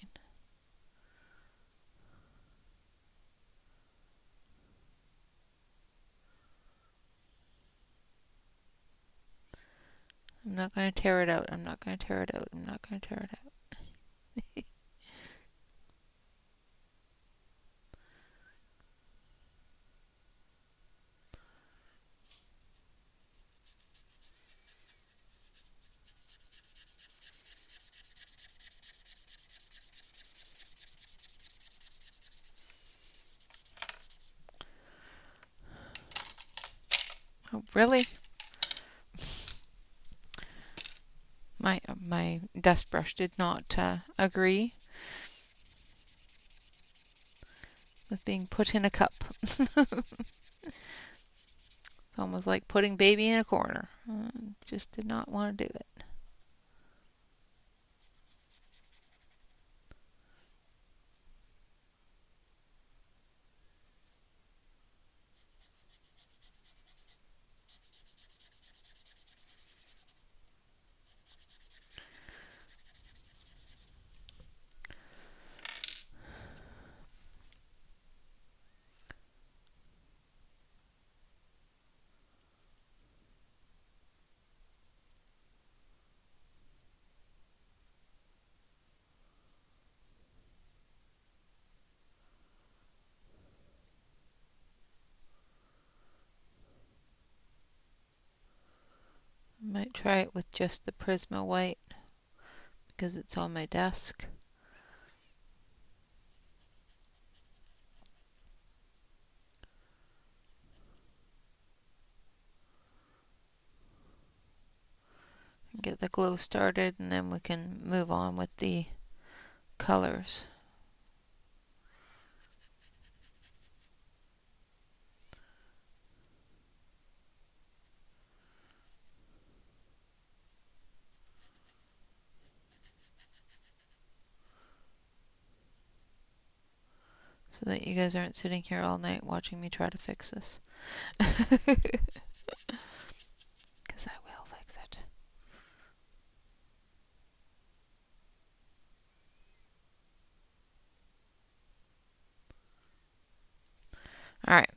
I'm not going to tear it out. I'm not going to tear it out. I'm not going to tear it out. Oh, really? My dust brush did not agree with being put in a cup. It's almost like putting baby in a corner. Just did not want to do it. Might try it with just the Prisma white because it's on my desk. Get the glow started and then we can move on with the colors. So that you guys aren't sitting here all night watching me try to fix this. Because I will fix it. Alright.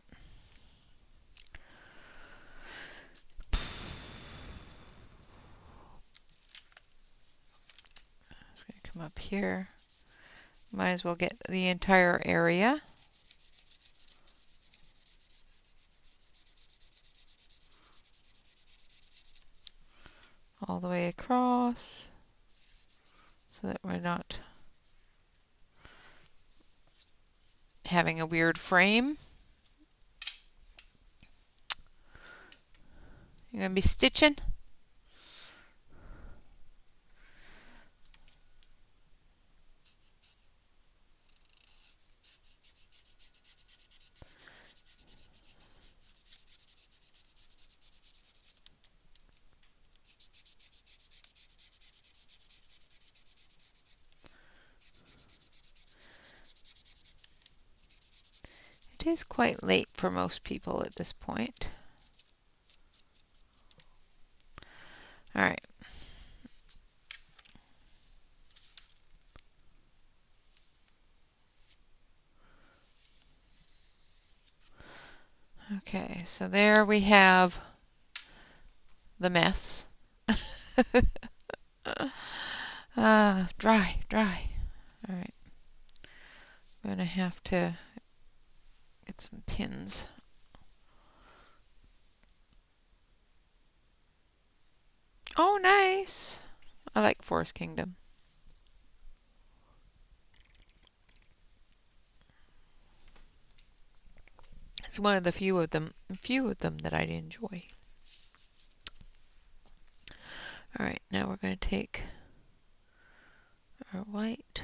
It's going to come up here. Might as well get the entire area. All the way across so that we're not having a weird frame. You're going to be stitching. It is quite late for most people at this point. Alright. Okay, so there we have the mess. Dry, dry. Alright. I'm gonna have to get some pins. Oh, nice! I like Forest Kingdom. It's one of the few of them that I enjoy. Alright, now we're going to take our white.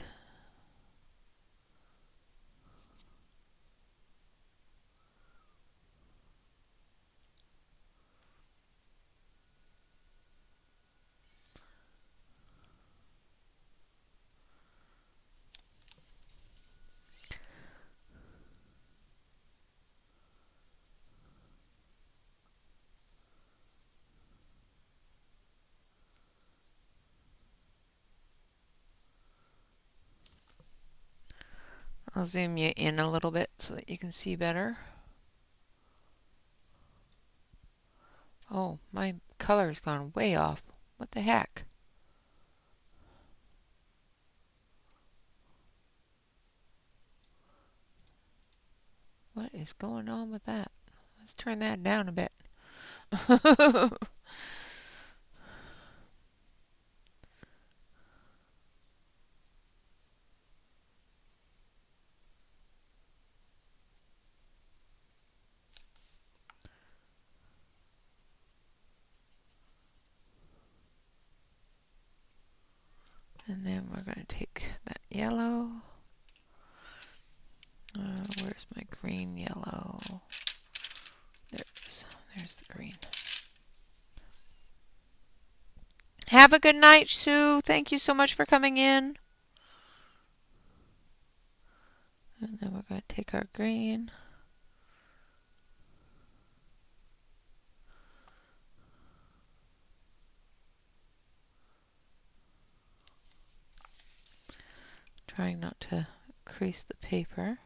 I'll zoom you in a little bit so that you can see better. Oh, my color's gone way off. What the heck? What is going on with that? Let's turn that down a bit. And then we're going to take that yellow. Where's my green yellow? There it is. There's the green. Have a good night, Sue. Thank you so much for coming in. And then we're going to take our green. Trying not to crease the paper.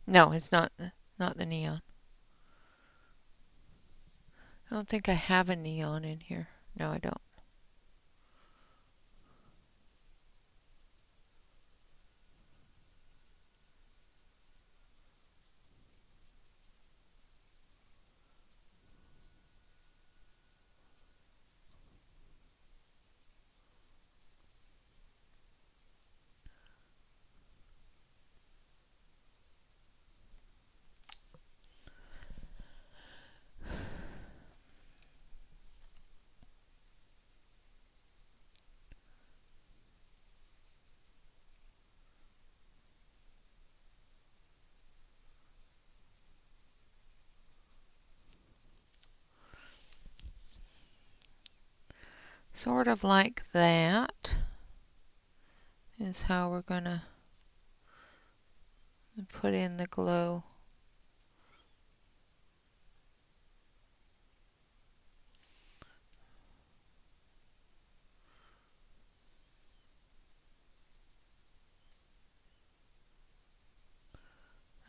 No, it's not the neon. I don't think I have a neon in here. No, I don't. Sort of like that is how we're going to put in the glow.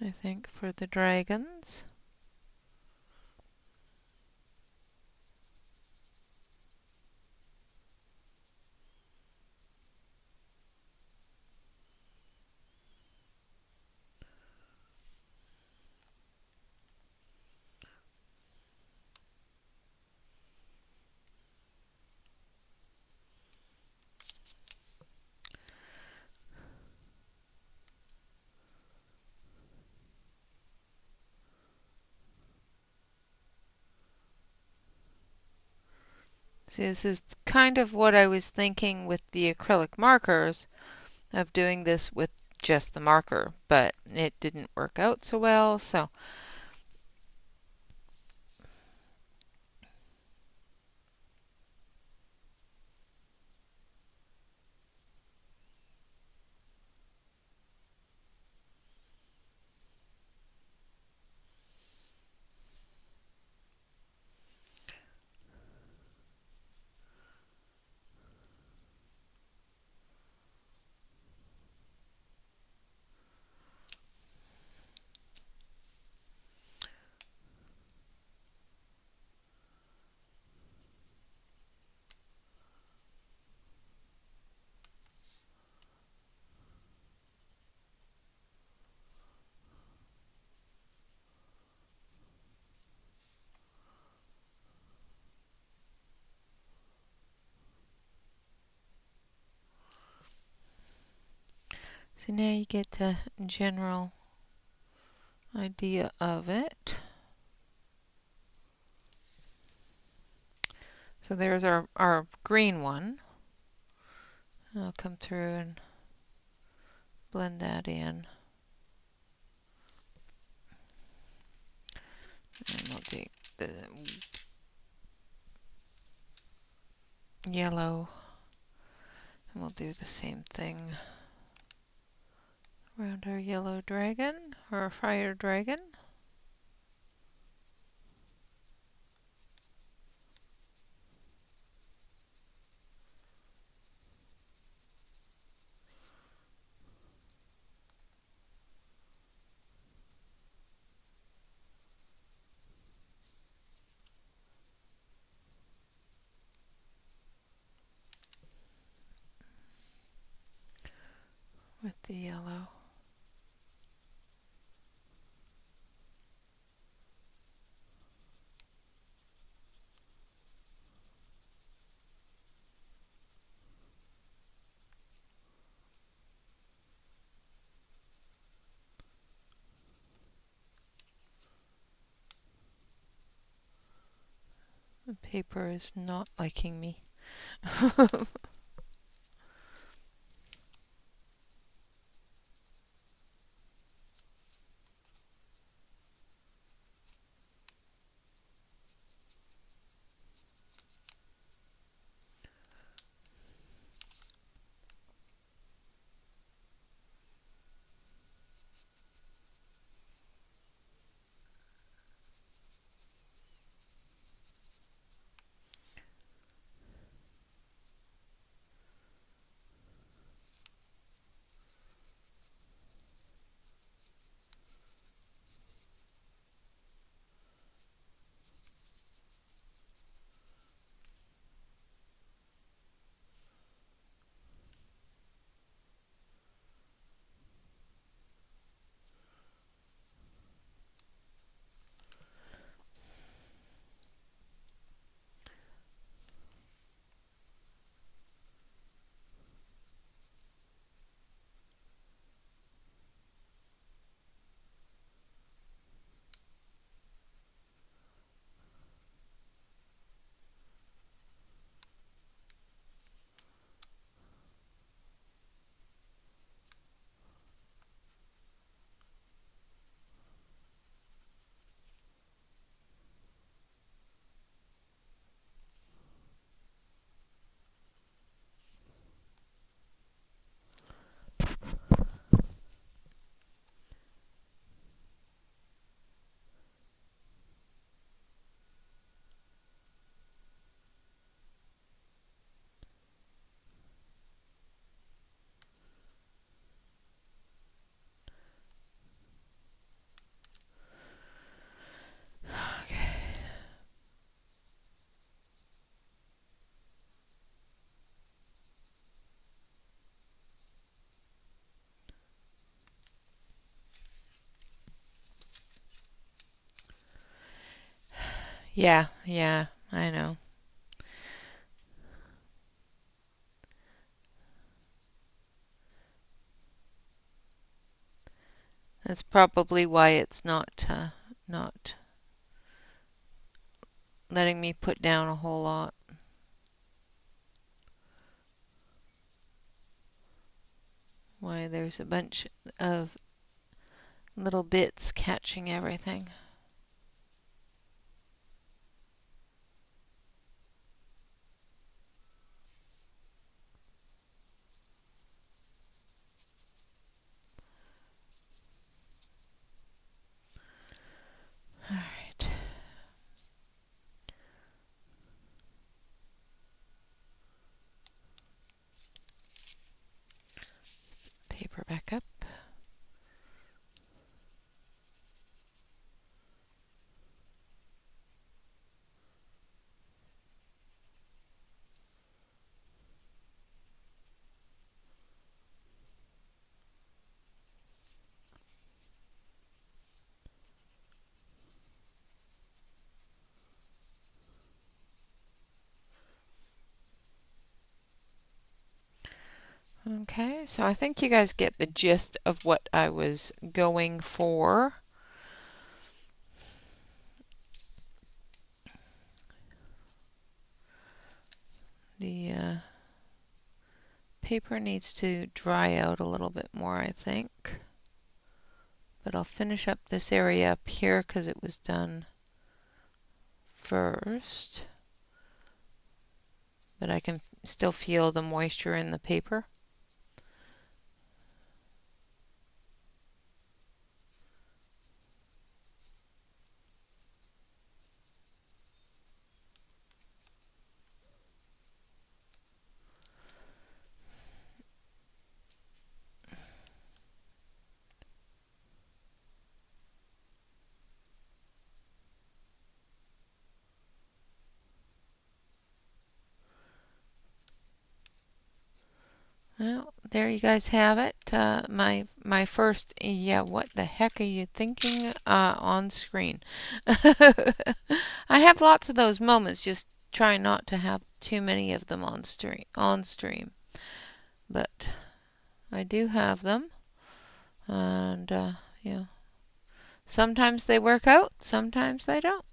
I think for the dragons. See, this is kind of what I was thinking with the acrylic markers, of doing this with just the marker, but it didn't work out so well, so So now you get a general idea of it. So there's our green one. I'll come through and blend that in. And we'll do the yellow. And we'll do the same thing around our yellow dragon, or our fire dragon. With the yellow. The paper is not liking me. Okay. Yeah, I know. That's probably why it's not letting me put down a whole lot. Why there's a bunch of little bits catching everything. All right. Paper back up. Okay, so I think you guys get the gist of what I was going for. The paper needs to dry out a little bit more, I think. But I'll finish up this area up here because it was done first. But I can still feel the moisture in the paper. Well, there you guys have it. My first, yeah, what the heck are you thinking on screen? I have lots of those moments, just trying not to have too many of them on stream. But I do have them, and yeah, sometimes they work out, sometimes they don't.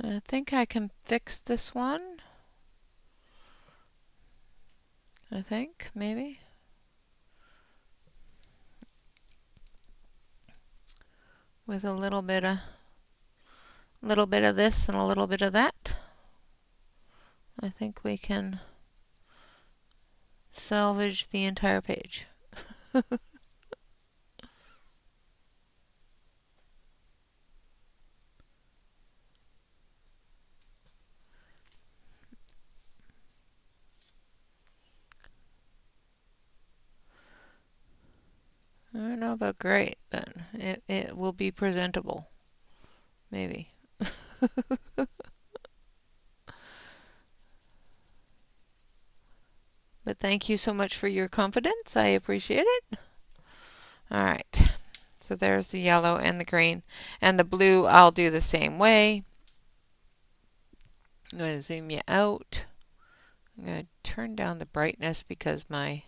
I think I can fix this one. I think maybe. With a little bit of this and a little bit of that. I think we can salvage the entire page. I don't know about great, but it will be presentable. Maybe. But thank you so much for your confidence. I appreciate it. All right. So there's the yellow and the green. And the blue, I'll do the same way. I'm going to zoom you out. I'm going to turn down the brightness because my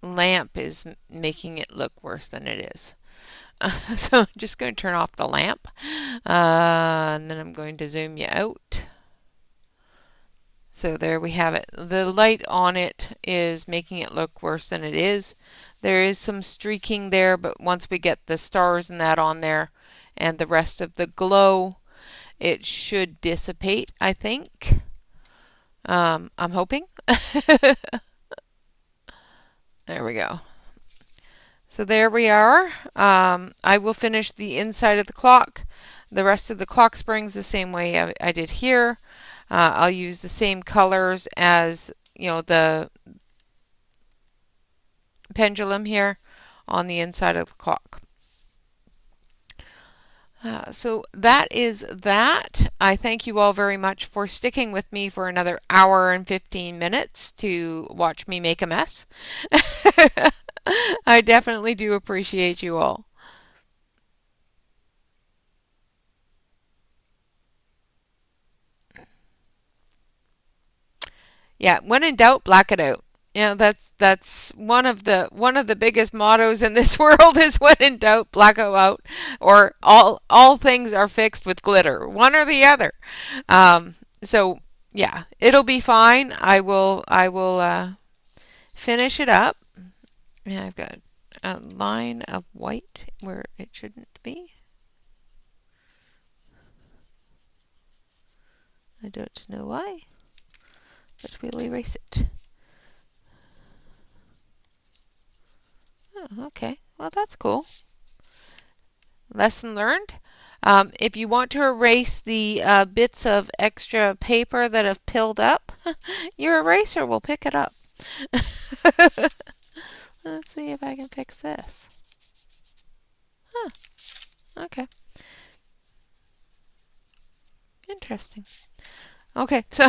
lamp is making it look worse than it is. So I'm just going to turn off the lamp. And then I'm going to zoom you out. So there we have it. The light on it is making it look worse than it is. There is some streaking there, but once we get the stars and that on there and the rest of the glow, it should dissipate, I think. I'm hoping. There we go. So there we are. I will finish the inside of the clock. The rest of the clock springs the same way I did here. I'll use the same colors as, you know, the pendulum here on the inside of the clock. So that is that. I thank you all very much for sticking with me for another hour and 15 minutes to watch me make a mess. I definitely do appreciate you all. Yeah, when in doubt, black it out. Yeah, that's one of the biggest mottos in this world is when in doubt, black it out, or all things are fixed with glitter, one or the other. So yeah, it'll be fine. I will finish it up. And I've got a line of white where it shouldn't be. I don't know why, but we'll erase it. Oh, okay. Well, that's cool. Lesson learned. If you want to erase the bits of extra paper that have pilled up, your eraser will pick it up. Let's see if I can fix this. Huh. Okay. Interesting. Okay, so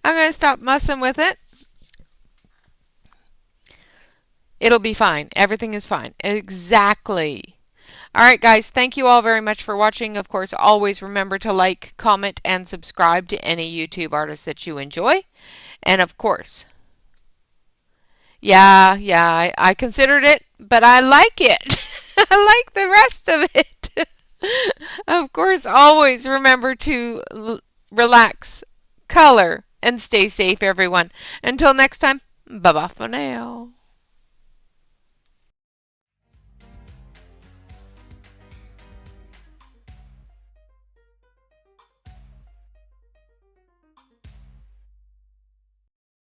I'm going to stop messing with it. It'll be fine. Everything is fine. Exactly. All right, guys, thank you all very much for watching. Of course, always remember to like, comment, and subscribe to any YouTube artists that you enjoy. And of course, yeah, I considered it, but I like it. I like the rest of it. Of course, always remember to relax, color, and stay safe, everyone. Until next time, bye bye for now.